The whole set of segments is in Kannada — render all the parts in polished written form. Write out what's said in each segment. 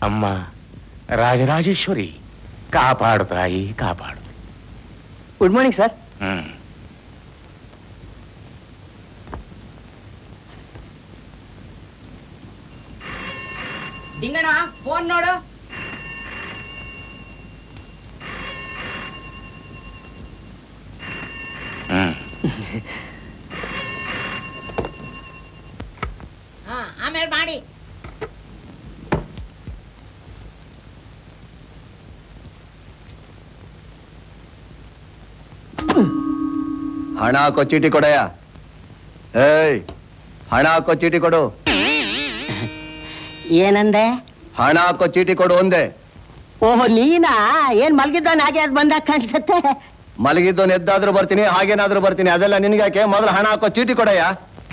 ಅಮ್ಮ ರಾಜರಾಜೇಶ್ವರಿ ಕಾಪಾಡು ತಾಯಿ ಕಾಪಾಡು. Good morning sir. Dinganna phone ನೋಡು. ಆಮೇಲೆ ಮಾಡಿ. ಹಣ ಹಾಕೋ ಚೀಟಿ ಕೊಡಯ್ಯ. ಏಯ್ ಹಣ ಹಾಕೋ ಚೀಟಿ ಕೊಡು. ಏನಂದೆ? ಹಣ ಹಾಕೋ ಚೀಟಿ ಕೊಡು ಒಂದೇ. ಓಹೋ ನೀನಾ? ಏನ್ ಮಲಗಿದ್ದವನ್ ಹಾಗೆ ಅದ್ ಬಂದಾಗ ಕಾಣಿಸುತ್ತೆ. ಮಲಗಿದ್ದವನ್ ಎದ್ದಾದ್ರೂ ಬರ್ತೀನಿ, ಹಾಗೇನಾದ್ರೂ ಬರ್ತೀನಿ, ಅದೆಲ್ಲ ನಿನ್ಗಾಕೆ? ಮೊದಲು ಹಣ ಹಾಕೋ ಚೀಟಿ ಕೊಡಯ್ಯ.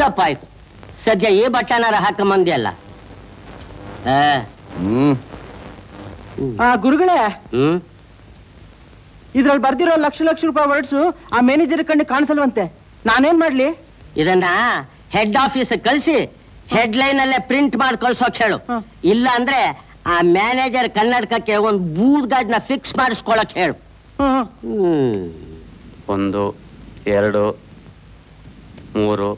ತಪ್ಪಾಯ್ತು. ಸದ್ಯ ಈ ಬಟ್ಟನಾರ ಹಾಕಂಬಂದಿಯಲ್ಲ. ಗುರುಗಳೇ, ಇದ್ರಲ್ಲಿ ಬರ್ದಿರೋ ಲಕ್ಷ ಲಕ್ಷ ರೂಪಾಯಿ ವರ್ಡ್ಸು ಆ ಮ್ಯಾನೇಜರ್ ಕಣ್ಣು ಕಾಣಿಸಲ್ವಂತೆ. ನಾನೇನ್ ಮಾಡ್ಲಿ? ಇದನ್ನ ಹೆಡ್ ಆಫೀಸ್ ಕಳಿಸಿ ಹೆಡ್ಲೈನ್ ಅಲ್ಲೇ ಪ್ರಿಂಟ್ ಮಾಡಿ ಕಳ್ಸೋಕ್ ಹೇಳು. ಇಲ್ಲ ಅಂದ್ರೆ ಆ ಮ್ಯಾನೇಜರ್ ಕನ್ನಡಕಕ್ಕೆ ಒಂದು ಬೂದ್ ಗಾಡ್ನ ಫಿಕ್ಸ್ ಮಾಡಿಸ್ಕೊಳಕ್ ಹೇಳು. 1 2 3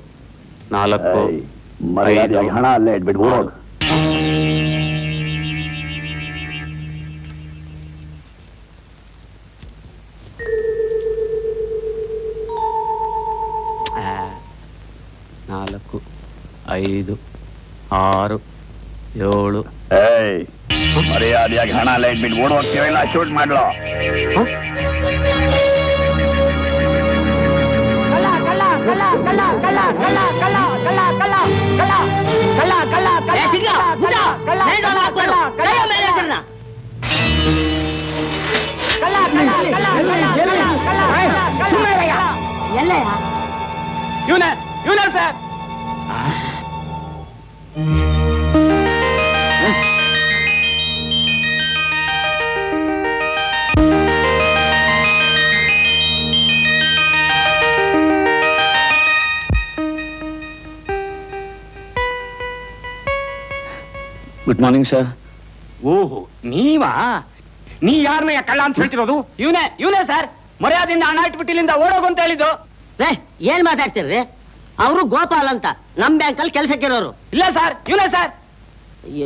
4 ಹಣ ಅಲ್ಲೇ ಇಟ್ಬಿಟ್ಟು ಹೋಗು. ನಾಲ್ಕು 5 6 7. ಮರ್ಯಾದೆಯಾಗಿ ಹಣ ಎಲ್ಲ ಇಟ್ಬಿಟ್ಟು ಓಡ್ ಹೋಗ್ತೀವಿಲ್ಲ, ಶೂಟ್ ಮಾಡ್ಲೋ. ಇವನೇ ಸರ್. Good morning sir. ಓಹೋ ನೀವಾ? ನೀ ಯಾರನ್ನ ಕಳ್ಳ ಅಂತ ಹೇಳ್ತಿರೋದು? ಇವನೇ ಸರ್. ಮರ್ಯಾದಿಂದ ಹಣ ಇಟ್ಬಿಟ್ಟಿಲ್ಲಿಂದ ಓಡೋಗು ಅಂತ ಹೇಳಿದ್ದು. ಏನ್ ಮಾತಾಡ್ತಿರ್ರಿ? ಅವರು ಗೋಪಾಲ್ ಅಂತ ನಮ್ ಬ್ಯಾಂಕಲ್ಲಿ ಕೆಲ್ಸಕ್ಕಿರೋರು. ಇಲ್ಲ ಸರ್, ಇವನೇ ಸರ್.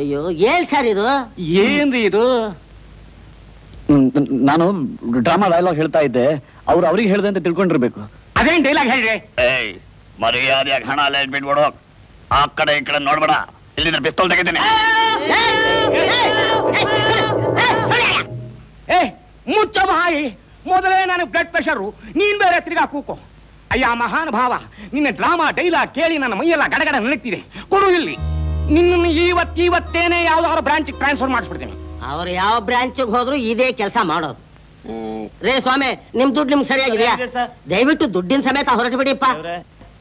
ಅಯ್ಯೋ ಏನ್ ಸರ್ ಇದು? ಏನ್ರಿ ಇದು? ನಾನು ಡ್ರಾಮಾ ಡೈಲಾಗ್ ಹೇಳ್ತಾ ಇದ್ದೆ, ಅವ್ರಿಗೆ ಹೇಳ್ದೆ ಅಂತ ತಿಳ್ಕೊಂಡಿರ್ಬೇಕು. ಅದೇನ್ ಡೈಲಾಗ್ ಹೇಳ್ರಿ? ಮರ್ಯಾದೆಯಾಗಿ ಹಣ ಎಲ್ಲ ಇಟ್ಬಿಟ್ಟು ಓಡೋಗ್. ಆ ಕಡೆ ಈ ಕಡೆ ನೋಡ್ಬೇಡ, ಇಲ್ಲಿಂದ ಪಿಸ್ತೂಲ್ ತೆಗಿತೀನಿ. ಏ ಮುಚ್ಚ ಬಾಯಿ, ಮೊದಲೇ ನನಗೆ ಬ್ಲಡ್ ಪ್ರೆಷರು, ನೀನ್ ಬೇರೆ ತಿರ್ಗಾ ಕೂಕೋ. ಅಯ್ಯ ಮಹಾನ್ ಭಾವ, ನಿನ್ನ ಡ್ರಾಮಾ ಡೈಲಾಗ್ ಕೇಳಿ ನನ್ನ ಮೈಯೆಲ್ಲ ಗಡಗಡ ನಡೀತಿದೆ. ಕೊಡು ಇಲ್ಲಿ. ನಿನ್ನನ್ನು ಇವತ್ತೇನೆ ಯಾವ್ದಾದ್ರು ಬ್ರಾಂಚ್ ಟ್ರಾನ್ಸ್ಫರ್ ಮಾಡಿಸ್ಬಿಡ್ತೀನಿ. ಅವ್ರು ಯಾವ ಬ್ರಾಂಚ್ಗೆ ಹೋದ್ರು ಇದೇ ಕೆಲಸ ಮಾಡೋದು. ರೇ ಸ್ವಾಮಿ, ನಿಮ್ ದುಡ್ಡು ನಿಮ್ಗೆ ಸರಿಯಾಗಿದೆಯಾ? ದಯವಿಟ್ಟು ದುಡ್ಡಿನ ಸಮೇತ ಹೊರಟು ಬಿಡಿಪ್ಪ.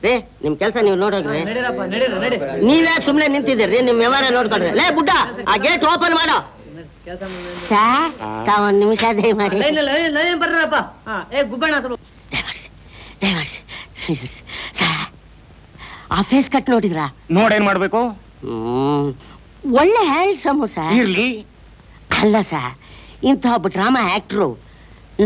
ರೇ ನಿಮ್ ಕೆಲಸ ನೀವು ನೋಡೋಗ್ರಿ. ನೀವ್ಯಾಕೆ ಸುಮ್ನೆ ನಿಂತಿದ್ದೀರಿ? ನಿಮ್ ವ್ಯವಹಾರ ನೋಡ್ಕೊಳ್ರಿ. ಲೇ ಬುಡ್ಡ, ಆ ಗೇಟ್ ಓಪನ್ ಮಾಡೋ. ಸರ್ ತಾವೊಂದು ನಿಮಿಷ ದಯಮಾಡಿ. ಆ ಫೇಸ್ ಕಟ್ ನೋಡಿದ್ರಾ? ನೋಡೇನ್ ಮಾಡ್ಬೇಕು? ಒಳ್ಳೆ ಹ್ಯಾಂಡ್ಸಮ್ ಸರ್. ಇರ್ಲಿ. ಅಲ್ಲ ಸರ್, ಇಂಥ ಒಬ್ಬ ಡ್ರಾಮಾ ಆಕ್ಟ್ರು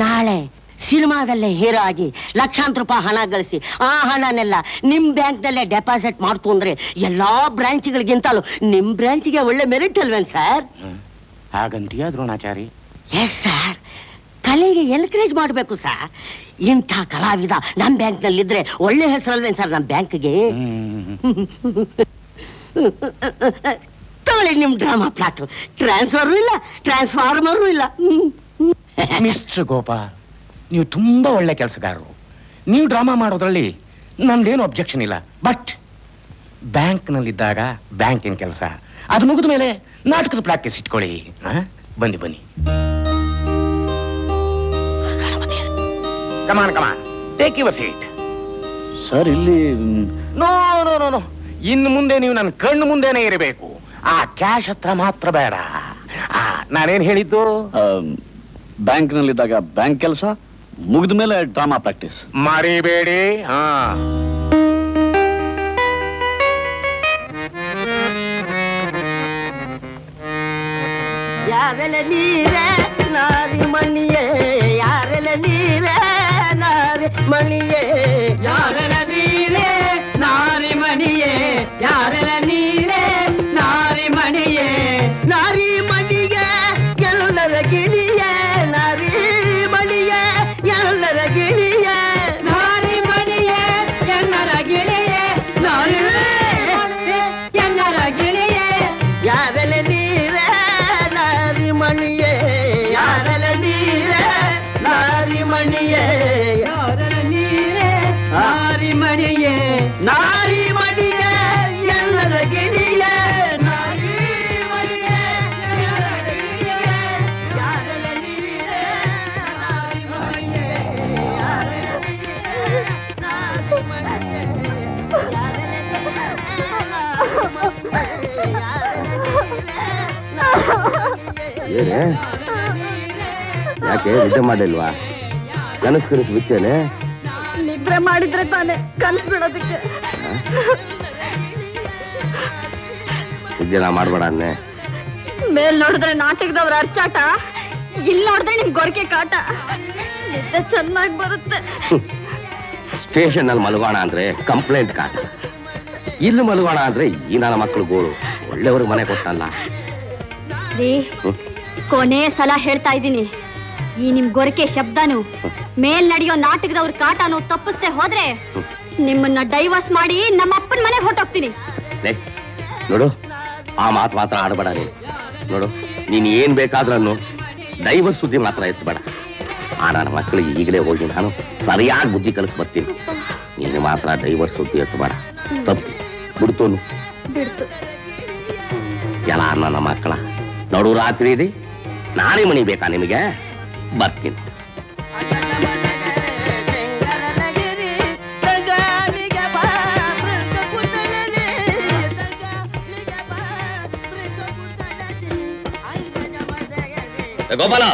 ನಾಳೆ ಸಿನಿಮಾದಲ್ಲೇ ಹೀರೋ ಆಗಿ ಲಕ್ಷಾಂತರ ರೂಪಾಯಿ ಹಣ ಗಳಿಸಿ ಆ ಹಣನೆಲ್ಲ ನಿಮ್ ಬ್ಯಾಂಕ್ನಲ್ಲೇ ಡೆಪಾಸಿಟ್ ಮಾಡ್ತು ಅಂದ್ರೆ ಎಲ್ಲಾ ಬ್ರಾಂಚ್ಗಳಿಗಿಂತಲೂ ನಿಮ್ ಬ್ರಾಂಚ್ಗೆ ಒಳ್ಳೆ merit ಅಲ್ವೇನ್ sir? ಹಾಗಂತೀಯ Dronachari? Yes sir, ಕಲೆಗೆ ಎನ್ಕರೇಜ್ ಮಾಡಬೇಕು ಸರ್. ಇಂಥ ಕಲಾವಿದ ನಮ್ ಬ್ಯಾಂಕ್ನಲ್ಲಿದ್ರೆ ಒಳ್ಳೆ ಹೆಸರಲ್ವೇನ್ ಸರ್ ನಮ್ ಬ್ಯಾಂಕ್ಗೆ? ತಗೊಳ್ಳಿ ನಿಮ್ ಡ್ರಾಮಾ ಪ್ಲಾಟ್. ಟ್ರಾನ್ಸ್ಫರು ಇಲ್ಲ, ಟ್ರಾನ್ಸ್ಫಾರ್ಮರು ಇಲ್ಲ. ಮಿಸ್ಟರ್ ಗೋಪಾಲ್, ನೀವು ತುಂಬಾ ಒಳ್ಳೆ ಕೆಲಸಗಾರರು. ನೀವು ಡ್ರಾಮಾ ಮಾಡೋದ್ರಲ್ಲಿ ನಂದೇನು ಅಬ್ಜೆಕ್ಷನ್ ಇಲ್ಲ. ಬಟ್ ಬ್ಯಾಂಕ್ನಲ್ಲಿದ್ದಾಗ ಬ್ಯಾಂಕಿನ ಕೆಲಸ, ಅದು ಮುಗಿದ ಮೇಲೆ ನಾಟಕದ ಪ್ರಾಕ್ಟೀಸ್ ಇಟ್ಕೊಳ್ಳಿ. ಬನ್ನಿ ಬನ್ನಿ. ಕಮಾನ್ ಕಮಾನ್, ಟೇಕ್ ಯುವರ್ ಸೀಟ್. ಸರ್ ಇಲ್ಲಿ ನೋ ನೋ ನೋ ನೋ, ಇನ್ನು ಮುಂದೆ ನೀವು ನನ್ನ ಕಣ್ಣು ಮುಂದೆನೇ ಇರಬೇಕು. ಆ ಕ್ಯಾಶ್ ಹತ್ರ ಮಾತ್ರ ಬೇಡ. ನಾನೇನ್ ಹೇಳಿದ್ದು? ಬ್ಯಾಂಕ್ನಲ್ಲಿದ್ದಾಗ ಬ್ಯಾಂಕ್ ಕೆಲಸ, ಮುಗಿದ ಮೇಲೆ ಡ್ರಾಮಾ ಪ್ರಾಕ್ಟೀಸ್ ಮರಿಬೇಡಿ. ಯಾರೆಲ್ಲ ನೀರೇ ನಾರಿ ಮಣಿಯೇ, ಯಾರೆಲ್ಲ ನೀರೇ ನಾರಿ ಮಣಿಯೇ, ಯಾರೆಲ್ಲ ನೀರೇ ನಾರಿ ಮಣಿಯೇ, ಯಾರೆಲ್ಲ ನೀರೇ ನಾರಿ ಮಣಿಯೇ, ನಾರಿ ಮಣಿಯೇ ಎಲ್ಲರ ಗಿಳಿಯೇ, ನಾರಿ ಮಣಿಯೇ ಎಲ್ಲರ ಗಿಳಿಯೇ, ನಾರಿ ಮಣಿಯೇ ಎಲ್ಲರ ಗಿಳಿಯೇ, ನಾರಿ ಎಲ್ಲರ ಗಿಳಿಯೇ, ಯಾರೆಲ್ಲ ನೀರೇ ನಾರಿ ಮಣಿಯೇ, ಯಾರೆಲ್ಲ ನೀರೇ ನಾರಿ ಮಣಿಯೇ, ಯಾರೆಲ್ಲ ನೀರೇ ನಾರಿ ಮಣಿಯೇ, ನಾರಿ ಮಣಿಯೇ ಎಲ್ಲರ ಗಿಳಿಯೇ, ನಾರಿ ಮಣಿಯೇ ಎಲ್ಲರ ಗಿಳಿಯೇ, ಯಾರೆಲ್ಲ ನೀರೇ ನಾರಿ ಮಣಿಯೇ, ಯಾರೆಲ್ಲ ನೀರೇ ನಾರಿ ಮಣಿಯೇ, ಯಾಕೆ ನಿದ್ದೆ ಮಾಡಿಲ್ವಾ? ಕನಸು ಬಿಚ್ಚೇನೆ? ನಿದ್ರೆ ಮಾಡಿದ್ರೆ ತಾನೆ ಕನಸು ಬಿಡೋದಕ್ಕೆ. ನಿದ್ದೆ ಮಾಡ್ಬೇಡ ಅನ್ನೆ. ಮೇಲ್ ನೋಡಿದ್ರೆ ನಾಟಕದವ್ರ ಅರ್ಚಾಟ, ಇಲ್ಲಿ ನೋಡಿದ್ರೆ ನಿಮ್ ಗೊರಕೆ ಕಾಟ. ನಿದ್ದೆ ಚೆನ್ನಾಗಿ ಬರುತ್ತೆ. ಸ್ಟೇಷನ್ ನಲ್ಲಿ ಮಲಗೋಣ ಅಂದ್ರೆ ಕಂಪ್ಲೇಂಟ್ ಕಾಟ, ಇಲ್ಲಿ ಮಲಗೋಣ ಅಂದ್ರೆ ಈ ನನ್ನ ಮಕ್ಕಳು ಗೋಳು. ಒಳ್ಳೆಯವ್ರಿಗೆ ಮನೆ ಕೊಟ್ಟಲ್ಲ. ಕೊನೆ ಸಲ ಹೇಳ್ತಾ ಇದ್ದೀನಿ, ಈ ನಿಮ್ ಗೊರಕೆ ಶಬ್ದನು ಮೇಲ್ ನಡೆಯೋ ನಾಟಕದವ್ರ ಕಾಟನು ತಪ್ಪಿಸ್ತೇ ಹೋದ್ರೆ ನಿಮ್ಮನ್ನ ಡೈವರ್ಸ್ ಮಾಡಿ ನಮ್ಮ ಅಪ್ಪನ ಮನೆಗೆ ಹೊರಟೋಗ್ತೀನಿ. ನೋಡು, ಆ ಮಾತು ಮಾತ್ರ ಆಡಬೇಡ. ನೋಡು, ನೀನ್ ಏನ್ ಬೇಕಾದ್ರೂ ಡೈವರ್ಸ್ ಸುದ್ದಿ ಮಾತ್ರ ಎತ್ತಬೇಡ. ಆ ನನ್ನ ಮಕ್ಕಳಿಗೆ ಈಗಲೇ ಹೋಗಿ ನಾನು ಸರಿಯಾಗಿ ಬುದ್ಧಿ ಕಲಿಸ್ ಬರ್ತೀನಿ. ನೀನು ಮಾತ್ರ ಡೈವರ್ಸ್ ಸುದ್ದಿ ಎತ್ತಬೇಡ. ತಪ್ಪು ಬಿಡ್ತು ಎಲ್ಲ ನನ್ನ ಮಕ್ಕಳ. ನೋಡು, ರಾತ್ರಿ ಇದೆ, ನಾನೇ ಮಣಿ ಬೇಕಾ ನಿಮಗೆ? ಬರ್ತೀನಿ. ಗೋಪಾಲ,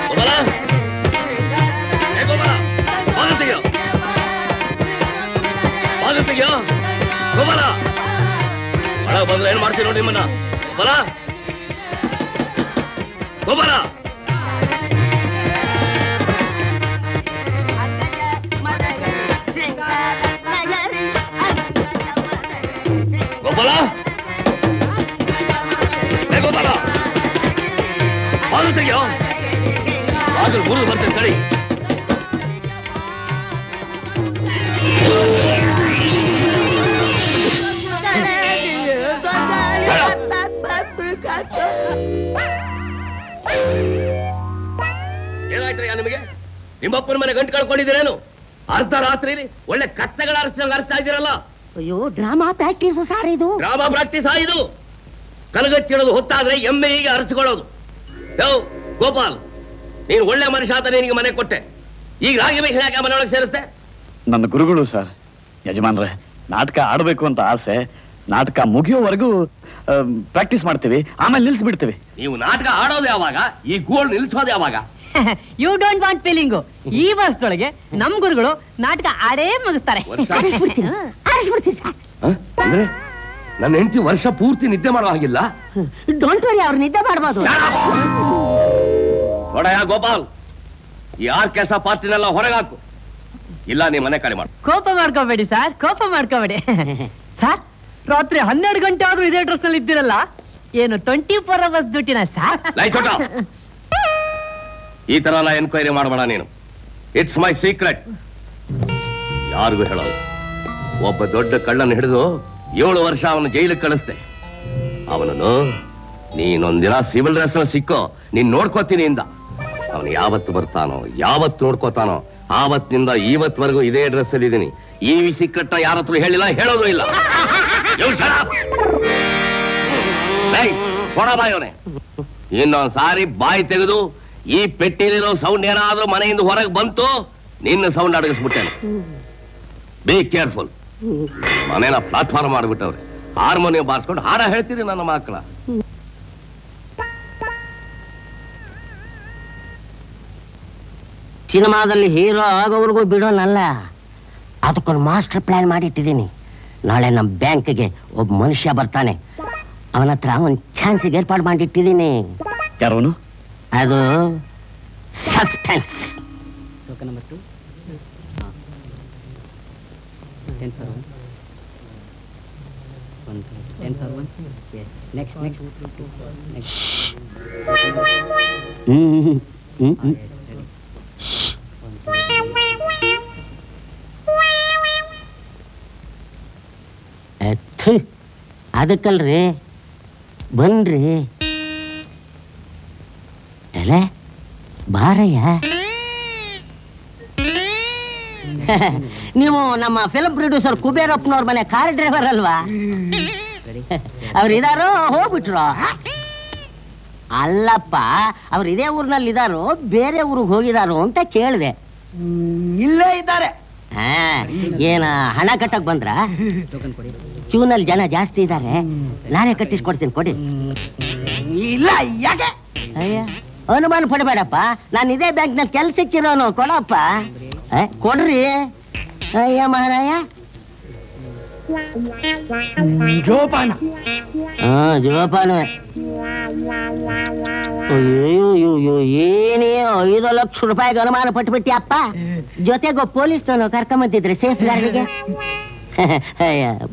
ಗೋಪಾಲ, ಗೋಪಾಲ, ಬಾಗಿಲು ತೆಗಿಯೋ, ಬಾಗಿಲು ತೆಗಿಯೋ ಗೋಪಾಲ. ಒಳಗೆ ಬಂದ್ರೆ ಏನ್ ಮಾಡ್ತೀನಿ ನೋಡಿ ನಿಮ್ಮನ್ನ. ಗೋಪಾಲ, ಗೋಪಾಲ, ಗೋಪಾಲ, ಗೋಪಾಲ, ಬಾಗಿಲು ತೆಗಿಯೋ, ಬಾಗಿಲು ಮುರಿದು ಬರ್ತೇನೆ ತಡಿ. ಏನಾಯ್ತಯ್ಯ ನಿಮಗೆ? ನಿಮ್ಮಪ್ಪನ ಮನೆ ಗಂಟು ಕಳ್ಕೊಂಡಿದ್ದೀರೇನು? ಅರ್ಧ ರಾತ್ರಿಲಿ ಒಳ್ಳೆ ಕತ್ತೆಗಳ ಅರ್ಸ್ತಾ ಇದ್ದೀರಲ್ಲ. ಅಯ್ಯೋ, ಡ್ರಾಮಾ ಪ್ರಾಕ್ಟೀಸ್ ಸಾರ್ ಇದು. ಡ್ರಾಮಾ ಪ್ರಾಕ್ಟೀಸ್ ಇದು. ಕಲಗಚ್ಚಿಡೋದು ಹೊತ್ತಾದ್ರೆ ಎಮ್ಮೆ ಹೀಗೆ ಅರಚಿಕೊಳ್ಳೋದು. ಗೋಪಾಲ್, ನೀನು ಒಳ್ಳೆ ಮನುಷ್ಯ ಅಂತ ನಿನಗೆ ಮನೆ ಕೊಟ್ಟೆ, ಈಗ ರಾಗಿ ಮೇಷ ಯಾಕೆ ಮನೆಯೊಳಗೆ ಸೇರಿಸ್ತೆ? ನನ್ನ ಗುರುಗಳು ಸರ್. ಯಜಮಾನ್ರೆ, ನಾಟಕ ಆಡಬೇಕು ಅಂತ ಆಸೆ. ನಾಟಕ ಮುಗಿಯೋವರೆಗೂ ಪ್ರಾಕ್ಟೀಸ್ ಮಾಡ್ತೀವಿ, ಆಮೇಲೆ ನಿಲ್ಸ್ಬಿಡ್ತೀವಿ. ನೀವು ನಾಟಕ ಆಡೋದು ಯಾವಾಗ? ಈ ಗೋಳ್ ನಿಲ್ಸೋದು ಯಾವಾಗ? You don't want feeling. ಈ ವರ್ಷದೊಳಗೆ ನಮ್ ಗುರುಗಳು ನಾಟಕ ಆಡೇ ಮುಗಿಸ್ತಾರೆ. ಅಂದ್ರೆ ನನ್ನ ಹೆಂಡತಿ ವರ್ಷ ಪೂರ್ತಿ ನಿದ್ದೆ ಮಾಡೋ ಹಾಗಿಲ್ಲ. ಡೋಂಟ್ ವರಿ, ಅವ್ರು ನಿದ್ದೆ ಮಾಡ್ಬೋದು. ನೋಡಯ್ಯ ಗೋಪಾಲ್, ಈ ಆರ್ಕೆಸ್ಟ್ರಾ ಪಾರ್ಟಿನೆಲ್ಲ ಹೊರಗಾಕು, ಇಲ್ಲ ನೀ ಮನೆ ಕಡೆ ಮಾಡು. ಕೋಪ ಮಾಡ್ಕೋಬೇಡಿ ಸರ್, ಕೋಪ ಮಾಡ್ಕೋಬೇಡಿ ಸರ್. ರಾತ್ರಿ 12 ಗಂಟೆ ಆದ್ರೂ ಇದೇ ಡ್ರೆಸ್ ನಲ್ಲಿ ಇದ್ದೀರಲ್ಲ, ಏನು 24 hours ಡ್ಯೂಟಿನ ಸರ್? ಈ ತರ ಎಲ್ಲ ಎನ್ಕ್ವೈರಿ ಮಾಡಬೇಡ ನೀನು. ಇಟ್ಸ್ ಮೈ ಸೀಕ್ರೆಟ್, ಯಾರಿಗೂ ಹೇಳೋದು. ಒಬ್ಬ ದೊಡ್ಡ ಕಳ್ಳನ್ನು ಹಿಡಿದು 7 ವರ್ಷ ಅವನು ಜೈಲಿಗೆ ಕಳಿಸ್ದೆ. ಅವನನ್ನು ನೀನೊಂದಿನ ಸಿವಿಲ್ ಡ್ರೆಸ್ ಸಿಕ್ಕೋ, ನೀನ್ ನೋಡ್ಕೋತೀನಿ ಇಂದ. ಅವನು ಯಾವತ್ತು ಬರ್ತಾನೋ, ಯಾವತ್ತು ನೋಡ್ಕೋತಾನೋ, ಆವತ್ತಿನಿಂದ ಇವತ್ವರೆಗೂ ಇದೇ ಡ್ರೆಸ್ ಅಲ್ಲಿ ಇದ್ದೀನಿ. ಈ ಸೀಕ್ರೆಟ್ ಯಾರ ಹತ್ರ ಹೇಳಿಲ್ಲ, ಹೇಳೋದು ಇಲ್ಲ. ಕೊಡಬಾಯವನೆ, ಇನ್ನೊಂದ್ ಸಾರಿ ಬಾಯಿ ತೆಗೆದು ಈ ಪೆಟ್ಟಿಲಿರೋ ಸೌಂಡ್ ಏನಾದ್ರೂ ಮನೆಯಿಂದ ಹೊರಗೆ ಬಂತು, ನಿನ್ನ ಸೌಂಡ್ ಅಡಗಿಸ್ಬಿಟ್ಟೇನೆ. Be careful. ಮನೇನ ಪ್ಲಾಟ್ಫಾರ್ಮ್ ಮಾಡ್ಬಿಟ್ಟವ್ರೆ, ಹಾರ್ಮೋನಿಯಂ ಬಾರಿಸ್ಕೊಂಡು ಹಾಡ ಹೇಳ್ತೀರಿ ನನ್ನ ಮಕ್ಕಳ. ಸಿನಿಮಾದಲ್ಲಿ ಹೀರೋ ಆಗೋವರೆಗೂ ಬಿಡೋನಲ್ಲ, ಅದಕ್ಕೊಂದು ಮಾಸ್ಟರ್ ಪ್ಲಾನ್ ಮಾಡಿಟ್ಟಿದ್ದೀನಿ. ನಾಳೆ ನಮ್ಮ ಬ್ಯಾಂಕ್ಗೆ ಒಬ್ಬ ಮನುಷ್ಯ ಬರ್ತಾನೆ, ಅವನ ಹತ್ರ ಒಂದು ಚಾನ್ಸಿಗೆ ಏರ್ಪಾಡು ಮಾಡಿಟ್ಟಿದ್ದೀನಿ. ಯಾರೋನು? ಅದು ಸಸ್ಪೆನ್ಸ್. ಅದಕ್ಕಲ್ರಿ, ಬನ್ರಿ. ಎಲೆ ಬಾರಯ್ಯ. ನೀವು ನಮ್ಮ ಫಿಲ್ಮ್ ಪ್ರೊಡ್ಯೂಸರ್ ಕುಬೇರಪ್ಪನವ್ರ ಮನೆ ಕಾರ್ ಡ್ರೈವರ್ ಅಲ್ವಾ? ಅವ್ರು ಇದಾರೋ ಹೋಗ್ಬಿಟ್ರು? ಅಲ್ಲಪ್ಪ, ಅವ್ರು ಇದೇ ಊರಿನಲ್ಲಿ ಇದಾರೋ ಬೇರೆ ಊರಿಗೆ ಹೋಗಿದಾರೋ ಅಂತ ಕೇಳಿದೆ. ಇಲ್ಲೇ ಇದ್ದಾರೆ. ಏನ ಹಣ ಕಟ್ಟಕ್ ಬಂದ್ರ? ಕ್ಯೂನಲ್ಲಿ ಜನ ಜಾಸ್ತಿ ಇದ್ದಾರೆ, ನಾನೇ ಕಟ್ಟಿಸ್ಕೊಡ್ತೀನಿ, ಕೊಡಿ. ಇಲ್ಲ, ಯಾಕೆ? ಅಯ್ಯ, ಅನುಮಾನ ಪಡಬೇಡಪ್ಪ, ನಾನು ಇದೇ ಬ್ಯಾಂಕ್ನಲ್ಲಿ ಕೆಲ್ಸಕ್ಕಿರೋನು, ಕೊಡಪ್ಪ. ಕೊಡ್ರಿ. ಅಯ್ಯ ಮಹಾರಾಯ. ಜೋಪಾನ. ಜೋಪಾನ. ಅಯ್ಯೋ, ಏನೇ 5 ಲಕ್ಷ ರೂಪಾಯಿಗೆ ಅನುಮಾನ ಪಟ್ಬಿಟ್ಟಿ ಅಪ್ಪ. ಜೊತೆಗೊ ಪೊಲೀಸ್ನವನು ಕರ್ಕೊಂಬಂತಿದ್ರೆ ಸೇಫ್ ಗಾರ್ಡ್ಗೆ.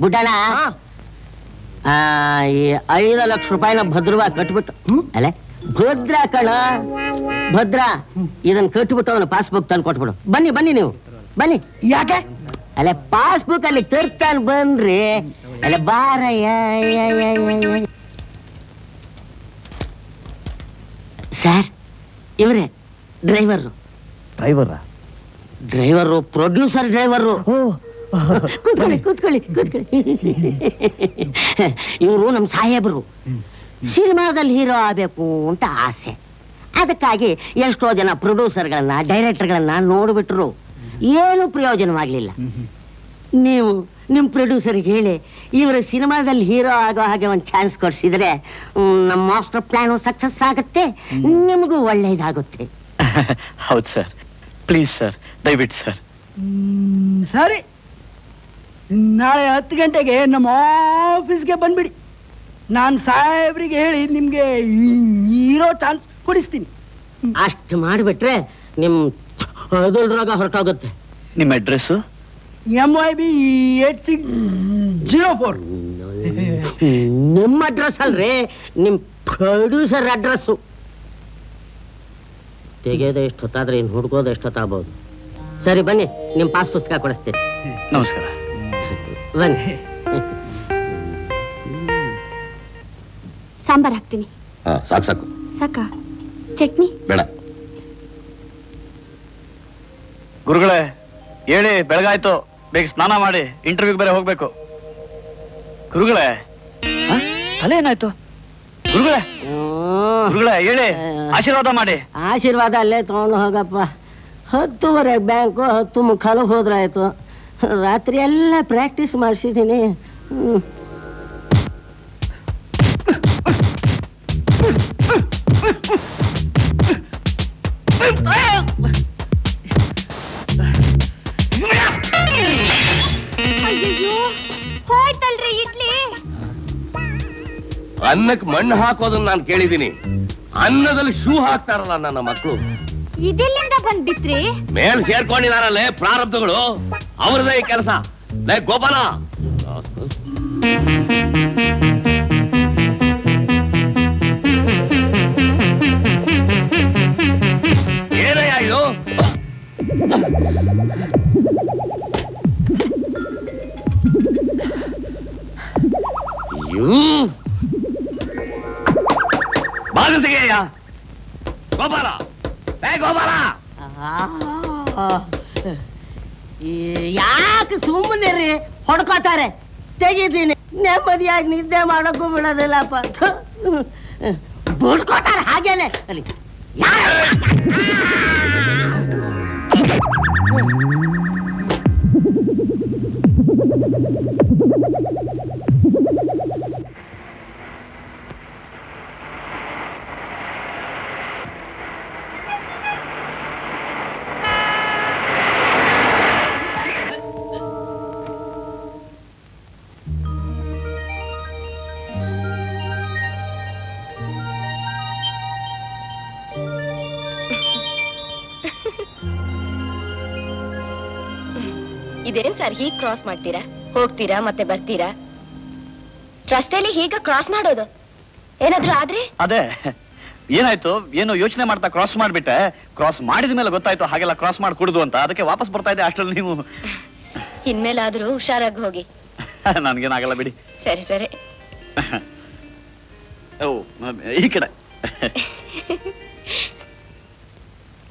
ಬುಡ್ಡಣ್ಣ, ಈ 5 ಲಕ್ಷ ರೂಪಾಯಿನ ಭದ್ರವಾಗಿ ಕಟ್ಬಿಟ್ಟು, ಅಲ್ಲ ಭದ್ರ ಕಣ, ಭದ್ರ, ಇದನ್ನ ಕಟ್ಬಿಟ್ಟು ಅವನು ಪಾಸ್ಬುಕ್ ತಂದು ಕೊಟ್ಬಿಡು. ಬನ್ನಿ ನೀವು, ಬನ್ನಿ. ಯಾಕೆ? ಅಲ್ಲ ಪಾಸ್ಬುಕ್ ಅಲ್ಲಿ ತರ್ತಾನೆ, ಬನ್ರಿ. ಅಲ್ಲ ಬಾರಯ್ಯ. ಸರ್, ಇವ್ರೆ ಡ್ರೈವರು. Driver producer driver. ಕೂತ್ಕೊಳ್ಳಿ. ಇವರು ನಮ್ಮ ಸಾಹೇಬರು. ಸಿನಿಮಾದಲ್ಲಿ ಹೀರೋ ಆಗಬೇಕು ಅಂತ ಆಸೆ. ಅದಕ್ಕಾಗಿ ಎಷ್ಟೋ ಜನ ಪ್ರೊಡ್ಯೂಸರ್ಗಳನ್ನ, ಡೈರೆಕ್ಟರ್ಗಳನ್ನ ನೋಡ್ಬಿಟ್ರು, ಏನು ಪ್ರಯೋಜನವಾಗ್ಲಿಲ್ಲ. ನೀವು ನಿಮ್ಮ ಪ್ರೊಡ್ಯೂಸರ್ಗೆ ಹೇಳಿ ಇವರ ಸಿನಿಮಾದಲ್ಲಿ ಹೀರೋ ಆಗೋ ಹಾಗೆ ಒಂದು ಚಾನ್ಸ್ ಕೊಡಿಸಿದ್ರೆ ನಮ್ಮ ಮಾಸ್ಟರ್ ಪ್ಲಾನು ಸಕ್ಸಸ್ ಆಗುತ್ತೆ, ನಿಮಗೂ ಒಳ್ಳೇದಾಗುತ್ತೆ. ಹೌದು ಸರ್, ಪ್ಲೀಸ್ ಸರ್, ದಯವಿಟ್ಟು ಸರ್. ಸರಿ, ನಾಳೆ 10 ಗಂಟೆಗೆ ನಮ್ಮ ಆಫೀಸ್ಗೆ ಬಂದ್ಬಿಡಿ. ನಾನು ಸಾಹೇಬ್ರಿಗೆ ಹೇಳಿ ನಿಮ್ಗೆ ಹೀರೋ ಚಾನ್ಸ್ ಕೊಡಿಸ್ತೀನಿ. ಅಷ್ಟು ಮಾಡಿಬಿಟ್ರೆ ನಿಮ್ ಅದಲ್ರಾಗ ಹೊರಟೋಗುತ್ತೆ. ನಿಮ್ಮ ಅಡ್ರೆಸ್ಸು? MIB 8604. ನಿಮ್ಮ ಅಡ್ರೆಸ್ ಅಲ್ರಿ, ನಿಮ್ ಪ್ರೊಡ್ಯೂಸರ್ ಅಡ್ರೆಸ್ಸು. ತೆಗೆಯೋದು ಎಷ್ಟು ಹೊತ್ತಾದ್ರೆ ಇನ್ನು ಹುಡ್ಕೋದು ಎಷ್ಟು ಹೊತ್ತಾಗ್ಬೋದು. ಸರಿ ಬನ್ನಿ, ನಿಮ್ಮ ಪಾಸ್ ಪುಸ್ತಕ ಕೊಡಿಸ್ತೀನಿ. ನಮಸ್ಕಾರ. ಬನ್ನಿ. ಸಾಂಬಾರ್ ಹಾಕ್ತೀನಿ. ಸಾಕು. ಸಾಕಾ? ಚಟ್ನಿ ಬೇಡ. ಗುರುಗಳೇ ಹೇಳಿ, ಬೆಳಗಾಯ್ತು, ಬೇಗ ಸ್ನಾನ ಮಾಡಿ ಇಂಟರ್ವ್ಯೂಗೆ ಬೇರೆ ಹೋಗ್ಬೇಕು. ಗುರುಗಳೇ ತಲೆ ಏನಾಯ್ತು? ಗುರುಗಳೇ ಹೇಳಿ, ಆಶೀರ್ವಾದ ಮಾಡಿ. ಆಶೀರ್ವಾದ ಅಲ್ಲೇ ತಗೊಂಡು ಹೋಗಪ್ಪ. 10:30 ಬ್ಯಾಂಕು, 10 ಮುಕ್ಕಾಲು ಹೋದ್ರಾಯ್ತು. ರಾತ್ರಿ ಎಲ್ಲ ಪ್ರಾಕ್ಟೀಸ್ ಮಾಡಿಸಿದ್ದೀನಿ. ಹೋಯ್ತಲ್ರಿ ಇಡ್ಲಿ. ಅನ್ನಕ್ಕೆ ಮಣ್ಣು ಹಾಕೋದನ್ನ ನಾನು ಕೇಳಿದ್ದೀನಿ. ಅನ್ನದಲ್ಲಿ ಶೂ ಹಾಕ್ತಾರಲ್ಲ ನನ್ನ ಮಕ್ಕಳು. ಇದೆಲ್ಲಿಂದ ಬಂದ್ಬಿಟ್ರಿ? ಮೇಲ್ ಸೇರ್ಕೊಂಡಿದಾರಲ್ಲೇ ಪ್ರಾರಬ್ಧಗಳು, ಅವ್ರದೇ ಈ ಕೆಲಸ. ಲೇ ಗೋಪಾಲ, ಏನಯ್ಯ ಇದು? ಬಾಗಿಲು ತೆಗೆಯ ಗೋಪಾಲ. ಗೋಪಾಲ, ಯಾಕೆ ಸುಮ್ಮನೆ ರೀ ಹೊಡ್ಕೋತಾರೆ? ತೆಗಿದ್ದೀನಿ, ನೆಮ್ಮದಿಯಾಗಿ ನಿದ್ದೆ ಮಾಡೋಕ್ಕೂ ಬಿಡೋದಿಲ್ಲಪ್ಪ. ಬುಡ್ಕೋತಾರೆ ಹಾಗೇನೆ. ಅಲ್ಲಿ ಇದೇನ್ ಸರ್ ಹೀಗ್ ಕ್ರಾಸ್ ಮಾಡ್ತೀರಾ? ಹೋಗ್ತೀರಾ ಮತ್ತೆ ಬರ್ತೀರಾ? ರಸ್ತೆಯಲ್ಲಿ ಹೀಗ ಕ್ರಾಸ್ ಮಾಡೋದು? ಏನಾದ್ರೂ ಆದ್ರೆ? ಅದೇ ಏನಾಯ್ತು ಏನೋ ಯೋಚನೆ ಮಾಡ್ತಾ ಕ್ರಾಸ್ ಮಾಡ್ಬಿಟ್ಟೆ. ಕ್ರಾಸ್ ಮಾಡಿದ ಮೇಲೆ ಗೊತ್ತಾಯ್ತು ಹಾಗೆಲ್ಲ ಕ್ರಾಸ್ ಮಾಡಿ ಕುಡ್ದು ಅಂತ. ಅದಕ್ಕೆ ವಾಪಸ್ ಬರ್ತಾ ಇದ್ದೆ. ಅಷ್ಟ್ರಲ್ಲಿ ನೀವು ಇನ್ಮೇಲಾದ್ರೂ ಹುಷಾರಾಗಿ ಹೋಗಿ. ನನ್ಗೇನಾಗಲ್ಲ ಬಿಡಿ. ಸರಿ ಸರಿ. ಓ ಈ ಕಡೆ.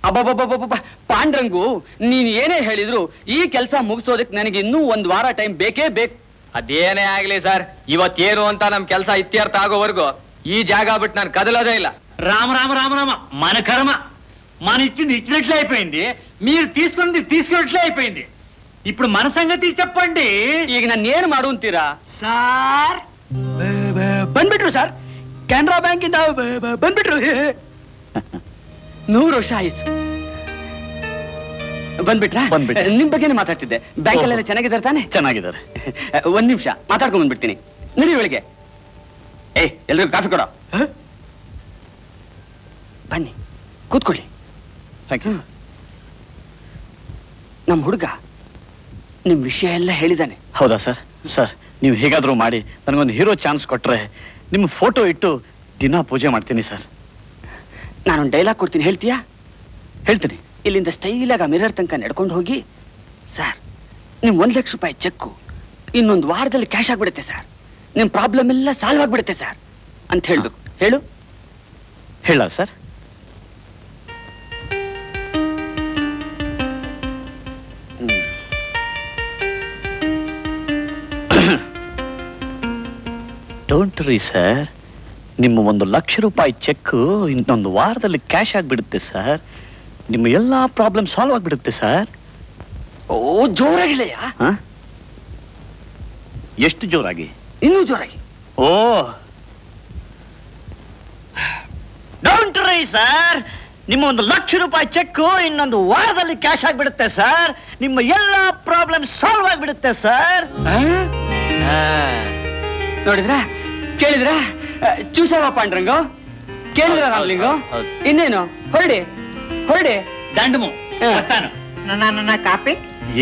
ಅಬ್ಬಬ್ಬಬ್ಬಬ್ಬ ಪಾಂಡ್ರಂಗು, ನೀನ್ ಏನೇ ಹೇಳಿದ್ರು ಈ ಕೆಲಸ ಮುಗಿಸೋದಕ್ಕೆ ನನಗೆ ಇನ್ನೂ 1 ವಾರ ಟೈಮ್ ಬೇಕೇ ಬೇಕು. ಅದೇನೇ ಆಗ್ಲಿ ಸರ್, ಇವತ್ತೇನು ಅಂತ ನಮ್ ಕೆಲಸ ಇತ್ಯರ್ಥ ಆಗೋವರೆಗೂ ఈ జాగా బిట్ ನಾನು కదలదే ಇಲ್ಲ. రామ రామ రామ రామ మన కర్మ. మన ఇచ్చింది ఇచ్చినట్లే అయిపోయింది, మీరు తీసుకున్నట్లే అయిపోయింది. ఇప్పుడు మన సంగతి చెప్పండి. ಈಗ ನಾನು ಏನು ಮಾಡು ಅಂತೀರಾ? ಸಾರ್ ಬಂದ್ಬಿಟ್ರು ಸರ್, ಕೆನರಾ ಬ್ಯಾಂಕ್ ಇಂದ ಬಂದ್ಬಿಟ್ರು. 100 ವರ್ಷ ಆಯ್ತು ಬಂದ್ಬಿಟ್ರಾ? ನಿಮ್ ಬಗ್ಗೆನೇ ಮಾತಾಡ್ತಿದ್ದೆ. ಬ್ಯಾಂಕಲ್ಲೆಲ್ಲ ಚೆನ್ನಾಗಿದ್ದಾರೆ ತಾನೆ? ಚೆನ್ನಾಗಿದ್ದಾರೆ. 1 ನಿಮಿಷ ಮಾತಾಡ್ಕೊಂಡ್ ಬಂದ್ಬಿಡ್ತೀನಿ. ನಡಿ ಒಳಗೆ. ಎಲ್ರಿಗೂ ಕಾಫಿ ಕೊಡ. ಬನ್ನಿ ಕೂತ್ಕೊಳ್ಳಿ. ನಮ್ ಹುಡುಗ ನಿಮ್ ವಿಷಯ ಎಲ್ಲ ಹೇಳಿದಾನೆ. ಹೌದಾ ಸರ್? ಸರ್ ನೀವು ಹೇಗಾದ್ರೂ ಮಾಡಿ ನನಗೊಂದು ಹೀರೋ ಚಾನ್ಸ್ ಕೊಟ್ರೆ ನಿಮ್ಮ ಫೋಟೋ ಇಟ್ಟು ದಿನ ಪೂಜೆ ಮಾಡ್ತೀನಿ ಸರ್. ನಾನೊಂದು ಡೈಲಾಗ್ ಕೊಡ್ತೀನಿ, ಹೇಳ್ತೀಯಾ? ಹೇಳ್ತೀನಿ. ಇಲ್ಲಿಂದ ಸ್ಟೈಲಾಗ ಮಿರರ್ ತನಕ ನಡ್ಕೊಂಡು ಹೋಗಿ, ಸರ್ ನಿಮ್ 1 ಲಕ್ಷ ರೂಪಾಯಿ ಚೆಕ್ಕು ಇನ್ನೊಂದು ವಾರದಲ್ಲಿ ಕ್ಯಾಶ್ ಆಗ್ಬಿಡುತ್ತೆ ಸರ್, ನಿಮ್ ಪ್ರಾಬ್ಲಮ್ ಎಲ್ಲ ಸಾಲ್ವ್ ಆಗ್ಬಿಡುತ್ತೆ ಸರ್ ಅಂತ ಹೇಳ್ಬೇಕು. ಹೇಳು. ಹೇಳ ಸರ್? ಡೋಂಟ್ ವರಿ ಸರ್, ನಿಮ್ಮ 1 ಲಕ್ಷ ರೂಪಾಯಿ ಚೆಕ್ ಇನ್ನೊಂದು ವಾರದಲ್ಲಿ ಕ್ಯಾಶ್ ಆಗ್ಬಿಡುತ್ತೆ ಸರ್. ನಿಮ್ಮ ಎಲ್ಲಾ ಪ್ರಾಬ್ಲಮ್ ಸಾಲ್ವ್ ಆಗ್ಬಿಡುತ್ತೆ ಸರ್. ಓ ಜೋರಾಗಿಲ್ಲಯ್ಯ? ಎಷ್ಟು ಜೋರಾಗಿ? ಇನ್ನೂ ಜೋರಾಗಿ. ಓ ಡೋಂಟ್ ವರಿ ಸರ್, ನಿಮ್ಮ 1 ಲಕ್ಷ ರೂಪಾಯಿ ಚೆಕ್ ಇನ್ನೊಂದು ವಾರದಲ್ಲಿ ಕ್ಯಾಶ್ ಆಗ್ಬಿಡುತ್ತೆ ಸರ್. ನಿಮ್ಮ ಎಲ್ಲಾ ಪ್ರಾಬ್ಲಮ್ ಸಾಲ್ವ್ ಆಗ್ಬಿಡುತ್ತೆ ಸರ್. ನೋಡಿದ್ರ, ಕೇಳಿದ್ರ? ಚೂಸವ ಪಾಂಡ್ರಂಗು, ಕೇಳಿದ್ರ ರಾಮ್ಲಿಂಗು? ಇನ್ನೇನು ಹೊರಡಿ ಹೊರಡಿ. దండము వస్తాను. నా కాపీ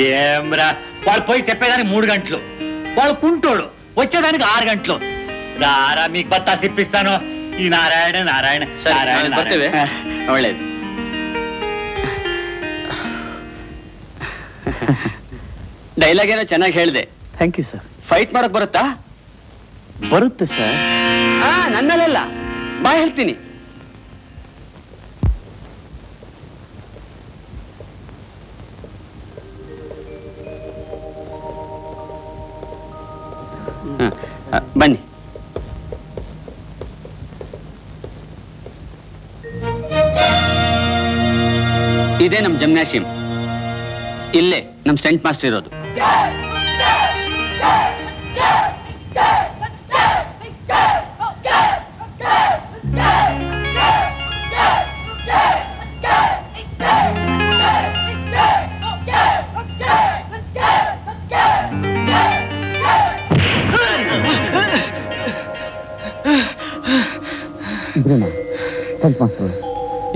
ఏమ్రా, వాళ్ళు పోయి చెప్పేదానికి 3 గంటలు, వాళ్ళు కుంటోడు వచ్చేదానికి 6 గంటలు. రారా మీకు బత్తా సిప్పిస్తాను. ఈ నారాయణ నారాయణ నారాయణ ಬರ್ತೇವೆ. ಒಳ್ಳೇದು. ಡೈಲಾಗ್ ಏನೋ ಚೆನ್ನಾಗಿ ಹೇಳಿದೆ. Thank you sir. ಫೈಟ್ ಮಾಡಕ್ ಬರುತ್ತಾ? ಬರುತ್ತೆ ಸರ್. ನನ್ನಲ್ಲೆಲ್ಲ ಬಾ ಹೇಳ್ತೀನಿ. ಬನ್ನಿ. ಇದೇ ನಮ್ ಜಿಮ್ನಾಶಿಯಂ. ಇಲ್ಲೇ ನಮ್ ಸೆಂಟ್ ಮಾಸ್ಟರ್ ಇರೋದು.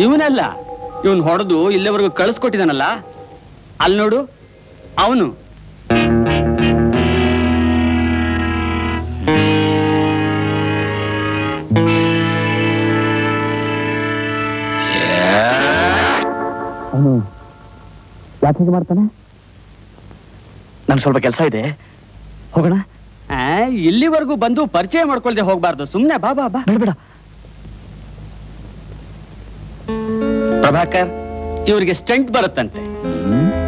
ಇವನಲ್ಲ, ಇವನ್ ಹೊಡೆದು ಇಲ್ಲಿವರೆಗೂ ಕಳಿಸ್ಕೊಟ್ಟಿದಾನಲ್ಲ, ಅಲ್ಲಿ ನೋಡು ಅವನು. ಯಾಕೆ ಹೀಗೆ ಮಾಡ್ತಾನೆ? ನನ್ಗೆ ಸ್ವಲ್ಪ ಕೆಲಸ ಇದೆ, ಹೋಗೋಣ. ಇಲ್ಲಿವರೆಗೂ ಬಂದು ಪರಿಚಯ ಮಾಡ್ಕೊಳ್ದೆ ಹೋಗ್ಬಾರ್ದು. ಸುಮ್ನೆ ಬಾ ಬಾ ಬಾ. ಬೇಡ. ಪ್ರಭಾಕರ್, ಇವ್ರಿಗೆ ಸ್ಟಂಟ್ ಬರುತ್ತಂತೆ.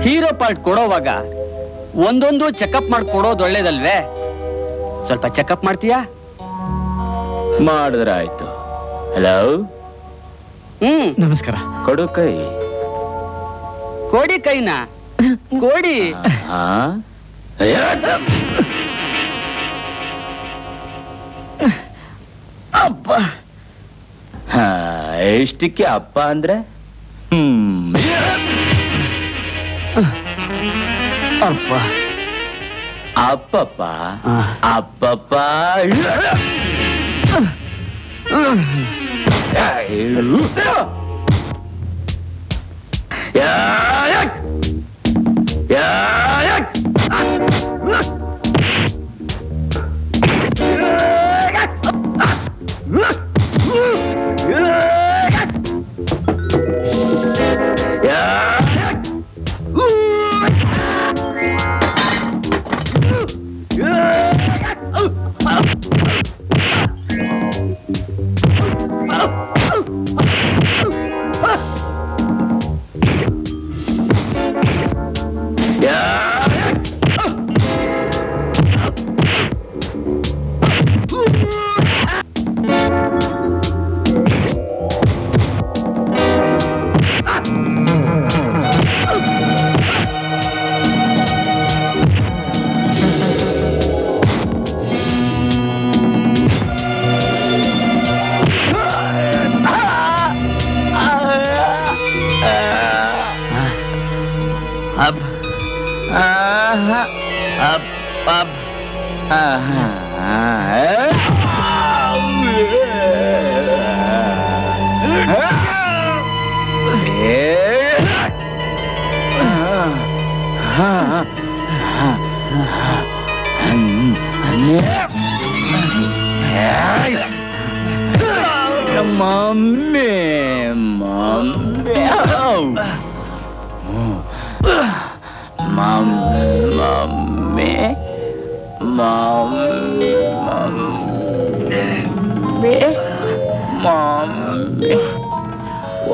ಹೀರೋ ಪಾರ್ಟ್ ಕೊಡೋವಾಗ ಒಂದೊಂದು ಚೆಕಪ್ ಮಾಡಿ ಕೊಡೋದು ಒಳ್ಳೇದಲ್ವೇ? ಸ್ವಲ್ಪ ಚೆಕಪ್ ಮಾಡ್ತೀಯಾ? ಮಾಡಿದ್ರೆ ಆಯ್ತು. ಹಲೋ, ನಮಸ್ಕಾರ. ಕೊಡು ಕೈ. ಕೋಡಿ ಕೈನ ಕೋಡಿ. ಅಪ್ಪ, ಎಷ್ಟಕ್ಕೆ ಅಪ್ಪ ಅಂದ್ರೆ? ಅಪ್ಪ ಅಪ್ಪಪ್ಪ ಅಪ್ಪಪ್ಪ.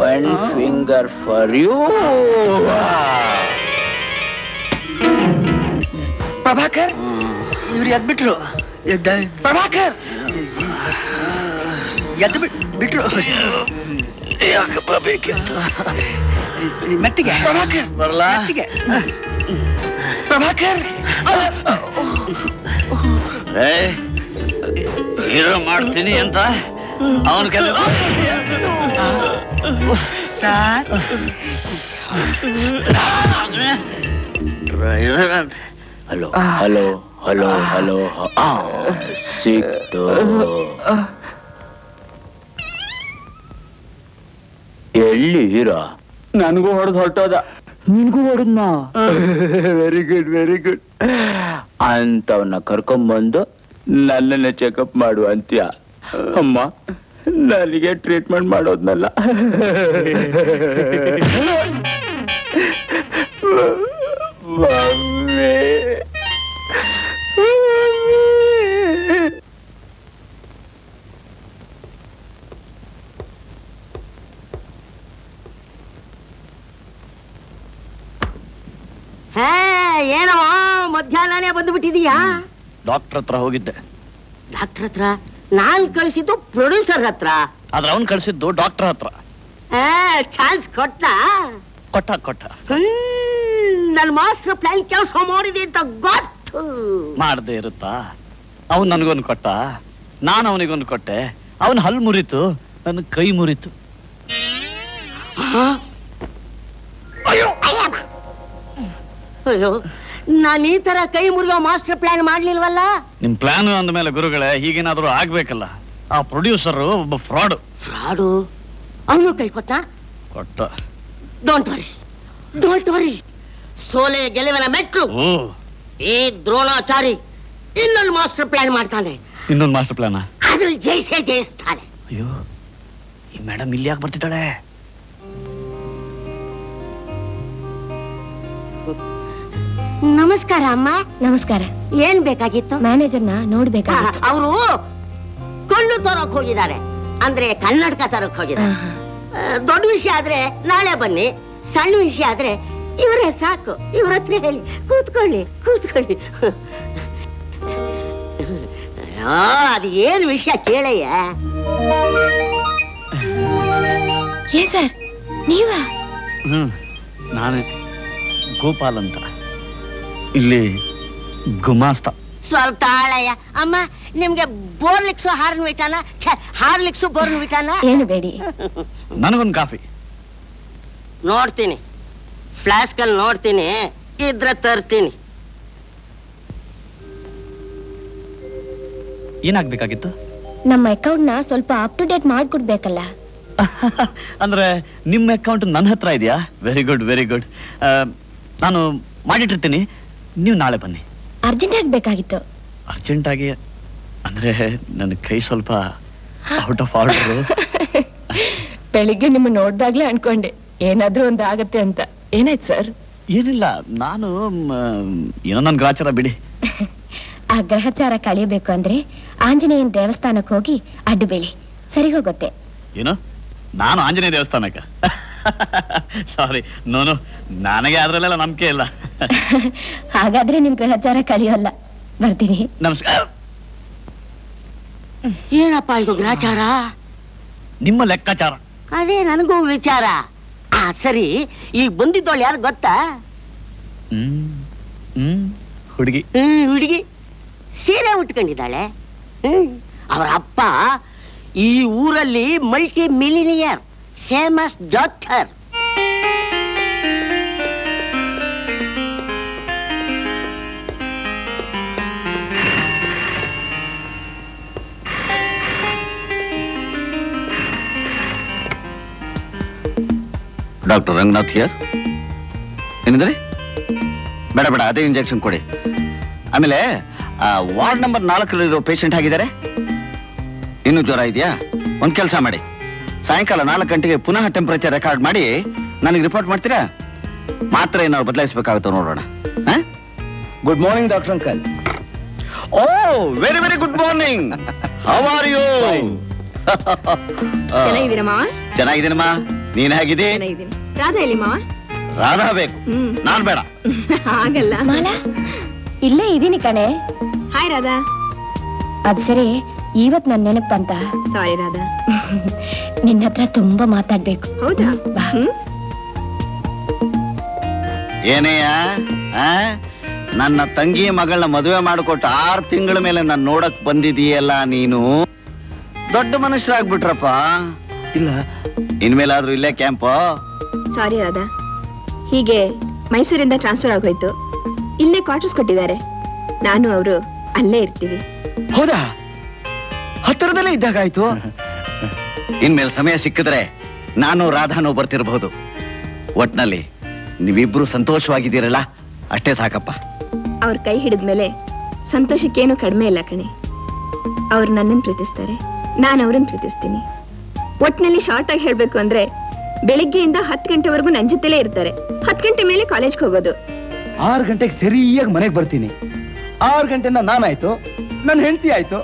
One finger for you. Prabhakar, ಇವ್ರು ಎದ್ಬಿಟ್ರು. ಪ್ರಭಾಕರ್ ಬಿಟ್ರು. ಯಾಕಪ್ಪ ಬೇಕಿತ್ತು? ಮೆಟ್ಟಿಗೆ ಪ್ರಭಾಕರ್ ಬರಲ್ಲ. ಪ್ರಭಾಕರ್ ಹೀರೋ ಮಾಡ್ತೀನಿ ಅಂತ ಅವನ ಕೆಲಸ. Hello hello hello hello. ಸಿಕ್ತು. ಎಲ್ಲಿ ಹೀರೋ? ನನಗೂ ಹೊಡೆದು ಹೊರಟೋದ. ನಿನ್ಗೂ ಹೊಡೆದ್ನಾ? Very good very good. ಅಂತವನ್ನ ಕರ್ಕೊಂಬಂದು ನನ್ನನ್ನ ಚೆಕಪ್ ಮಾಡು ಅಂತ್ಯ. ಅಮ್ಮ, ನನಗೆ ಟ್ರೀಟ್ಮೆಂಟ್ ಮಾಡೋದ್ನಲ್ಲ. ಏನವ ಮಧ್ಯಾಹ್ನನೇ ಬಂದು ಬಿಟ್ಟಿದೀಯಾ? ಡಾಕ್ಟರ್ ಹತ್ರ ಹೋಗಿದ್ದೆ. ಡಾಕ್ಟರ್ ಹತ್ರ? ನಾನ್ ಕಳಿಸಿದ್ದು ಪ್ರೊಡ್ಯೂಸರ್ ಹತ್ರ. ಆದ್ರೆ ಅವ್ನು ಕಳಿಸಿದ್ದು ಡಾಕ್ಟರ್ ಹತ್ರ. ಚಾನ್ಸ್ ಕೊಟ್ಟ ಕೊಟ್ಟ ನನ್ ಮಾಸ್ಟರ್ ಪ್ಲಾನ್ ಕೆಲಸ ಮಾಡಿದೆ ಅಂತ ಗೊತ್ತು. ಮಾಡದೆ ಇರುತ್ತಾ? ಅವನು ನನಗೊಂದು ಕೊಟ್ಟ, ನಾನು ಅವನಿಗೊಂದು ಕೊಟ್ಟೆ. ಅವನ ಹಲ್ಲು ಮುರಿತು, ನನ್ನ ಕೈ ಮುರಿತು. ಅಯ್ಯೋ, ನಾನು ಈ ತರ ಕೈ ಮುರಿಯೋ ಮಾಸ್ಟರ್ ಪ್ಲಾನ್ ಮಾಡ್ಲಿಲ್ವಲ್ಲ. ನಿಮ್ ಪ್ಲಾನ್ ಅಂದ ಮೇಲೆ ಗುರುಗಳೇ ಹೀಗೇನಾದ್ರೂ ಆಗ್ಬೇಕಲ್ಲ. ಆ ಪ್ರೊಡ್ಯೂಸರ್ ಒಬ್ಬ ಫ್ರಾಡು. ಅವನು ಕೈ ಕೊಟ್ಟ. ಡೋಂಟ್ ವರಿ ಸೋಲೆ ಗೆಲುವಿನ ಮೆಟ್ಲು. ಈ ದ್ರೋಣಾಚಾರಿ ಇನ್ನೊಂದು ಮಾಸ್ಟರ್ ಪ್ಲಾನ್ ಮಾಡ್ತಾನೆ. ಇನ್ನೊಂದು ಮಾಸ್ಟರ್ ಪ್ಲಾನ್? ಅದ್ರಲ್ಲಿ ಜಯಿಸ್ತಾನೆ. ಅಯ್ಯೋ, ಈ ಮೇಡಮ್ ಇಲ್ಲಿ ಯಾಕೆ ಬರ್ತಿದ್ದಾಳೆ? ನಮಸ್ಕಾರ ಅಮ್ಮ. ನಮಸ್ಕಾರ. ಏನ್ ಬೇಕಾಗಿತ್ತು? ಮ್ಯಾನೇಜರ್ನ ನೋಡ್ಬೇಕಾಗಿತ್ತು. ಅವರು ಕಣ್ಣು ತರಕ್ ಹೋಗಿದ್ದಾರೆ, ಅಂದ್ರೆ ಕನ್ನಡಕ ತರಕ್ ಹೋಗಿದ್ದಾರೆ. ದೊಡ್ಡ ವಿಷಯ ಆದ್ರೆ ನಾಳೆ ಬನ್ನಿ, ಸಣ್ಣ ವಿಷಯ ಆದ್ರೆ ಇವರೇ ಸಾಕು. ಇವ್ರ ಹತ್ರ ಹೇಳಿ ಕೂತ್ಕೊಳ್ಳಿ. ಅದು ಏನ್ ವಿಷಯ ಕೇಳಯ್ಯ. ಏನ್ ಸರ್ ನೀವಾ? ನಾನೇ ಗೋಪಾಲ್ ಅಂತ, ಇಲ್ಲಿ ಗುಮಾಸ್ತ. ಸ್ವಲ್ಪ ತಾಳಯ್ಯ. ಅಮ್ಮ, ನಿಮ್ಗೆ ಬೋರ್ಲಿಕ್ಸು ಹಾರ್ನ್ವಿಟಾನ? ಹಾರ್ಲಿಕ್ಸು ಬೋರ್ನ್ವಿಟಾನ? ಏನು ಬೇಡಿ. ನನಗೊಂದು ಕಾಫಿ. ನೋಡ್ತೀನಿ, ಫ್ಲಾಸ್ಕ್ ಅಲ್ಲಿ ನೋಡ್ತೀನಿ, ಇದ್ರೆ ತರ್ತೀನಿ. ಏನಾಗ್ಬೇಕಾಗಿತ್ತು? ನಮ್ಮ ಅಕೌಂಟ್ ನ ಸ್ವಲ್ಪ ಅಪ್ ಟು ಡೇಟ್ ಮಾಡ್ಕೊಡ್ಬೇಕಲ್ಲ. ಅಂದ್ರೆ ನಿಮ್ಮ ಅಕೌಂಟ್ ನನ್ನ ಹತ್ರ ಇದೆಯಾ? Very good. ನಾನು ಮಾಡಿಟ್ಟಿರ್ತೀನಿ, ನೀವು ನಾಳೆ ಬನ್ನಿ. ಅರ್ಜೆಂಟ್ ಆಗ್ಬೇಕಾಗಿತ್ತು. ಅರ್ಜೆಂಟ್ ಆಗಿ ಅಂದ್ರೆ ನನ್ನ ಕೈ ಸ್ವಲ್ಪ ಔಟ್ ಆಫ್ ಆರ್ಡರ್. ಬೆಳಿಗ್ಗೆ ನಿಮ್ಮ ನೋಡ್ದಾಗ್ಲೇ ಅನ್ಕೊಂಡೆ ಏನಾದ್ರೂ ಒಂದು ಆಗತ್ತೆ ಅಂತ. ಏನಾಯ್ತು ಸರ್? ಏನಿಲ್ಲ, ನಾನು ಏನೋ ನನ್ನ ಗ್ರಾಚಾರ ಬಿಡಿ. ಆ ಗ್ರಹಚಾರ ಕಳಿಯಬೇಕು ಅಂದ್ರೆ ಆಂಜನೇಯನ ದೇವಸ್ಥಾನಕ್ಕೆ ಹೋಗಿ ಅಡ್ಡು ಬೇಳಿ, ಸರಿ ಹೋಗುತ್ತೆ. ಏನು? ನಾನು ಆಂಜನೇಯ ದೇವಸ್ಥಾನಕ್ಕ? ಸಾರಿ, ನೋನು, ನನಗೆ ಅದ್ರಲ್ಲೆಲ್ಲ ನಂಬಿಕೆ ಇಲ್ಲ. ಹಾಗಾದ್ರೆ ನಿಮ್ ಗ್ರಹಚಾರ ಕಳಿಯೋಲ್ಲ. ಬರ್ತೀನಿ. ನಮಸ್ಕಾರ. ಏನಪ್ಪ ಇದು ಗ್ರಹಚಾರ? ನಿಮ್ಮ ಲೆಕ್ಕಾಚಾರ. ಅದೇ ನನಗೂ ವಿಚಾರ. ಸರಿ, ಈಗ ಬಂದಿದ್ದೋಳು ಯಾರು ಗೊತ್ತಾ? ಹುಡುಗಿ ಸೀರೆ ಉಟ್ಕೊಂಡಿದ್ದಾಳೆ. ಅವರ ಅಪ್ಪ ಈ ಊರಲ್ಲಿ multi millionaire, famous doctor. Doctor Ranganath here. ಏನಿದ್ರೆ? ಬೇಡ ಅದೇ ಇಂಜೆಕ್ಷನ್ ಕೊಡಿ. ಆಮೇಲೆ ವಾರ್ಡ್ ನಂಬರ್ 4 ಪೇಷಂಟ್ ಆಗಿದ್ದಾರೆ. ಇನ್ನೂ ಜ್ವರ ಇದೆಯಾ? ಒಂದ್ ಕೆಲಸ ಮಾಡಿ, ಸಾಯಂಕಾಲ 4 ಗಂಟೆಗೆ ಪುನಃ ಟೆಂಪರೇಚರ್ ರೆಕಾರ್ಡ್ ಮಾಡಿ ನನಗೆ ರಿಪೋರ್ಟ್ ಮಾಡ್ತೀರಾ? ಮಾತ್ರ ಏನಾದ್ರು ಬದಲಾಯಿಸಬೇಕಾಗುತ್ತೋ ನೋಡೋಣ. Good morning doctor uncle. Oh, very good morning. How are you? ಚೆನ್ನಾಗಿದ್ದೀನಮ್ಮ. ನೀನ್ ಹೇಗಿದೆ? ರಾಧಾ ಎಲ್ಲಿ ಮಾವ? ರಾಧಾ ಬೇಕು, ನಾನ್ ಬೇಡ. ಆಗಲ್ಲ. ಮಾಲಾ ಇಲ್ಲೇ ಇದೀನಿ ಕಣೆ. ಹಾಯ್ ರಾಧಾ. ಅದು ಸರಿ, ಇವತ್ ನನ್ ನೆನಪಂತ. ಸಾರಿ ರಾಧಾ. ನಿನ್ನ ಹತ್ರ ತುಂಬಾ ಮಾತಾಡ್ಬೇಕು. ಹೌದಾ? ಏನೇಯ, ನನ್ನ ತಂಗಿ ಮಗಳನ್ನ ಮದುವೆ ಮಾಡಿಕೊಟ್ಟು 6 ತಿಂಗಳ ಮೇಲೆ ನಾನು ನೋಡಕ್ ಬಂದಿದೀಯಲ್ಲ, ನೀನು ದೊಡ್ಡ ಮನುಷ್ಯರಾಗ್ಬಿಟ್ರಪ್ಪ. ಇಲ್ಲ, ಇನ್ಮೇಲಾದ್ರೂ ಇಲ್ಲೇ ಕ್ಯಾಂಪು? ಸಾರಿ ರಾಧಾ, ಹೀಗೆ ಮೈಸೂರಿಂದ ಟ್ರಾನ್ಸ್ಫರ್ ಆಗೋಯ್ತು. ಇಲ್ಲೇ ಕ್ವಾರ್ಟರ್ಸ್ ಕೊಟ್ಟಿದ್ದಾರೆ. ನಾನು ಅವರು ಅಲ್ಲೇ ಇರ್ತೀವಿ. ಹೌದಾ? ಹತ್ತಿರದಲ್ಲೇ ಇದ್ದಾಗಾಯ್ತು. ಇನ್ಮೇಲೆ ಸಮಯ ಸಿಕ್ಕಿದ್ರೆ ನಾನು ರಾಧಾನು ಬರ್ತಿರಬಹುದು. ಒಟ್ನಲ್ಲಿ ನೀವಿಬ್ರು ಸಂತೋಷವಾಗಿದ್ದೀರಲ್ಲ, ಅಷ್ಟೇ ಸಾಕಪ್ಪ. ಅವ್ರ ಕೈ ಹಿಡಿದ್ಮೇಲೆ ಸಂತೋಷಕ್ಕೇನು ಕಡಿಮೆ ಇಲ್ಲ ಕಣೆ. ಅವ್ರು ನನ್ನನ್ನು ಪ್ರೀತಿಸ್ತಾರೆ, ನಾನು ಅವ್ರನ್ನ ಪ್ರೀತಿಸ್ತೀನಿ. ಒಟ್ನಲ್ಲಿ ಶಾರ್ಟ್ ಆಗಿ ಹೇಳ್ಬೇಕು ಅಂದ್ರೆ ಬೆಳಿಗ್ಗೆಯಿಂದ 10 ಗಂಟೆವರೆಗೂ ನನ್ನ ಜೊತೆಲೇ ಇರ್ತಾರೆ. 10 ಗಂಟೆ ಮೇಲೆ ಕಾಲೇಜ್ಗೆ ಹೋಗೋದು. 6 ಗಂಟೆಗೆ ಸರಿಯಾಗಿ ಮನೆಗೆ ಬರ್ತೀನಿ. 6 ಗಂಟೆಯಿಂದ ನಾನಾಯ್ತು, ನನ್ನ ಹೆಂಡತಿ ಆಯ್ತು.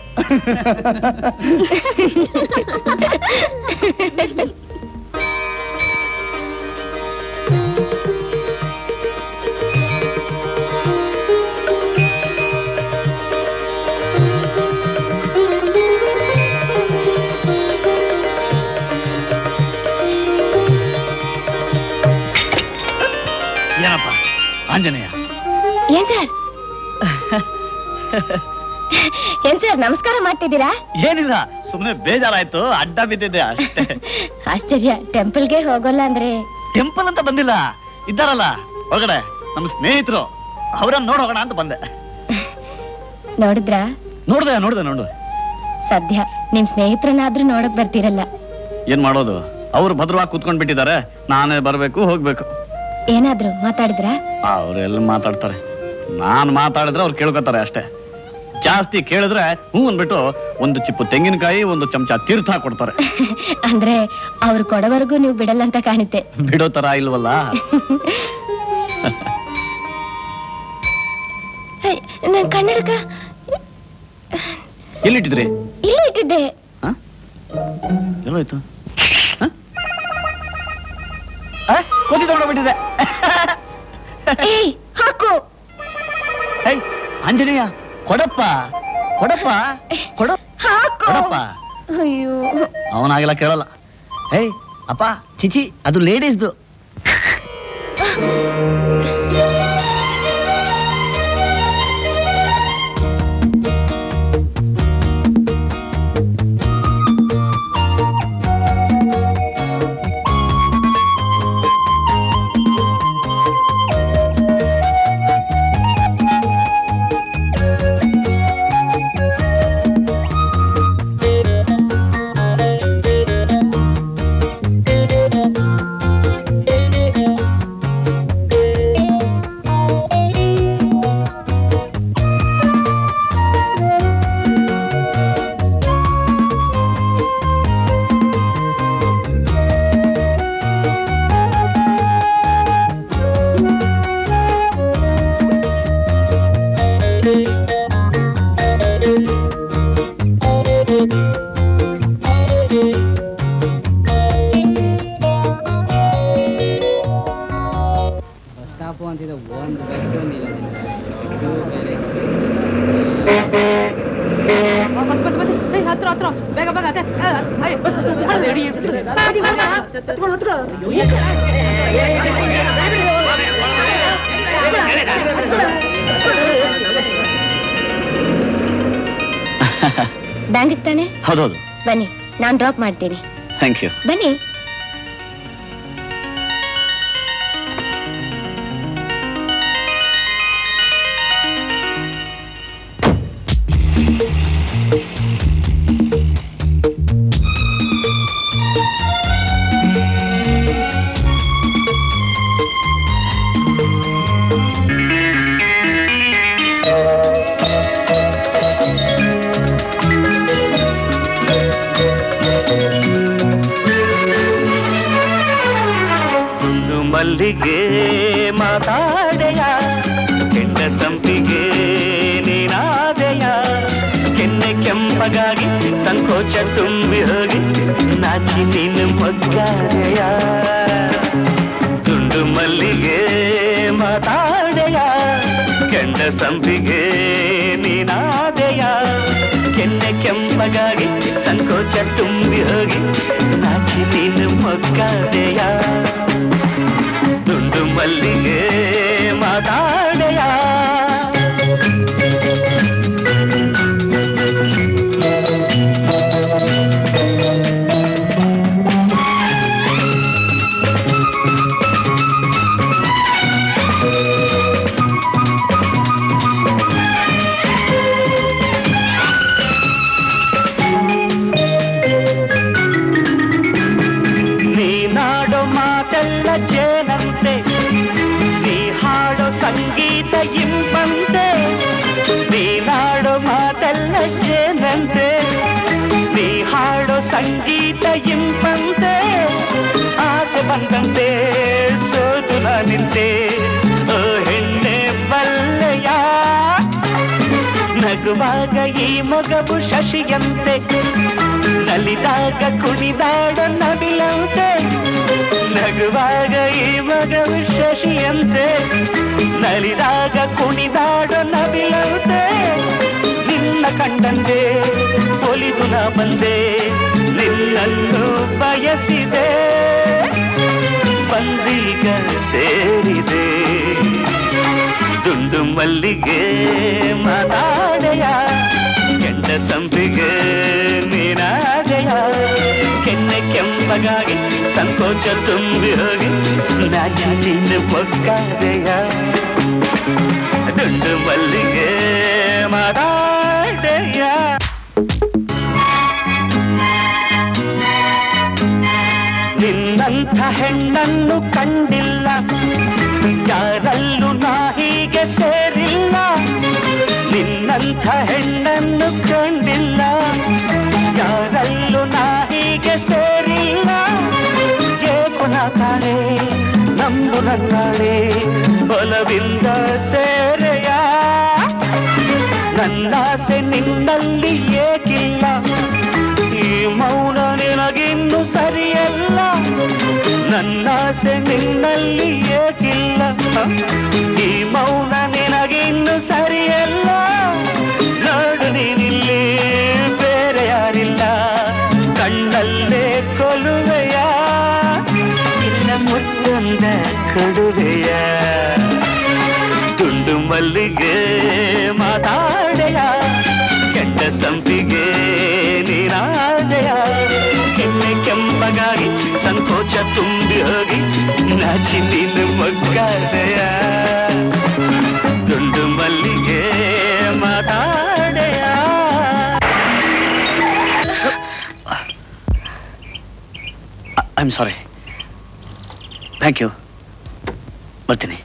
ಏನ್ ಸರ್ ನಮಸ್ಕಾರ ಮಾಡ್ತಿದ್ದೀರಾ? ಏನಿಲ್ಲ, ಸುಮ್ಮನೆ ಬೇಜಾರಾಯ್ತು, ಅಡ್ಡ ಬಿದ್ದಿದ್ದೆ ಅಷ್ಟೇ. ಆಶ್ಚರ್ಯ, ಟೆಂಪಲ್ಗೆ ಹೋಗೋಲ್ಲ ಅಂದ್ರೆ? ಟೆಂಪಲ್ ಅಂತ ಬಂದಿಲ್ಲ, ಇದ್ದಾರಲ್ಲ ಹೊರಗಡೆ ನಮ್ಮ ಸ್ನೇಹಿತರು, ಅವರನ್ನ ನೋಡ್ ಹೋಗೋಣ ಅಂತ ಬಂದೆ. ನೋಡಿದ್ರಾ? ನೋಡ್ದೆ. ಸದ್ಯ ನಿಮ್ ಸ್ನೇಹಿತರನ್ನಾದ್ರೂ ನೋಡಕ್ ಬರ್ತೀರಲ್ಲ. ಏನ್ ಮಾಡೋದು, ಅವ್ರು ಭದ್ರವಾಗಿ ಕೂತ್ಕೊಂಡ್ ಬಿಟ್ಟಿದ್ದಾರೆ, ನಾನೇ ಬರ್ಬೇಕು ಹೋಗ್ಬೇಕು. ಏನಾದ್ರು ಮಾತಾಡಿದ್ರಾ? ಅವ್ರೆಲ್ಲ ಮಾತಾಡ್ತಾರೆ, ನಾನ್ ಮಾತಾಡಿದ್ರೆ ಅವ್ರು ಕೇಳ್ಕೊತಾರೆ ಅಷ್ಟೇ. ಜಾಸ್ತಿ ಕೇಳಿದ್ರೆ ಹೂ ಅಂದ್ಬಿಟ್ಟು ಒಂದು ಚಿಪ್ಪು ತೆಂಗಿನಕಾಯಿ, ಒಂದು ಚಮಚ ತೀರ್ಥ ಕೊಡ್ತಾರೆ. ಅಂದ್ರೆ ಅವ್ರು ಕೊಡೋವರೆಗೂ ನೀವು ಬಿಡಲ್ಲ ಅಂತ ಕಾಣುತ್ತೆ. ಬಿಡೋ ತರ ಇಲ್ವಲ್ಲ. ನನ್ ಕನ್ನಡಕ ಎಲ್ಲಿಟ್ಟಿದ್ರಿ? ಇಲ್ಲಿ ಇಟ್ಟಿದ್ದೆ. ಎಲ್ಲೋಯ್ತು? ಕೋತಿ ತಗೊಂಡೋಗ್ಬಿಟ್ಟಿದೆ. ಹಾಕು. ಆಂಜನೇಯ, ಕೊಡಪ್ಪ. ಅಯ್ಯೋ, ಅವನಾಗೆಲ್ಲ ಕೇಳಲ್ಲ. ಅಪ್ಪ ಚಿಚಿ, ಅದು ಲೇಡೀಸ್ದು. ಬ್ಯಾಂಕ್ ತಾನೆ? ಹೌದೌದು. ಬನ್ನಿ, ನಾನ್ ಡ್ರಾಪ್ ಮಾಡ್ತೀನಿ. Thank you. ಬನ್ನಿ. ಮಲ್ಲಿಗೆ ಮಾತಾಡೆಯ, ಕೆಂಡ ಸಂಪಿಗೆ ನೀನಾದೆಯ, ಕೆನ್ನೆ ಕೆಂಪಗಾಗಿ ಸಂಕೋಚ ತುಂಬಿ ಹೋಗಿ ನಾಚಿ ನೀನು ಮೊಗ್ಗಾದೆಯ. ತುಂಡು ಮಲ್ಲಿಗೆ ಮಾತಾಡೆಯ, ಕೆಂಡ ಸಂಪಿಗೆ ನೀನಾದೆಯ, ಕೆನ್ನೆ ಕೆಂಪಗಾಗಿ ಸಂಕೋಚ ತುಂಬಿ ಹೋಗಿ ನಾಚಿ ನೀನು ಮೊಗ್ಗಾದೆಯ. ತುಂಡು ಮಲ್ಲಿಗೆ ಮಾತಾಡೆಯ. ನೀನಾಡೋ ಮಾತೆಲ್ಲ ಜೇನಂತೆ, ನೀ ಹಾಡೋ ಸಂಗೀತ ಇಂಪಂತೆ. ನೀನಾಡೋ ಮಾತೆಲ್ಲ ಜೇನಂತೆ, ನೀ ಹಾಡೋ ಸಂಗೀತ ಇಂಪಂತೆ. ಆಸೆ ಬಂದಂತೆ ಸೋತು ನಿಂತೆ, ಓ ಹೆಣ್ಣೆ ಬಲ್ಲೆಯ. ನಗುವಾಗ ಈ ಮೊಗವು ಶಶಿಯಂತೆ, ನಲಿದಾಗ ಕುಣಿದಾಡೋ ನವಿಲಂತೆ. ನಗುವಾಗ ಈ ಮಗವು ಶಶಿಯಂತೆ, ನಲಿದಾಗ ಕುಣಿದಾಡೋ ನವಿಲಂತೆ. ನಿನ್ನ ಕಂಡಂತೆ ಒಲಿದು ನಾ ಬಂದೆ, ನಿನ್ನನ್ನು ಬಯಸಿದೆ, ಬಂದೀಗ ಸೇರಿದೆ. ದುಂಡು ಮಲ್ಲಿಗೆ ಮಾತಾಡೆಯ ಕೆಂಡ ಸಂಪಿಗೆ ನೀನಾಡೆಯ ಕೆನ್ನೆ ಕೆಂಪಗಾಗಿ ಸಂಕೋಚ ತುಂಬಿ ಹೋಗಿ ನಾಚಿ ನಿನ್ನ ಮೊಗ್ಗಾದೆಯ ದುಂಡು ಮಲ್ಲಿಗೆ ಮಾತಾಡೆಯ ನಿನ್ನಂಥ ಹೆಣ್ಣನ್ನು ಕಂಡಿಲ್ಲ ಯಾರಲ್ಲೂ ನಾ ಹೀಗೆ ಸೇರಿಲ್ಲ ನಿನ್ನಂಥ ಹೆಣ್ಣನ್ನು ಕಂಡಿಲ್ಲ ಯಾರಲ್ಲೂ ನಾ ಹೀಗೆ ಸೇರಿಲ್ಲ ಏಕುಣ ಕಾಣೆ ನಂಬು ನನ್ನಾಳೆ ಬಲವಿಂದ ಸೇರೆಯ ನನ್ನಾಸೆ ನಿನ್ನಲ್ಲಿ ಏಕಿಲ್ಲ ಈ ಮೌನ ನಿನಗಿನ್ನು ಸರಿಯಲ್ಲ ನನ್ನಾಸೆ ನಿನ್ನಲ್ಲಿ ಏಕಿಲ್ಲ ಈ ಮೌನ ನಿನಗಿನ್ನು ಸರಿಯಲ್ಲ ನೋಡು ನೀನಿಲ್ಲಿ ಬೇರೆ ಯಾರಿಲ್ಲ ಕಣ್ಣಲ್ಲೇ ಕೊಲುವೆಯ ಇಲ್ಲ ಮುತ್ತೊಂದ ಕೊಡುವೆಯ ತುಂಡು ಮಲ್ಲಿಗೆ ಮಾತಾಡೆಯ ಕೆಂಡ ಸಂಪಿಗೆ ನೀನಾದೆಯ ಕೆನ್ನೆ ಕೆಂಪಗಾಗಿ ಸಂಕೋಚ ತುಂಬಿ ಹೋಗಿ ನಾಚಿ ನೀನು ಮೊಗ್ಗಾದೆಯ ದುಂಡು ಮಲ್ಲಿಗೆ ಮಾತಾಡೆಯ I am sorry thank you ಬರ್ತೀನಿ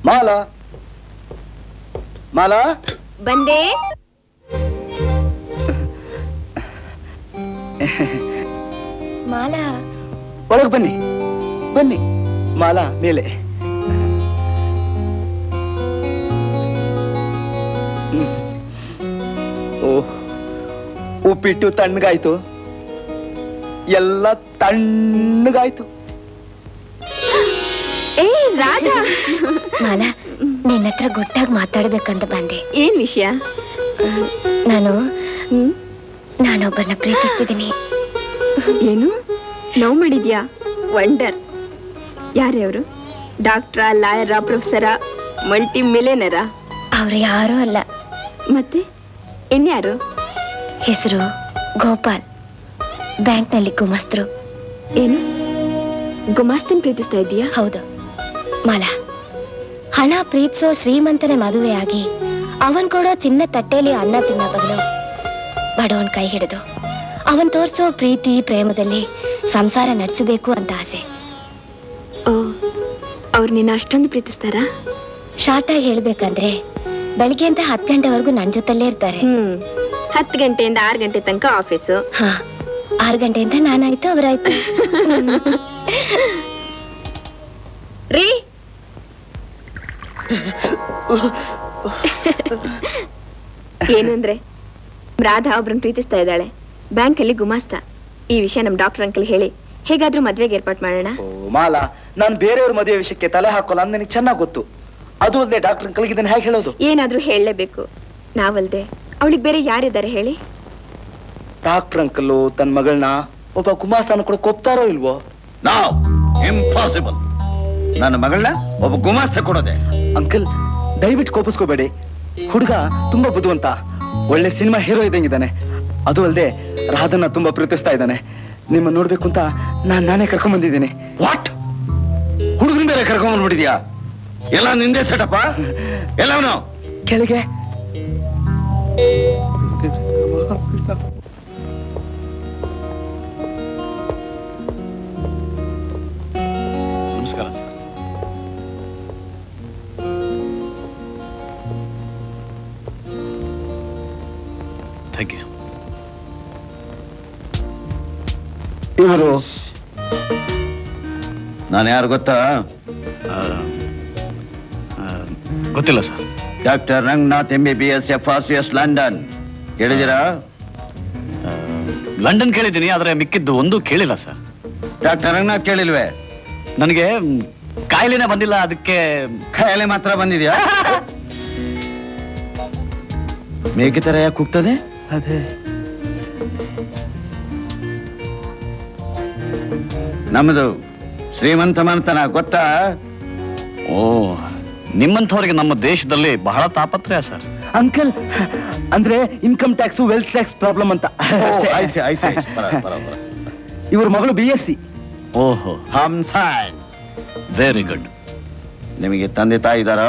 ಮಾಲಾ ಮಾಲಾ ಬಂದೆ ಮಾಲಾ ಒಳಗೆ ಬನ್ನಿ ಬನ್ನಿ ಮಾಲಾ ಮೇಲೆ ಓಹ್ ಉಪ್ಪಿಟ್ಟು ತಣ್ಣಗಾಯ್ತು ಎಲ್ಲ ತಣ್ಣಗಾಯ್ತು ಏ ರಾಧಾ ಮಾಲಾ ನಿನ್ನ ಹತ್ರ ಗೊತ್ತಾಗಿ ಮಾತಾಡ್ಬೇಕಂತ ಬಂದೆ ಏನ್ ವಿಷಯ ನಾನೊಬ್ಬರನ್ನ ಪ್ರೀತಿಸ್ತಿದ್ದೀನಿ ಏನು ನೋವು ಮಾಡಿದ್ಯಾ ವಂಡರ್ ಯಾರೇ ಅವರು ಡಾಕ್ಟ್ರಾ ಲಾಯರಾ ಪ್ರೊಫೆಸರಾ ಮಲ್ಟಿ ಮಿಲಿಯನರಾ ಅವ್ರು ಯಾರೂ ಅಲ್ಲ ಮತ್ತೆ ಇನ್ಯಾರು ಹೆಸರು ಗೋಪಾಲ್ ಬ್ಯಾಂಕ್ನಲ್ಲಿ ಗುಮಾಸ್ತರು ಏನು ಗುಮಾಸ್ತನ್ ಪ್ರೀತಿಸ್ತಾ ಇದೀಯಾ ಹೌದು ಮಾಲಾ ಹಣ ಪ್ರೀತಿಸೋ ಶ್ರೀಮಂತನೇ ಮದುವೆಯಾಗಿ ಅವನ್ ಕೊಡೋ ಚಿನ್ನ ತಟ್ಟೆಯಲ್ಲಿ ಅನ್ನ ತಿನ್ನೋ ಬದಲು ಬಡವನ್ ಕೈ ಹಿಡಿದು ಅವನ್ ತೋರ್ಸೋ ಪ್ರೀತಿ ಪ್ರೇಮದಲ್ಲಿ ಸಂಸಾರ ನಡೆಸಬೇಕು ಅಂತ ಆಸೆ. ಓ ಅವ್ರು ನಿನ್ನ ಅಷ್ಟೊಂದು ಪ್ರೀತಿಸ್ತಾರಾ? ಶಾರ್ಟ್ ಆಗಿ ಹೇಳ್ಬೇಕಂದ್ರೆ ಬೆಳಿಗ್ಗೆಯಿಂದ 10 ಗಂಟೆವರೆಗೂ ನನ್ ಜೊತೆಲ್ಲೇ ಇರ್ತಾರೆ. 10 ಗಂಟೆಯಿಂದ 6 ಗಂಟೆ ತನಕ ಆಫೀಸು. 6 ಗಂಟೆಯಿಂದ ನಾನಾಯ್ತು ಅವರಾಯ್ತು. ರೀ ಏನಂದ್ರೆ ರಾಧಾ ಒಬ್ರನ್ನ ಪ್ರೀತಿಸ್ತಾ ಇದ್ದಾಳೆ, ಬ್ಯಾಂಕ್ ಅಲ್ಲಿ ಗುಮಾಸ್ತಾ. ಈ ವಿಷಯ ನಮ್ ಡಾಕ್ಟರ್ ಅಂಕಲ್ ಹೇಳಿ ಹೇಗಾದ್ರೂ ಮದ್ವೆಗೆ ಏರ್ಪಾಟ್ ಮಾಡೋಣ. ಮಾಲಾ, ನಾನು ಬೇರೆಯವ್ರ ಮದುವೆ ವಿಷಯಕ್ಕೆ ತಲೆ ಹಾಕೋಲ್ಲ ಅಂತ ನನಗೆ ಚೆನ್ನಾಗಿ ಗೊತ್ತು. ಅದು ಅಲ್ಲದೆ ಡಾಕ್ಟರ್ ಅಂಕಲ್ಗೆ ಇದನ್ನ ಹೇಗೆ ಹೇಳೋದು? ಏನಾದ್ರೂ ಹೇಳಲೇಬೇಕು. ನಾವಲ್ದೆ ಅವಳಿಗೆ ಬೇರೆ ಯಾರಿದ್ದಾರೆ ಹೇಳಿ? ಡಾಕ್ಟರ್ ಅಂಕಲ್ ತನ್ನ ಮಗಳನ್ನ ಒಬ್ಬ ಗುಮಾಸ್ತಾನ ಕೂಡ ಕೊಪ್ತಾರೋ ಇಲ್ವೋ? ಇಂಪಾಸಿಬಲ್. ನನ್ನ ಮಗಳನ್ನ ಒಬ್ಬ ಗುಮಾಸ್ತ ಕೊಡೋದೆ. ಅಂಕಲ್ ದಯವಿಟ್ಟು ಕೋಪಿಸ್ಕೋಬೇಡಿ. ಹುಡುಗ ತುಂಬಾ ಬುದ್ಧಿವಂತ, ಒಳ್ಳೆ ಸಿನಿಮಾ ಹೀರೋ ಇದ್ದಂಗಿದ್ದಾನೆ. ಅದು ಅಲ್ಲದೆ ರಾಧನ್ನ ತುಂಬಾ ಪ್ರೀತಿಸ್ತಾ ಇದ್ದಾನೆ. ನಿಮ್ಮ ನೋಡ್ಬೇಕು ಅಂತ ನಾನೇ ಕರ್ಕೊಂಡ್ ಬಂದಿದ್ದೀನಿ. ವಾಟ್? ಹುಡುಗನ ಬೇರೆ ಕರ್ಕೊಂಡ್ ಬಂದ್ಬಿಟ್ಟಿದ್ಯಾ? ಎಲ್ಲ ನಿಂದೆ ಸೆಟಪ್ಪ? ಎಲ್ಲವನು ಕೆಳಗೆ ನಮಸ್ಕಾರ. Thank you. ಇವರು ನಾನು ಯಾರು ಗೊತ್ತಾ? ಗೊತ್ತಿಲ್ಲ sir. Doctor Ranganath MBBS FRCS London. ಕೇಳಿದ್ದೀರಾ? ಲಂಡನ್ ಕೇಳಿದ್ದೀನಿ, ಆದ್ರೆ ಮಿಕ್ಕಿದ್ದು ಒಂದು ಕೇಳಿಲ್ಲ ಸರ್. ಡಾಕ್ಟರ್ ರಂಗನಾಥ್ ಕೇಳಿಲ್ವೇ? ನನಗೆ ಕಾಯಿಲೆನೇ ಬಂದಿಲ್ಲ, ಅದಕ್ಕೆ ಕಾಯಿಲೆ ಮಾತ್ರ ಬಂದಿದ್ಯಾ? ಮೇಕೆ ತರ ಯಾಕೆ ಕೂಗ್ತಾನೆ? ಅದೇ ನಮ್ಮದು ಶ್ರೀಮಂತ ಮನೆತನ ಗೊತ್ತಾ? ಓ, ನಿಮ್ಮಂಥವ್ರಿಗೆ ನಮ್ಮ ದೇಶದಲ್ಲಿ ಬಹಳ ತಾಪತ್ರಯ ಸರ್. ಅಂಕಲ್ ಅಂದ್ರೆ income tax wealth tax problem ಅಂತ. ಇವ್ರ ಮಗಳು BSc. ಓಹೋ, ಹೋಮ್ ಸೈನ್ಸ್. Very good. ನಿಮಗೆ ತಂದೆ ತಾಯಿ ಇದ್ದಾರ?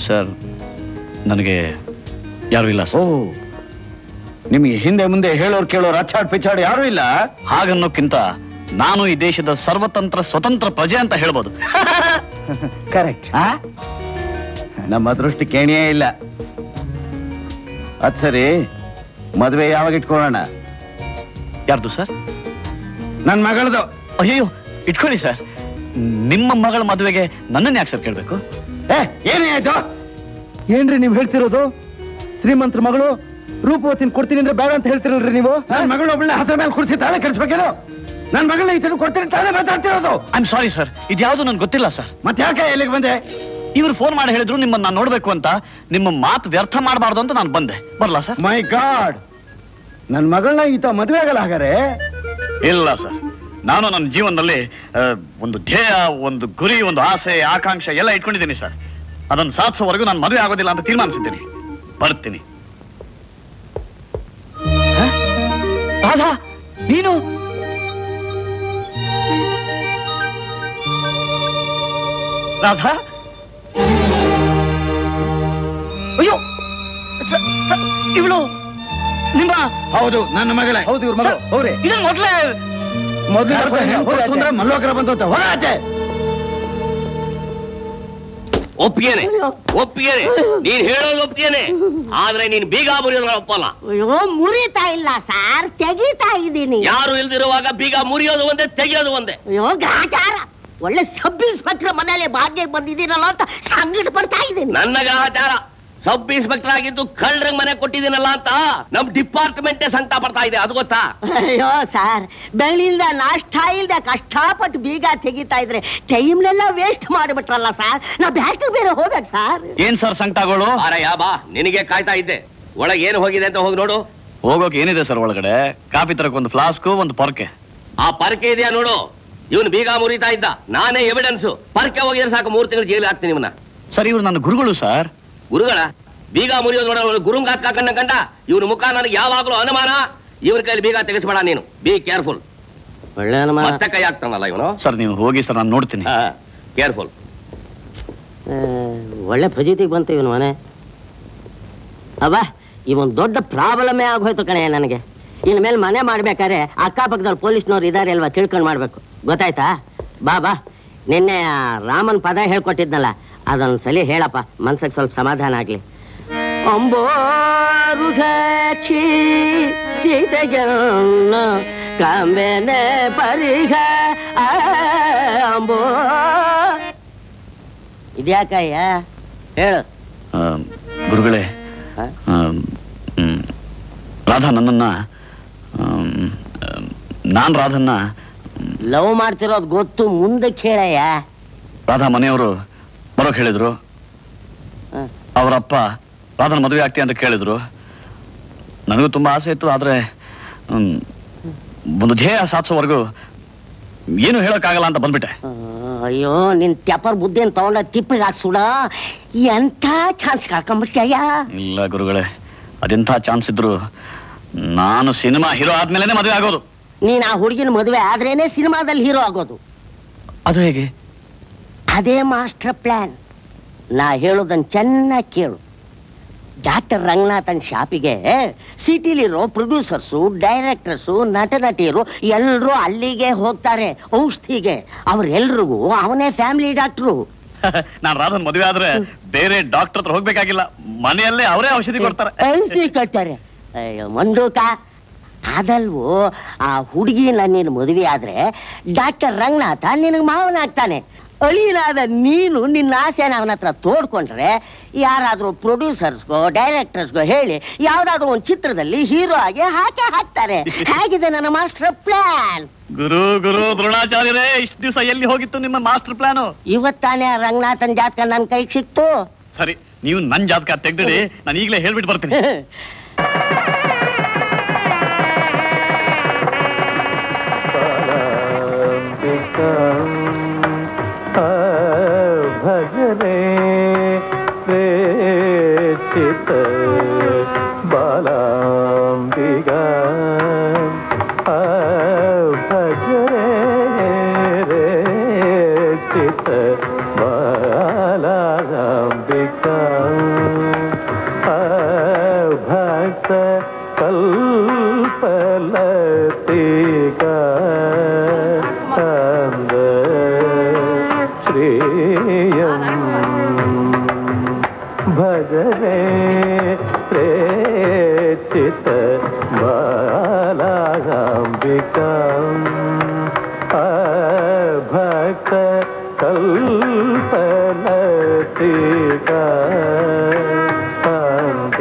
ಸರ್, ನನಗೆ ಯಾರು ಇಲ್ಲ. ಓ, ನಿಮಗೆ ಹಿಂದೆ ಮುಂದೆ ಹೇಳೋರು ಕೇಳೋರು ಅಚ್ಚಾಡ್ ಪಿಚಾಡ್ ಯಾರು ಇಲ್ಲ? ಹಾಗನ್ನೋಕ್ಕಿಂತ ನಾನು ಈ ದೇಶದ ಸರ್ವತಂತ್ರ ಸ್ವತಂತ್ರ ಪ್ರಜೆ ಅಂತ ಹೇಳ್ಬೋದು. ಕರೆಕ್ಟ್. ನಮ್ಮ ಅದೃಷ್ಟ ಕೇಣಿಯೇ ಇಲ್ಲ. ಅದ್ ಸರಿ, ಮದುವೆ ಯಾವಾಗ ಇಟ್ಕೊಳ್ಳೋಣ? ಯಾರ್ದು ಸರ್? ನನ್ನ ಮಗಳದು. ಅಯ್ಯೋ, ಇಟ್ಕೊಳ್ಳಿ ಸರ್. ನಿಮ್ಮ ಮಗಳ ಮದುವೆಗೆ ನನ್ನನ್ನು ಯಾಕೆ ಸರ್ ಕೇಳ್ಬೇಕು? ಏನೇ ಆಯ್ತು? ಏನ್ರಿ ನೀವ್ ಹೇಳ್ತಿರೋದು? ಶ್ರೀಮಂತರ ಮಗಳು ರೂಪವತಿನ ಕೊಡ್ತೀನಿ ಅಂದ್ರೆ ಬೇಡ ಅಂತ ಹೇಳ್ತಿರಲ್ರಿ ನೀವು? ನನ್ನ ಮಗಳು ಒಬ್ಬಳೆ ಹಸ ಮೇಲೆ ಕುಡಿಸಿ ತಾಳೆ ಕೆಡಿಸ್ಬೇಕೇನೋ? ನನ್ನ ಮಗಳನ್ನ ಈತನ ಕೊಡ್ತೀನಿ ತಾಳೆ ಮಾತಾಡ್ತಿರೋದು. ಐ ಆಮ್ ಸಾರಿ ಸರ್, ಇದ್ಯಾವುದು ನನ್ಗೆ ಗೊತ್ತಿಲ್ಲ ಸರ್. ಮತ್ತೆ ಯಾಕೆ ಎಲ್ಲಿಗೆ ಬಂದೆ? ಇವ್ರು ಫೋನ್ ಮಾಡಿ ಹೇಳಿದ್ರು ನಿಮ್ಮನ್ನ ನಾನು ನೋಡ್ಬೇಕು ಅಂತ. ನಿಮ್ಮ ಮಾತು ವ್ಯರ್ಥ ಮಾಡಬಾರ್ದು ಅಂತ ನಾನು ಬಂದೆ. ಬರ್ಲಾ ಸರ್? ಮೈ ಗಾಡ್, ನನ್ನ ಮಗಳನ್ನ ಈತ ಮದುವೆ ಆಗಲ್ಲ ಹಾಗಾರೆ? ಇಲ್ಲ ಸರ್, ನಾನು ನನ್ನ ಜೀವನದಲ್ಲಿ ಒಂದು ಧ್ಯೇಯ, ಒಂದು ಗುರಿ, ಒಂದು ಆಸೆ, ಆಕಾಂಕ್ಷೆ ಎಲ್ಲ ಇಟ್ಕೊಂಡಿದ್ದೀನಿ ಸರ್. ಅದನ್ನು ಸಾಧಿಸೋವರೆಗೂ ನಾನು ಮದುವೆ ಆಗೋದಿಲ್ಲ ಅಂತ ತೀರ್ಮಾನಿಸಿದ್ದೀನಿ. ಬರ್ತೀನಿ. ರಾಧಾ, ನೀನು? ರಾಧಾ? ಅಯ್ಯೋ, ಇವಳು ನಿಮ್ಮ? ಹೌದು, ನನ್ನ ಮಗಳೇ. ಹೌದು, ಇವ್ರ ಮಗಳು. ಹೌದೇ, ಇದನ್ನ ಮೊದಲೇ ಮಲ್ಲೋಕರ ಬಂತು ಅಂತ ಹೊರ ಆಚೆ. ಒಪ್ಪಿಗೆನೆ ಒಪ್ಪಿಗೆನೆ, ನೀನ್ ಹೇಳೋದು ಒಪ್ಪಿಗೆನೆ. ಆದ್ರೆ ನೀನ್ ಬೀಗ ಮುರಿಯೋದ್ರ ಒಪ್ಪಲ್ಲ. ಅಯ್ಯೋ, ಮುರಿತಾ ಇಲ್ಲ ಸಾರ್, ತೆಗಿತಾ ಇದ್ದೀನಿ. ಯಾರು ಇಲ್ದಿರುವಾಗ ಬೀಗ ಮುರಿಯೋದು ಒಂದೇ, ತೆಗಿಯೋದು ಒಂದೇ. ಅಯ್ಯೋ ಗ್ರಹಚಾರ, ಒಳ್ಳೆ ಸಬ್ ಇನ್ಸ್ಪೆಕ್ಟರ್ ಮನೇಲಿ ಭಾಗ್ಯಕ್ಕೆ ಬಂದಿದ್ದೀನಲ್ಲ ಅಂತ ಸಂಕಟ ಪಡ್ತಾ ಇದ್ದೀನಿ. ನನ್ನ ಗ್ರಹಚಾರ, ಸಬ್ ಇನ್ಸ್ಪೆಕ್ಟರ್ ಆಗಿದ್ದು ಕಳ್ಳರಂಗ್ ಮನೆ ಕೊಟ್ಟಿದ್ದೀನಲ್ಲ ಅಂತ ನಮ್ ಡಿಪಾರ್ಟ್ಮೆಂಟೇ ಸಂಕಟ ಪಡ್ತಾ ಇದೆ. ಅದು ಗೊತ್ತಾ? ಅಯ್ಯೋ ಸಾರ್, ಬೆಳಿಲ್ದ ನಾಷ್ಟ ಇಲ್ದ ಕಷ್ಟಪಟ್ಟು ಬೀಗ ತೆಗಿತಾ ಇದ್ರೆ ಟೈಮ್ನೆಲ್ಲ ವೇಸ್ಟ್ ಮಾಡಿಬಿಟ್ರಲ್ಲ ಸಾರ್. ನಾ ಬ್ಯಾಂಕ್ ಬೇರೆ ಹೋಗ್ಬೇಕು ಸಾರ್. ಏನ್ ಸರ್ ಸಂಕಟಗಳು? ಅರಯ್ಯ ಬಾ, ನಿನಗೆ ಕಾಯ್ತಾ ಇದ್ದೆ. ಒಳಗೆ ಏನು ಹೋಗಿದೆ ಅಂತ ಹೋಗಿ ನೋಡು. ಹೋಗೋಕೆ ಏನಿದೆ ಸರ್ ಒಳಗಡೆ? ಕಾಫಿ ತರಕ್ ಒಂದು ಫ್ಲಾಸ್ಕು, ಒಂದು ಪೊರ್ಕೆ. ಆ ಪರ್ಕೆ ಇದೆಯಾ ನೋಡು. ಇವನು ಬೀಗ ಮುರಿತಾ ಇದ್ದ, ನಾನೇ ಎವಿಡೆನ್ಸ್. ಪರ್ಕೆ ಹೋಗಿದ್ರೆ ಸಾಕು, 3 ತಿಂಗಳು ಜೈಲು ಹಾಕ್ತೀನಿ ಇವನ್ನ. ಸರ್, ಇವ್ರು ನನ್ನ ಗುರುಗಳು ಸರ್. ಗುರುಗಳ? ಬೀಗ ಮುರಿಯೋದು ನೋಡ, ಗುರುಂಗಾತ್ ಕಾಕಣ್ಣ ಕಂಡ. ಇವನು ಮುಖ ನನಗೆ ಯಾವಾಗ್ಲೂ ಅನುಮಾನ. ಇವನ ಕೈಲಿ ಬೀಗ ತೆಗೆಸ್ಬೇಡ ನೀನು. Be careful. ಒಳ್ಳೆ ಅನುಮಾನ. ಮತ್ತೆ ಕೈ ಹಾಕ್ತಾನಲ್ಲ ಇವನು. ಸರ್, ನೀವು ಹೋಗಿ ಸರ್, ನಾನು ನೋಡ್ತೀನಿ. ಕೇರ್ಫುಲ್. ಒಳ್ಳೆ ಫಜಿತಿಗೆ ಬಂತು ಇವನು ಮನೆ. ಅಬ್ಬಾ, ಇವನ್ ದೊಡ್ಡ ಪ್ರಾಬ್ಲಮೇ ಆಗೋಯ್ತು ಕಣೆ ನನಗೆ. ಇನ್ ಮೇಲೆ ಮನೆ ಮಾಡ್ಬೇಕಾದ್ರೆ ಅಕ್ಕಪಕ್ಕದಲ್ಲಿ ಪೊಲೀಸ್ನವ್ರು ಇದಾರೆ ಅಲ್ವಾ, ತಿಳ್ಕೊಂಡ್ ಮಾಡ್ಬೇಕು. ಗೊತ್ತಾಯ್ತಾ? ಬಾ ಬಾ, ನಿನ್ನೆ ರಾಮನ್ ಪದ ಹೇಳ್ಕೊಟ್ಟಿದ್ನಲ್ಲ, ಅದೊಂದು ಸಲ ಹೇಳಪ್ಪ, ಮನ್ಸಕ್ಕೆ ಸ್ವಲ್ಪ ಸಮಾಧಾನ ಆಗ್ಲಿ. ಅಂಬೋರುಘಕ್ಷಿ ಸೀತೆಗೆನ್ನ ಕಾಂಬೆನೆ ಪರಿಘ ಅಂಬೋ. ಇದ್ಯಾಕಯ್ಯ ಹೇಳು. ಗುರುಗಳೇ, ರಾಧಾ ನನ್ನನ್ನ, ನಾನ್ ರಾಧನ್ನ ಲವ್ ಮಾಡ್ತಿರೋದು ಗೊತ್ತು, ಮುಂದಕ್ಕೆ ಹೇಳಯ್ಯ. ರಾಧಾ ಮನೆಯವರು ಬರೋಕ್ ಹೇಳಿದ್ರು. ಅವರಪ್ಪ ರಾಧನ ಮದುವೆ ಆಗ್ತೀಯ ಅಂತ ಕೇಳಿದ್ರು. ನನಗೂ ತುಂಬಾ ಆಸೆ ಇತ್ತು, ಆದ್ರೆ ಒಂದು ಧ್ಯೇಯ ಸಾಧಿಸೋವರೆಗೂ ಏನು ಹೇಳೋಕ್ಕಾಗಲ್ಲ ಅಂತ ಬಂದ್ಬಿಟ್ಟೆ. ಅಯ್ಯೋ, ನಿನ್ ತ್ಯಾಪರ್ ಬುದ್ಧಿಯನ್ನು ತಗೊಂಡ ತಿಪ್ಪಿಗೆ ಹಾಕ್ಸುಡ. ಎಂಥ ಚಾನ್ಸ್ ಕಳ್ಕೊಂಡ್ಬಿಟ್ಟಯ್ಯ. ಇಲ್ಲ ಗುರುಗಳೇ, ಅದೆಂಥ ಚಾನ್ಸ್ ಇದ್ರು ನಾನು ಸಿನಿಮಾ ಹೀರೋ ಆದ್ಮೇಲೆ ಮದುವೆ ಆಗೋದು. ನೀನ್ ಆ ಹುಡುಗಿನ ಮದುವೆ ಆದ್ರೇನೆ ಸಿನಿಮಾದಲ್ಲಿ ಹೀರೋ ಆಗೋದು. ಅದು ಹೇಗೆ? ಅದೇ ಮಾಸ್ಟರ್ ಪ್ಲಾನ್. ನಾ ಹೇಳೋದನ್ನ ಚೆನ್ನಾಗಿ ಕೇಳು. ಡಾಕ್ಟರ್ ರಂಗನಾಥನ್ ಶಾಪಿಗೆ ಸಿಟಿಲಿರೋ ಪ್ರೊಡ್ಯೂಸರ್ಸು, ಡೈರೆಕ್ಟರ್ಸು, ನಟ ನಟಿಯರು ಎಲ್ಲರೂ ಅಲ್ಲಿಗೆ ಹೋಗ್ತಾರೆ ಔಷಧಿಗೆ. ಅವ್ರೆಲ್ರಿಗೂ ಅವನೇ ಫ್ಯಾಮಿಲಿ ಡಾಕ್ಟ್ರು. ನಾನು ರಾಧನ್ ಮದುವೆ ಆದ್ರೆ ಬೇರೆ ಡಾಕ್ಟರ್ ಹತ್ರ ಹೋಗ್ಬೇಕಾಗಿಲ್ಲ, ಮನೆಯಲ್ಲೇ ಅವರೇ ಔಷಧಿ ಕೊಡ್ತಾರೆ. ಔಷಧಿ ಕೊಡ್ತಾರೆ. ಅಯ್ಯೋ ಮಂಡೂಕ, ಅದಲ್ವೋ ಆ ಹುಡುಗಿನ ನೀನು ಮದುವೆ ಆದ್ರೆ ಡಾಕ್ಟರ್ ರಂಗನಾಥ ನಿನಗೆ ಮಾವನಾಗ್ತಾನೆ. ಅಳಿನಾದ ನೀನು ನಿನ್ನ ಆಸೆನ ಅವನ ಹತ್ರ ತೋಡ್ಕೊಂಡ್ರೆ ಯಾರಾದ್ರೂ ಪ್ರೊಡ್ಯೂಸರ್ಸ್ಗೋ ಡೈರೆಕ್ಟರ್ಸ್ಗೋ ಹೇಳಿ ಯಾವ್ದಾದ್ರು ಒಂದು ಚಿತ್ರದಲ್ಲಿ ಹೀರೋ ಆಗಿ ಹಾಕೇ ಹಾಕ್ತಾರೆ. ಹೇಗಿದೆ ನನ್ನ ಮಾಸ್ಟರ್ ಪ್ಲಾನ್? ಗುರು ಗುರು ದ್ರೋಣಾಚಾರ್ಯರೇ, ಇಷ್ಟು ದಿವಸ ಎಲ್ಲಿ ಹೋಗಿತ್ತು ನಿಮ್ಮ ಮಾಸ್ಟರ್ ಪ್ಲಾನು? ಇವತ್ತಾನೆ ರಂಗನಾಥನ್ ಜಾತಕ ನನ್ ಕೈಗೆ ಸಿಕ್ತು. ಸರಿ, ನೀವು ನನ್ ಜಾತಕ ತೆಗ್ದಿರಿ, ನಾನು ಈಗಲೇ ಹೇಳ್ಬಿಟ್ಟು ಬರ್ತೀನಿ. ಭಜನೆ ಚಿತ್ತ ಬಾಲಾಂಬಿಗ ಭಜನೆ ಚಿತ್ತ ಬಾಲಾಂಬಿಕ ಭಕ್ತ ಕಲ್ಪಲತಿಕ ಶ್ರೇಯಂ ಭಜನೆ ಪ್ರೇಚಿತ ಬಾಲಾಂಬಿಕಾ ಭಕ್ತ ಕಲ್ಪಲತಿಕಾ ಅಂದ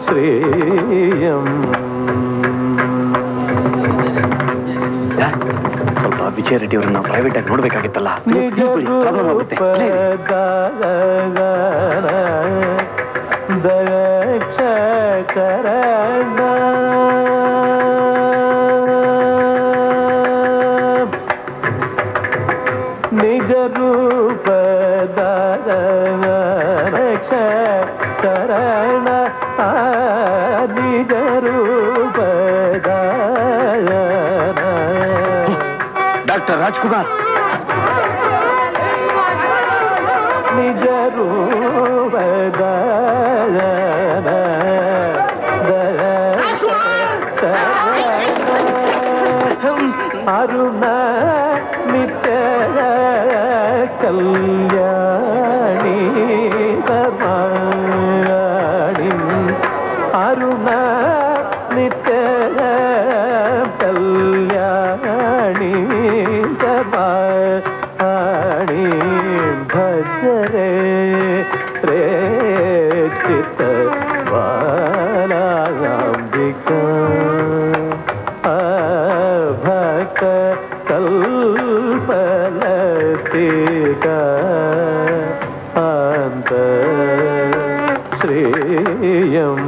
ಶ್ರೇಯಂ. ಸ್ವಲ್ಪ ವಿಜಯ ರೆಡ್ಡಿ ಅವರನ್ನ ಪ್ರೈವೇಟ್ ಆಗಿ ನೋಡ್ಬೇಕಾಗಿತ್ತಲ್ಲ. ಪ್ರಾಬ್ಲಮ್ ಆಗುತ್ತೆ. ದಕ್ಷ ಚರಣ ನಿಜ ರೂಪ ದಕ್ಷ ಚರಣ ನಿಜ ರೂಪ ಡಾಕ್ಟರ್ ರಾಜ್ಕುಮಾರ್ ನಿಜ ರೂಪ ಅರುಣ ನಿತ್ಯ ಕಲ್ಯಾಣಿ ಸರ್ವಾಣಿ ಅರುಣ ನಿತ್ಯ ಕಲ್ಯಾಣಿ ಸರ್ವಾಣಿ ಭಜರೆ ಪ್ರೇಚಿತ ಬಾಲಾಂಬಿಕಾ ಭಕ್ತ ಕಲ್ಪಲತಿಕಾ ಅಂತ ಶ್ರೇಯಂ.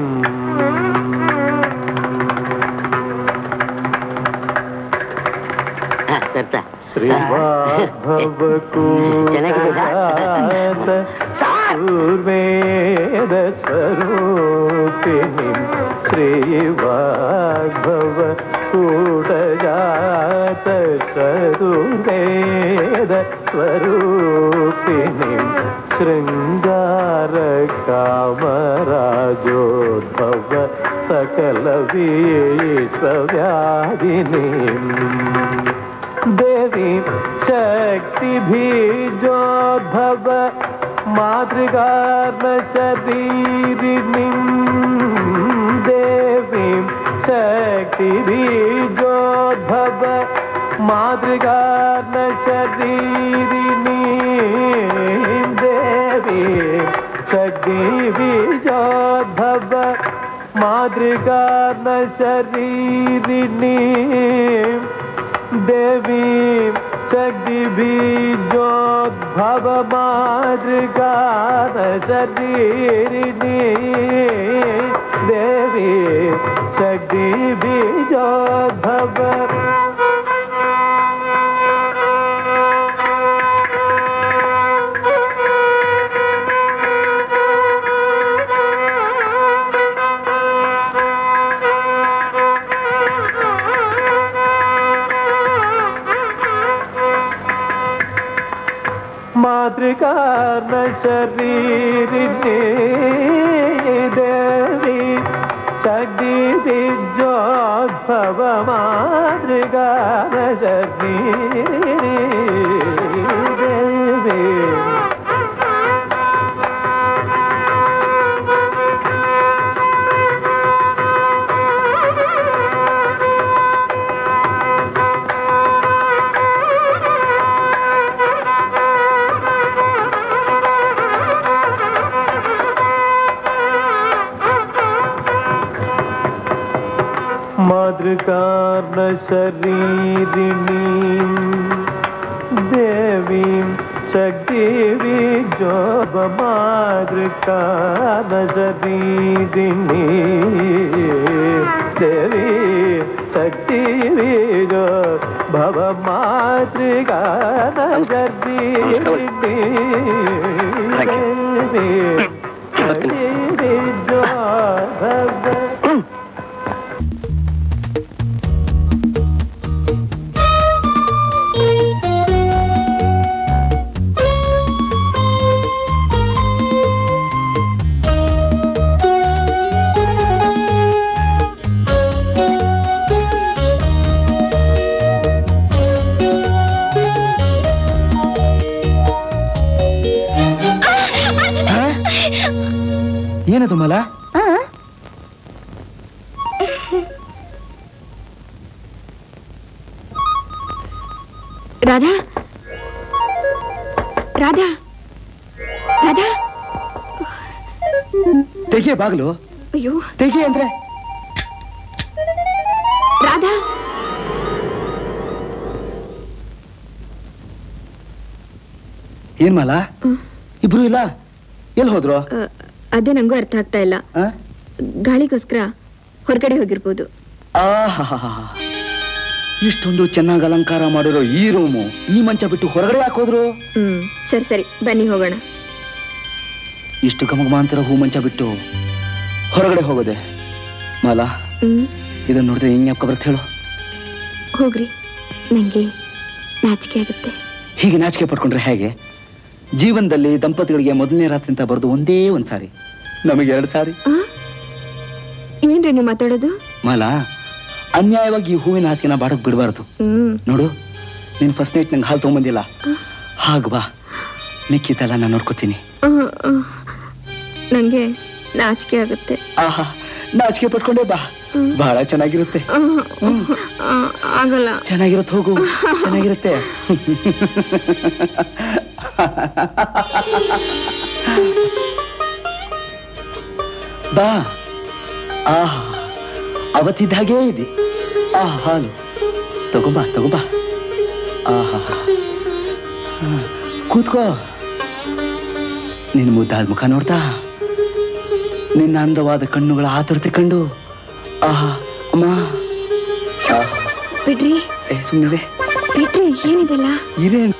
ಶ್ರೀವಾಭವಕೂಟ ಪೂರ್ವೇದ ಸ್ವರೂಪಿಣಿ ಶ್ರೀವಾಗ್ಭವ ಕೂಟಜಾತ ಸ್ವರೂಪೇದ ಸ್ವರೂಪಿಣಿ ಶೃಂಗಾರ ಕಾಮರಾಜೋದ್ಭವ ಸಕಲ ವಿಶ್ವವ್ಯಾಧಿನಿ ದೇವಿ ಶಕ್ತಿ ಬೀಜೋದ್ಭವ ಮಾತೃಗಾರ್ನ ಶರೀರಿಣಿ ದೇವಿ ಶಕ್ತಿ ಬೀಜೋದ್ಭವ ಮಾತೃಗಾರ್ನ ಶರೀರಿಣಿ ದೇವಿ ಶಕ್ತಿ ಬೀಜೋದ್ಭವ ಮಾತೃಗಾರ್ನ ಶರೀರಿಣಿ ದೇವಿ ಶಕ್ತಿ ಬೀಜೋದ್ಭವ ಮಾತೃಗಾನ ಶರೀರಿಣಿ ದೇವಿ ಶಕ್ತಿ ಬೀಜೋದ್ಭವ ಮಾತೃಕಾರ್ನ ಶರೀರಿಣಿ ದೇವಿ ಶಕ್ತಿ ಬೀಜೋದ್ಭವ ಮಾತೃಕಾರ್ನ ಶರೀರಿಣಿ ದೇವಿ मातृकार्ण शरीरिणी देवीं शक्तिवी जोब मातृकार्ण शरीरिणी देवी शक्तिवी जो भव मातृकार्ण शरीरिणी देवी जो भव ಏನದು ಮಲ? ರಾಧಾ ರಾಧಾ ರಾಧಾ ತೆಗಿಯ ಬಾಗ್ಲು. ಅಯ್ಯೋ ತೆಗಿ ಅಂದ್ರೆ ರಾಧಾ ಏನ್ ಮಾಲ? ಇಬ್ರು ಇಲ್ಲ, ಎಲ್ಲಿ ಹೋದ್ರು? ಅದೇ ನಂಗೂ ಅರ್ಥ ಆಗ್ತಾ ಇಲ್ಲ. ಗಾಳಿಗೋಸ್ಕರ ಹೊರಗಡೆ ಹೋಗಿರ್ಬೋದು. ಇಷ್ಟೊಂದು ಚೆನ್ನಾಗಿ ಅಲಂಕಾರ ಮಾಡಿರೋ ಈ ರೂಮು, ಈ ಮಂಚ ಬಿಟ್ಟು ಹೊರಗಡೆ ಯಾಕೆ ಹೋದ್ರು? ಸರಿ ಸರಿ ಬನ್ನಿ ಹೋಗೋಣ. ಇಷ್ಟು ಗಮಗಮ ಅಂತಿರೋ ಹೂ ಮಂಚ ಬಿಟ್ಟು ಹೊರಗಡೆ ಹೋಗೋದೆ ಮಾಲಾ? ಇದನ್ನ ನೋಡಿದ್ರೆ ಹೆಂಗ್ ಜ್ಞಾಪಕ ಬರುತ್ತೆ ಹೇಳು? ಹೋಗ್ರಿ, ನಂಗೆ ನಾಚಿಕೆ ಆಗುತ್ತೆ. ಹೀಗೆ ನಾಚಿಕೆ ಪಡ್ಕೊಂಡ್ರೆ ಹೇಗೆ? ಜೀವನದಲ್ಲಿ ದಂಪತಿಗಳಿಗೆ ಮೊದಲನೇ ರಾತ್ರಿ ಅಂತ ಬರೋದು ಒಂದೇ ಒಂದ್ ಸಾರಿ, ನಮಗೆ 2 ಸಾರಿ. ಏನ್ರಿ ನೀವು ಮಾತಾಡೋದು? ಮಾಲಾ, ಅನ್ಯಾಯವಾಗಿ ಈ ಹೂವಿನ ಹಾಸಿಗೆನ ಬಾಡಕ್ ಬಿಡಬಾರದು. ನೋಡು, ನೀನ್ ಫಸ್ಟ್ ನೈಟ್ ನಂಗೆ ಹಾಲು ತಗೊಂಬಂದಿಲ್ಲ, ಹಾಗ ಬಾ, ಮಿಕ್ಕಿದ್ದೆಲ್ಲ ನಾನು ನೋಡ್ಕೋತೀನಿ. ನಂಗೆ ನಾಚಿಕೆ ಆಗುತ್ತೆ. ಆಹಾ, ನಾಚಿಕೆ ಪಟ್ಕೊಂಡೆ ಬಾ, ಬಹಳ ಚೆನ್ನಾಗಿರುತ್ತೆ. ಆಗಲ್ಲ. ಚೆನ್ನಾಗಿರುತ್ತೆ, ಹೋಗು, ಚೆನ್ನಾಗಿರುತ್ತೆ. ಬಾ. ಆಹಾ, ಅವತ್ತಿದ್ದ ಹಾಗೇ ಇದೆ. ಹಾಲು ತಗೋಬಾ ತಗೋಬಾ. ಆಹಾ, ಕೂತ್ಕೋ. ನಿನ್ನ ಮುದ್ದಾದ ಮುಖ ನೋಡ್ತಾ, ನಿನ್ನ ಅಂದವಾದ ಕಣ್ಣುಗಳ ಆತುರತೆ ಕಂಡು, ಆಹಾ ಅಮ್ಮ. ಬಿಡ್ರಿ. ಸುಮ್ಮನೆ ಬಿಡ್ರಿ, ಏನಿದೆಲ್ಲ? ಇರೇನು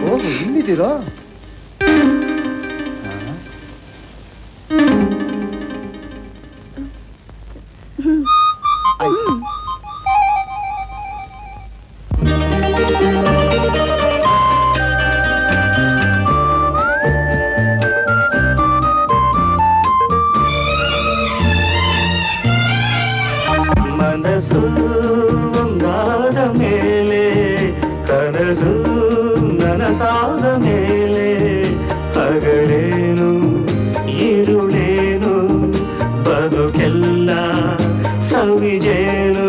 ಓಹೋ, ಇಲ್ಲಿದ್ದೀರೋ? ಮನಸ್ಸು ಒಂದಾದ ಮೇಲೆ ಕನಸು ನನಸಾದ ಮೇಲೆ ಹಗಲೇನು ഇരുಳೇನು ಬದುಕೆಲ್ಲ ಸವಿಜೇನು.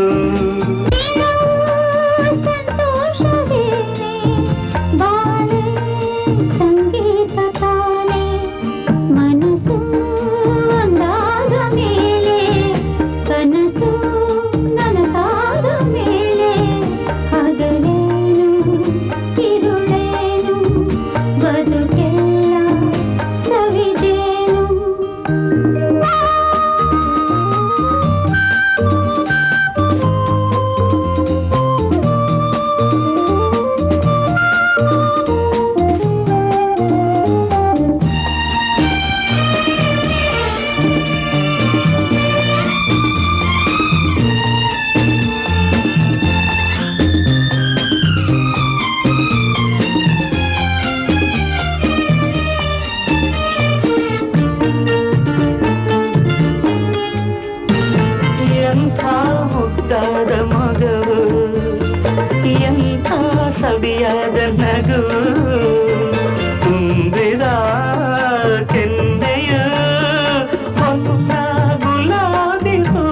ಸವಿಯಾದ ನಗು ತುಂಬಿದ ಕೆನ್ನೆಯ ಹೊನ್ನ ಗುಲಾಬಿ ಹೂ.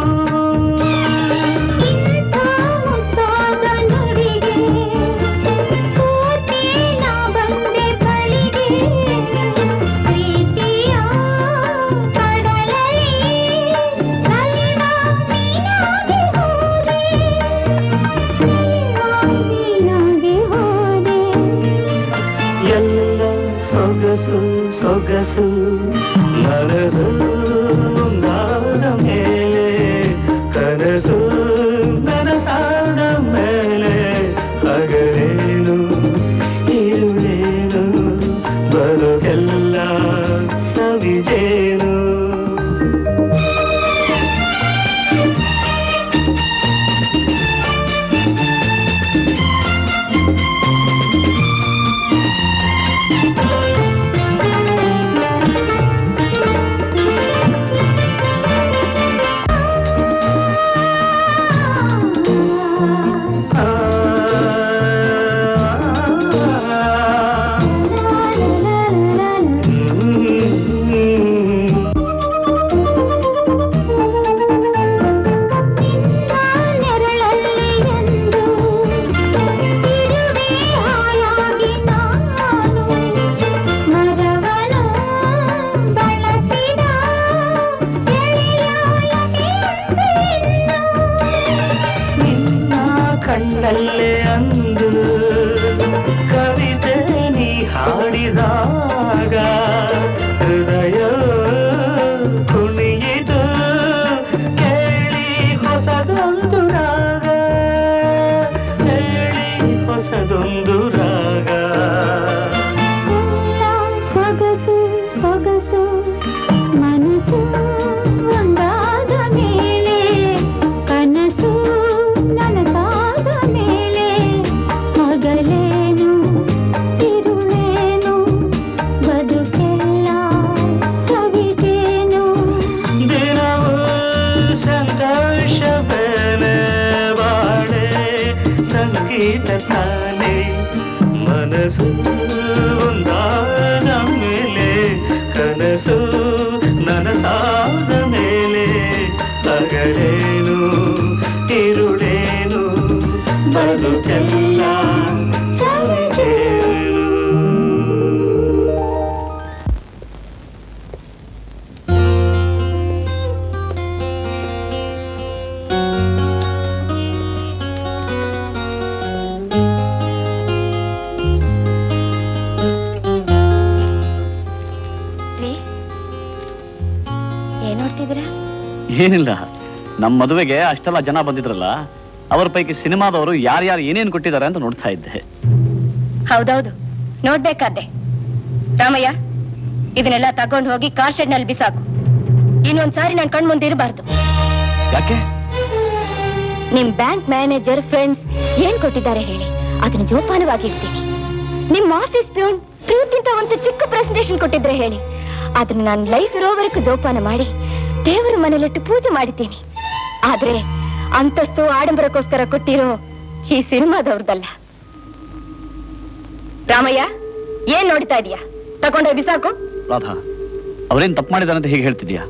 ಇಂಥ ಮುದ್ದಾದ ನುಡಿಗೆ ಸೋತೆ ನಾ ಸೊಗಸು ಮನಸ್ಸು ಒಂದಾದ ಮೇಲೆ ಕನಸು ನನಸಾದ ಮೇಲೆ ಹಗಲೇನು ಇರುಳೇನು ಬದುಕೆಲ್ಲ ಸವಿಜೇನು ಕಣ್ಣಲ್ಲೇ ಅಂದು ಕವಿತೆ ನೀ ಹಾಡಿದಾಗ ಹೃದಯ ಕುಣಿಯಿತು ಕೇಳಿ ಹೊಸದೊಂದು ರಾಗ ಕೇಳಿ ಹೊಸದೊಂದು ರಾಗ ಸೊಗಸು ಸೊಗಸು ಮನಸ್ಸು ಒಂದಾದ ಮೇಲೆ ಕನಸು ನನಸಾದ ಮೇಲೆ ಹಗಲೇನು ತಿರುಳೇನು ಬದುಕೆಲ್ಲ ಸವಿಗೇನು ದಿನವೂ ಸಂತೋಷವೇನೆ ಬಾಳೆ ಸಂಗೀತ ತಾನೆ ಮನಸ್ಸು ಒಂದಾದ ಮೇಲೆ ಕನಸು ನನಸಾದ ಮೇಲೆ ಹಗಲೇನು ಇರುಳೇನು ಬದುಕೆಲ್ಲ ಸವಿಜೇನು. ಏನ್ ನೋಡ್ತಿದ್ದೀರಾ? ಏನಿಲ್ಲ, ನಮ್ಮ ಮದುವೆಗೆ ಅಷ್ಟೆಲ್ಲ ಜನ ಬಂದಿದ್ರಲ್ಲ, ಅವರ ಪೈಕಿ ಸಿನಿಮಾದವರು ಯಾರ್ಯಾರು ಏನೇನು ಕೊಟ್ಟಿದ್ದಾರೆ ಅಂತ ನೋಡ್ತಾ ಇದ್ದೆ. ಹೌದೌದು, ನೋಡ್ಬೇಕಾದ್ದೆ. ರಾಮಯ್ಯ, ಇದನ್ನೆಲ್ಲ ತಗೊಂಡು ಹೋಗಿ ಕಾರ್ ಶೆಡ್ ನಲ್ಲಿ ಬಿಸಾಕು. ಇನ್ನೊಂದ್ಸಾರಿ ನನ್ ಕಣ್ ಮುಂದೆ ಇರಬಾರ್ದು. ಯಾಕೆ? ನಿಮ್ ಬ್ಯಾಂಕ್ ಮ್ಯಾನೇಜರ್ ಫ್ರೆಂಡ್ಸ್ ಏನ್ ಕೊಟ್ಟಿದ್ದಾರೆ ಹೇಳಿ, ಅದನ್ನ ಜೋಪಾನವಾಗಿರ್ತೀನಿ. ನಿಮ್ ಆಫೀಸ್ ಪ್ಯೂನ್ ಪ್ರೀತಿಂತ ಒಂದು ಚಿಕ್ಕ ಪ್ರೆಸೆಂಟೇಶನ್ ಕೊಟ್ಟಿದ್ರೆ ಹೇಳಿ, ಅದನ್ನ ನಾನು ಲೈಫ್ ಇರೋವರೆಗೂ ಜೋಪಾನ ಮಾಡಿ ದೇವರ ಮನೆಯಲ್ಲಿಟ್ಟು ಪೂಜೆ ಮಾಡಿದ್ದೀನಿ. ಆದ್ರೆ ಅಂತಸ್ತು ಆಡಂಬರಕ್ಕೋಸ್ಕರ ಕೊಟ್ಟಿರೋ ಈ ಸಿನಿಮಾದವ್ರದಲ್ಲ. ರಾಮಯ್ಯ, ಏನ್ ನೋಡ್ತಾ ಇದೀಯಾ? ತಗೊಂಡೋಗಿ ಬಿಸಾಕು. ರಾಧಾ, ಅವರೇನ್ ತಪ್ಪು ಮಾಡಿದಾರೆ ಅಂತ ಹೇಗೆ ಹೇಳ್ತಿದ್ಯಾ?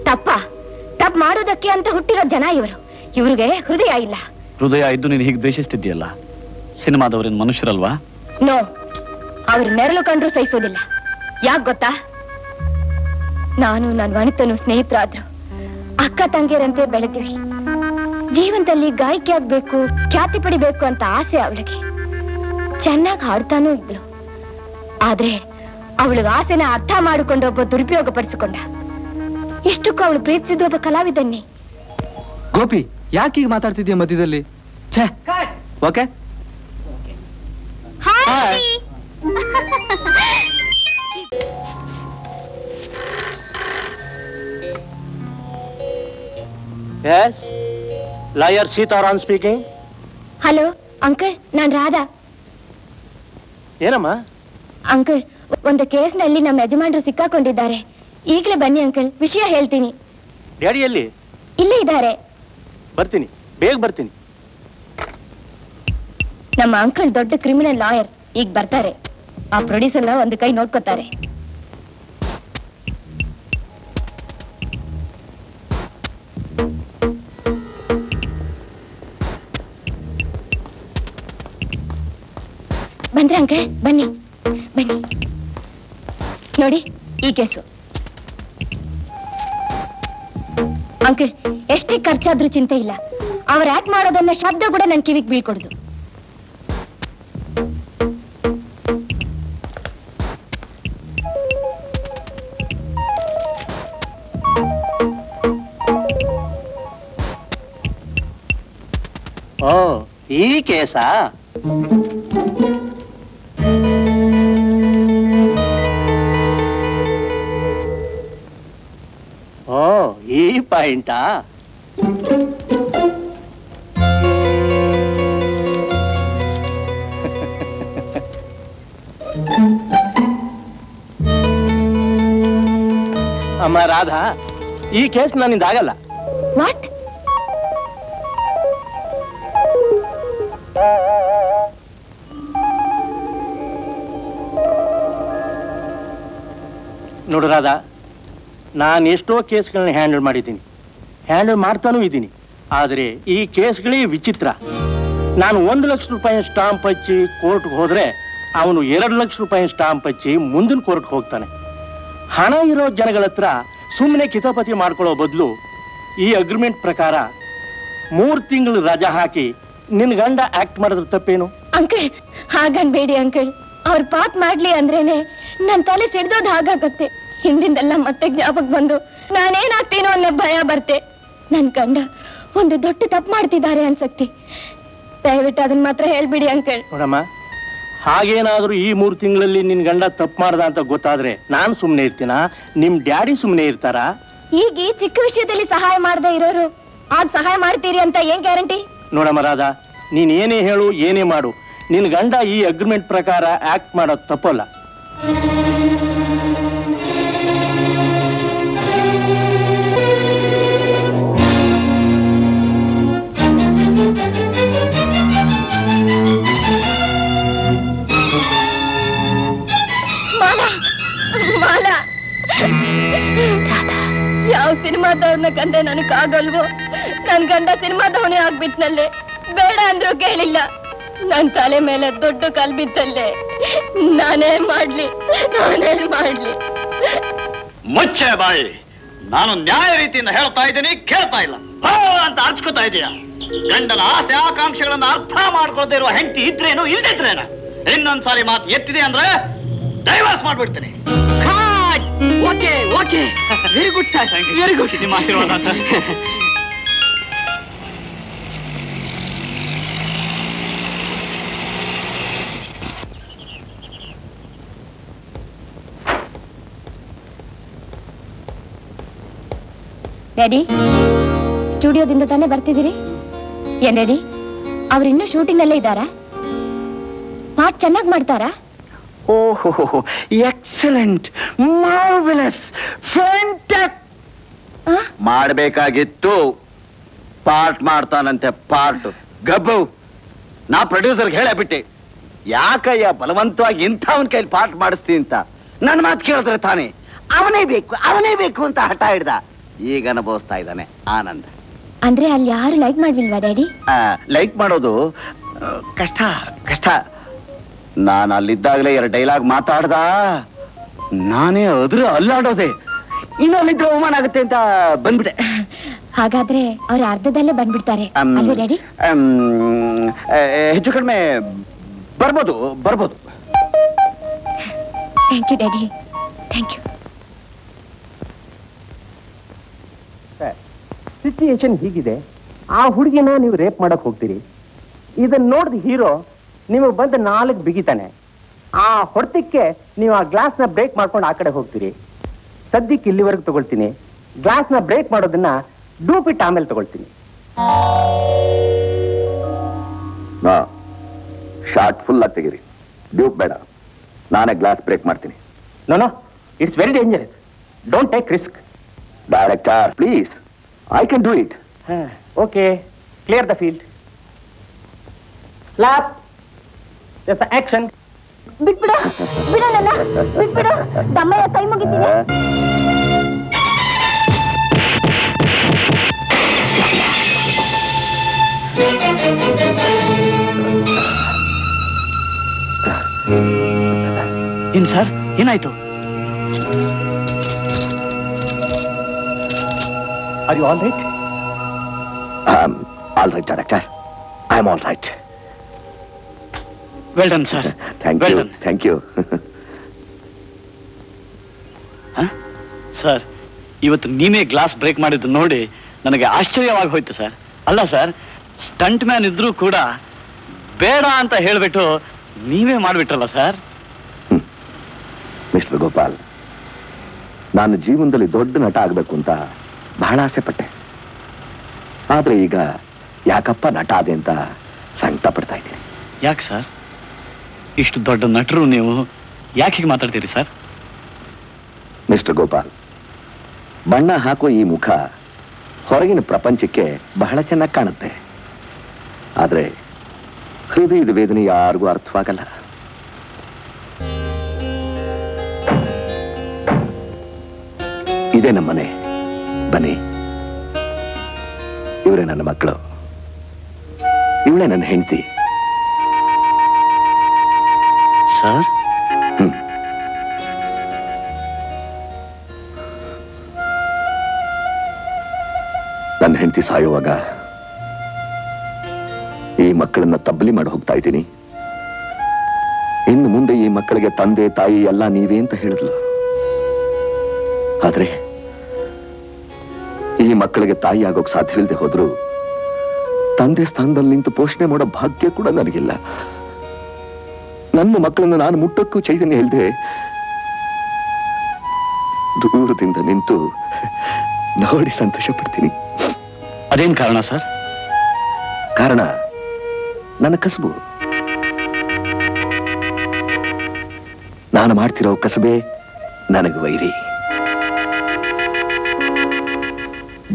ತಪ್ಪು ಮಾಡೋದಕ್ಕೆ ಅಂತ ಹುಟ್ಟಿರೋ ಜನ ಇವರು. ಇವ್ರಿಗೆ ಹೃದಯ ಇಲ್ಲ. ಹೃದಯ ಇದ್ದು ನೀನು ಹೀಗೆ ದ್ವೇಷಿಸ್ತಿದ್ಯಲ್ಲ, ಸಿನಿಮಾದವರೇನ್ ಮನುಷ್ಯರಲ್ವಾ? ನೋ, ಅವ್ರ ನೆರಳು ಕಂಡ್ರು ಸಹಿಸೋದಿಲ್ಲ. ಯಾಕೆ ಗೊತ್ತಾ? ನಾನು ನನ್ನ ವನಿತನು ಸ್ನೇಹಿತರಾದ್ರು, ಅಕ್ಕ ತಂಗಿಯರಂತೆ ಬೆಳೆದಿವಿ. ಜೀವನದಲ್ಲಿ ಗಾಯಕಿ ಆಗ್ಬೇಕು, ಖ್ಯಾತಿ ಪಡಿಬೇಕು ಅಂತ ಆಸೆ ಅವಳಿಗೆ. ಚೆನ್ನಾಗಿ ಹಾಡ್ತಾನೂ ಇದ್ಲು. ಆದ್ರೆ ಅವಳಿಗೆ ಆಸೆನ ಅರ್ಥ ಮಾಡಿಕೊಂಡು ಒಬ್ಬ ದುರುಪಯೋಗ ಪಡಿಸಿಕೊಂಡ. ಇಷ್ಟಕ್ಕೂ ಅವಳು ಪ್ರೀತಿಸಿದ ಒಬ್ಬ ಕಲಾವಿದನ್ನೇ. ಗೋಪಿ, ಯಾಕೆ ಈಗ ಮಾತಾಡ್ತಿದ್ಯಾ ಮಧ್ಯದಲ್ಲಿ? ಛೇ, okay. Yes, lawyer Sitaram speaking. Hello uncle, ನಾನ್ ರಾಧಾ. ಏನಮ್ಮ? ಅಂಕಲ್, ಒಂದು ಕೇಸ್ನಲ್ಲಿ ನಮ್ಮ ಯಜಮಾನರು ಸಿಕ್ಕಾಕೊಂಡಿದ್ದಾರೆ. ಈಗಲೇ ಬನ್ನಿ ಅಂಕಲ್, ವಿಷಯ ಹೇಳ್ತೀನಿ. ಡ್ಯಾಡಿಯಲ್ಲಿ ಇಲ್ಲೇ ಇದ್ದಾರೆ. ಬರ್ತೀನಿ, ಬೇಗ ಬರ್ತೀನಿ. ನಮ್ಮ ಅಂಕಲ್ ದೊಡ್ಡ ಕ್ರಿಮಿನಲ್ ಲಾಯರ್, ಈಗ ಬರ್ತಾರೆ. ಆ ಪ್ರೊಡ್ಯೂಸರ್ನ ಒಂದು ಕೈ ನೋಡ್ಕೋತಾರೆ. ಬಂದ್ರೆ ಅಂಕಲ್, ಬನ್ನಿ ಬನ್ನಿ. ನೋಡಿ, ಈ ಕೇಸು. ಅಂಕಲ್, ಎಷ್ಟೇ ಖರ್ಚಾದ್ರೂ ಚಿಂತೆ ಇಲ್ಲ. ಅವ್ರು ಆಕ್ಟ್ ಮಾಡೋದನ್ನ ಶಬ್ದ ಕೂಡ ನನ್ ಕಿವಿಗೆ ಬೀಳ್ಕೊಡ್ದು. ಈ ಕೇಸಾ? ಓ, ಈ ಪಾಯಿಂಟಾ? ಅಮ್ಮ ರಾಧಾ, ಈ ಕೇಸ್ ನನ್ನಿಂದ ಆಗಲ್ಲ. ವಾಟ್? ನೋಡು ರಾಧಾ, ನಾನು ಎಷ್ಟೋ ಕೇಸ್ಗಳನ್ನ ಹ್ಯಾಂಡಲ್ ಮಾಡಿದ್ದೀನಿ, ಹ್ಯಾಂಡಲ್ ಮಾಡ್ತಾನೂ ಇದ್ದೀನಿ. ಆದರೆ ಈ ಕೇಸ್ಗಳೇ ವಿಚಿತ್ರ. ನಾನು 1 ಲಕ್ಷ ರೂಪಾಯಿ ಸ್ಟಾಂಪ್ ಹಚ್ಚಿ ಕೋರ್ಟ್ಗೆ ಹೋದ್ರೆ ಅವನು 2 ಲಕ್ಷ ರೂಪಾಯಿ ಸ್ಟಾಂಪ್ ಹಚ್ಚಿ ಮುಂದಿನ ಕೋರ್ಟ್ಗೆ ಹೋಗ್ತಾನೆ. ಹಣ ಇರೋ ಜನಗಳ ಹತ್ರ ಸುಮ್ಮನೆ ಕಿತಾಪತಿ ಮಾಡ್ಕೊಳ್ಳೋ ಬದಲು ಈ ಅಗ್ರಿಮೆಂಟ್ ಪ್ರಕಾರ 3 ತಿಂಗಳು ರಜಾ ಹಾಕಿ ನಿನ್ ಗಂಡ ಆಕ್ಟ್ ಮಾಡಿದ್ರೆ ತಪ್ಪೇನು? ಅಂಕಲ್, ಹಾಗನ್ಬೇಡಿ ಅಂಕಲ್. ಅವ್ರ ಪಾಪ್ ಮಾಡ್ಲಿ ಅಂದ್ರೇನೆ ನನ್ ತಲೆ ಸಿಡ್ದೋದ್ ಹಾಗಾಗತ್ತೆ. ಹಿಂದಿಂದೆಲ್ಲ ಮತ್ತೆ ಜ್ಞಾಪಕ ಬಂದು ನಾನೇನಾಗ್ತೀನೋ ಅನ್ನೋ ಭಯ ಬರ್ತೆ. ನನ್ ಗಂಡ ಒಂದು ದೊಡ್ಡ ತಪ್ಪು ಮಾಡ್ತಿದ್ದಾರೆ ಅನ್ಸಕ್ತಿ. ದಯವಿಟ್ಟು ಅದನ್ನ ಮಾತ್ರ ಹೇಳ್ಬಿಡಿ ಅಂಕಲ್. ನೋಡಮ್ಮ, ಹಾಗೇನಾದ್ರೂ ಈ 3 ತಿಂಗಳಲ್ಲಿ ನಿನ್ ಗಂಡ ತಪ್ಪು ಮಾಡ್ದ ಅಂತ ಗೊತ್ತಾದ್ರೆ ನಾನು ಸುಮ್ನೆ ಇರ್ತೀನ? ನಿಮ್ ಡ್ಯಾಡಿ ಸುಮ್ನೆ ಇರ್ತಾರ? ಈಗ ಈ ಚಿಕ್ಕ ವಿಷಯದಲ್ಲಿ ಸಹಾಯ ಮಾಡದೆ ಇರೋರು ಆಗ ಸಹಾಯ ಮಾಡ್ತೀರಿ ಅಂತ ಏನ್ ಗ್ಯಾರಂಟಿ? ನೋಡಮ್ಮ ರಾಧಾ, ನೀನ್ ಏನೇ ಹೇಳು ಏನೇ ಮಾಡು, ನಿನ್ ಗಂಡ ಈ ಅಗ್ರಿಮೆಂಟ್ ಪ್ರಕಾರ ಆಕ್ಟ್ ಮಾಡೋದು ತಪ್ಪಲ್ಲ. ಯಾವ ಸಿನಿಮಾದವ್ರನ್ನ ಕಂಡ್ರೆ ನನಗಾಗಲ್ವೋ, ನನ್ ಗಂಡ ಸಿನಿಮಾದವನೇ ಆಗ್ಬಿಟ್ನಲ್ಲೇ. ಬೇಡ ಅಂದ್ರೂ ಕೇಳಿಲ್ಲ. ನನ್ ತಲೆ ಮೇಲೆ ದೊಡ್ಡ ಕಲ್ ಬಿತ್ತಲ್ಲೇ. ನಾನೇನ್ ಮಾಡ್ಲಿ? ಮುಚ್ಚೆ ಬಾಯಿ. ನಾನು ನ್ಯಾಯ ರೀತಿಯಿಂದ ಹೇಳ್ತಾ ಇದ್ದೀನಿ, ಕೇಳ್ತಾ ಇಲ್ಲ ಅಂತ ಅರ್ಚ್ಕೋತಾ ಇದೀಯ. ಗಂಡನ ಆಸೆ ಆಕಾಂಕ್ಷೆಗಳನ್ನ ಅರ್ಥ ಮಾಡ್ಕೊಳ್ತಾ ಇರುವ ಹೆಂಡತಿ ಇದ್ರೇನು ಇಲ್ದಿದ್ರೇನ? ಇನ್ನೊಂದ್ಸಾರಿ ಮಾತು ಎತ್ತಿದೆ ಅಂದ್ರೆ ಡೈವರ್ಸ್ ಮಾಡ್ಬಿಡ್ತೀನಿ. Okay okay, very good sir, very good. ನಿಮ್ಮ ಆಶೀರ್ವಾದ ಸರ್. ಡ್ಯಾಡಿ, ಸ್ಟುಡಿಯೋದಿಂದ ತಾನೇ ಬರ್ತಿದ್ದೀರಿ? ಏನ್ ಡ್ಯಾಡಿ, ಅವ್ರಿನ್ನೂ ಶೂಟಿಂಗ್ ನಲ್ಲೇ ಇದ್ದಾರಾ? ಪಾಠ ಚೆನ್ನಾಗಿ ಮಾಡ್ತಾರಾ? ಓಹೋ, ಎಕ್ಸಲೆಂಟ್, ಮಾರ್ವೆಲಸ್, ಫ್ಯಾಂಟಾಸ್ಟಿಕ್. ಮಾಡ್ಬೇಕಾಗಿತ್ತು. ಪಾರ್ಟ್ ಮಾಡ್ತಾನಂತೆ, ಪಾರ್ಟ್. ಗಬ್ಬು, ನಾ ಪ್ರೊಡ್ಯೂಸರ್ಗೆ ಹೇಳಬಿಟ್ಟೆ, ಯಾಕಯ್ಯ ಬಲವಂತವಾಗಿ ಇಂಥವನ್ ಕೈಲಿ ಪಾರ್ಟ್ ಮಾಡಿಸ್ತೀನಿ ಅಂತ. ನನ್ನ ಮಾತು ಕೇಳಿದ್ರೆ ತಾನೇ ಅವನೇ ಬೇಕು ಅಂತ ಹಠ ಹಿಡ್ದ. ಈಗ ಅನುಭವಿಸ್ತಾ ಇದ್ದಾನೆ ಆನಂದ. ಅಂದ್ರೆ ಅಲ್ಲಿ ಯಾರು ಲೈಕ್ ಮಾಡ್ಲಿಲ್ವಾ ಡ್ಯಾಡಿ? ಲೈಕ್ ಮಾಡೋದು ಕಷ್ಟ. ನಾನು ಅಲ್ಲಿದ್ದಾಗಲೇ 2 ಡೈಲಾಗ್ ಮಾತಾಡ್ದ, ನಾನೇ ಅಲ್ಲಾಡೋದೆ. ಇನ್ನು ಅಲ್ಲಿದ್ರೆ ಅವಮಾನ ಆಗುತ್ತೆ ಅಂತ ಬಂದ್ಬಿಟ್ಟೆ. ಹಾಗಾದ್ರೆ ಅವ್ರ ಅರ್ಧದಲ್ಲೇ ಬಂದ್ಬಿಡ್ತಾರೆ ಅಲ್ವೇ ಡ್ಯಾಡಿ? ಹೆಚ್ಚು ಕಡಿಮೆ ಬರ್ಬೋದು. Thank you daddy, thank you. Situation ಹೀಗಿದೆ. ಆ ಹುಡುಗಿನ ನೀವು ರೇಪ್ ಮಾಡಕ್ ಹೋಗ್ತೀರಿ. ಇದನ್ನ ನೋಡಿದ ಹೀರೋ ನೀವು ಬಂದು 4 ಬಿಗಿತಾನೆ. ಆ ಹೊಡೆತಕ್ಕೆ ನೀವು ಆ ಗ್ಲಾಸ್ನ ಬ್ರೇಕ್ ಮಾಡ್ಕೊಂಡು ಆ ಕಡೆ ಹೋಗ್ತೀರಿ. ಸದ್ಯಕ್ಕೆ ಇಲ್ಲಿವರೆಗೂ ತಗೊಳ್ತೀನಿ. ಗ್ಲಾಸ್ನ ಬ್ರೇಕ್ ಮಾಡೋದನ್ನ ಡೂಪಿಟ್ ಆಮೇಲೆ ತಗೊಳ್ತೀನಿ. ಶಾರ್ಟ್ ಫುಲ್ ಆಗಿ ತೆಗೀರಿ, ಡ್ಯೂಪ್ ಬೇಡ. ನಾನೇ ಗ್ಲಾಸ್ ಬ್ರೇಕ್ ಮಾಡ್ತೀನಿ. No, it's very dangerous. Don't take risk. Director please, I can do it. Okay, clear the field. Clap. Action. ಬಿಟ್ಬಿಡ ದಮ್ಮಯ್ಯ, ಕೈ ಮುಗಿತೀನಿ. ಏನ್ ಸರ್, ಏನಾಯ್ತು? Are you all right? All right director, I am all right. Well done sir. Thank you. Sir, ಇವತ್ತು ನೀವೇ ಗ್ಲಾಸ್ ಬ್ರೇಕ್ ಮಾಡಿದ್ದು ನೋಡಿ ನನಗೆ ಆಶ್ಚರ್ಯವಾಗಿ ಹೋಯ್ತು ಸರ್. ಅಲ್ಲ ಸರ್, ಸ್ಟಂಟ್ ಮ್ಯಾನ್ ಇದ್ರೂ ಕೂಡ ಬೇಡ ಅಂತ ಹೇಳ್ಬಿಟ್ಟು ನೀವೇ ಮಾಡ್ಬಿಟ್ರಲ್ಲ ಸರ್. ಮಿಸ್ಟರ್ ಗೋಪಾಲ್, ನಾನು ಜೀವನದಲ್ಲಿ ದೊಡ್ಡ ನಟ ಆಗ್ಬೇಕು ಅಂತ ಬಹಳ ಆಸೆ ಪಟ್ಟೆ. ಆದ್ರೆ ಈಗ ಯಾಕಪ್ಪ ನಟ ಆದೆ ಅಂತ ಸಂಕಟ ಪಡ್ತಾ ಇದ್ದೀನಿ. ಯಾಕೆ ಸರ್? ಇಷ್ಟು ದೊಡ್ಡ ನಟರು ನೀವು ಯಾಕೆ ಹೀಗೆ ಮಾತಾಡ್ತೀರಿ ಸರ್? ಮಿಸ್ಟರ್ ಗೋಪಾಲ್, ಬಣ್ಣ ಹಾಕೋ ಈ ಮುಖ ಹೊರಗಿನ ಪ್ರಪಂಚಕ್ಕೆ ಬಹಳ ಚೆನ್ನಾಗಿ ಕಾಣುತ್ತೆ. ಆದ್ರೆ ಹೃದಯದ ವೇದನೆ ಯಾರಿಗೂ ಅರ್ಥವಾಗಲ್ಲ. ಇದೇ ನಮ್ಮನೆ. ಬನ್ನಿ, ಇವರೇ ನನ್ನ ಮಕ್ಕಳು, ಇವಳೇ ನನ್ನ ಹೆಂಡತಿ. ಸರ್, ನನ್ನ ಹೆಂಡತಿ ಸಾಯುವಾಗ ಈ ಮಕ್ಕಳನ್ನ ತಬ್ಬಲಿ ಮಾಡಿ ಹೋಗ್ತಾ ಇದ್ದೀನಿ. ಇನ್ನು ಮುಂದೆ ಈ ಮಕ್ಕಳಿಗೆ ತಂದೆ ತಾಯಿ ಎಲ್ಲ ನೀವೇ ಅಂತ ಹೇಳಿದ್ಲು. ಆದ್ರೆ ಈ ಮಕ್ಕಳಿಗೆ ತಾಯಿ ಆಗೋಕ್ ಸಾಧ್ಯವಿಲ್ಲದೆ ಹೋದ್ರು ತಂದೆ ಸ್ಥಾನದಲ್ಲಿ ನಿಂತು ಪೋಷಣೆ ಮಾಡೋ ಭಾಗ್ಯ ಕೂಡ ನನಗಿಲ್ಲ. ನನ್ನ ಮಕ್ಕಳನ್ನ ನಾನು ಮುಟ್ಟಕ್ಕೂ ಚೈತನ್ಯ ಇಲ್ಲದೆ ದೂರದಿಂದ ನಿಂತು ನೋಡಿ ಸಂತೋಷ ಪಡ್ತೀನಿ. ಅದೇನ್ ಕಾರಣ ಸರ್? ಕಾರಣ ನನ್ನ ಕಸಬು. ನಾನು ಮಾಡ್ತಿರೋ ಕಸಬೇ ನನಗೆ ವೈರಿ.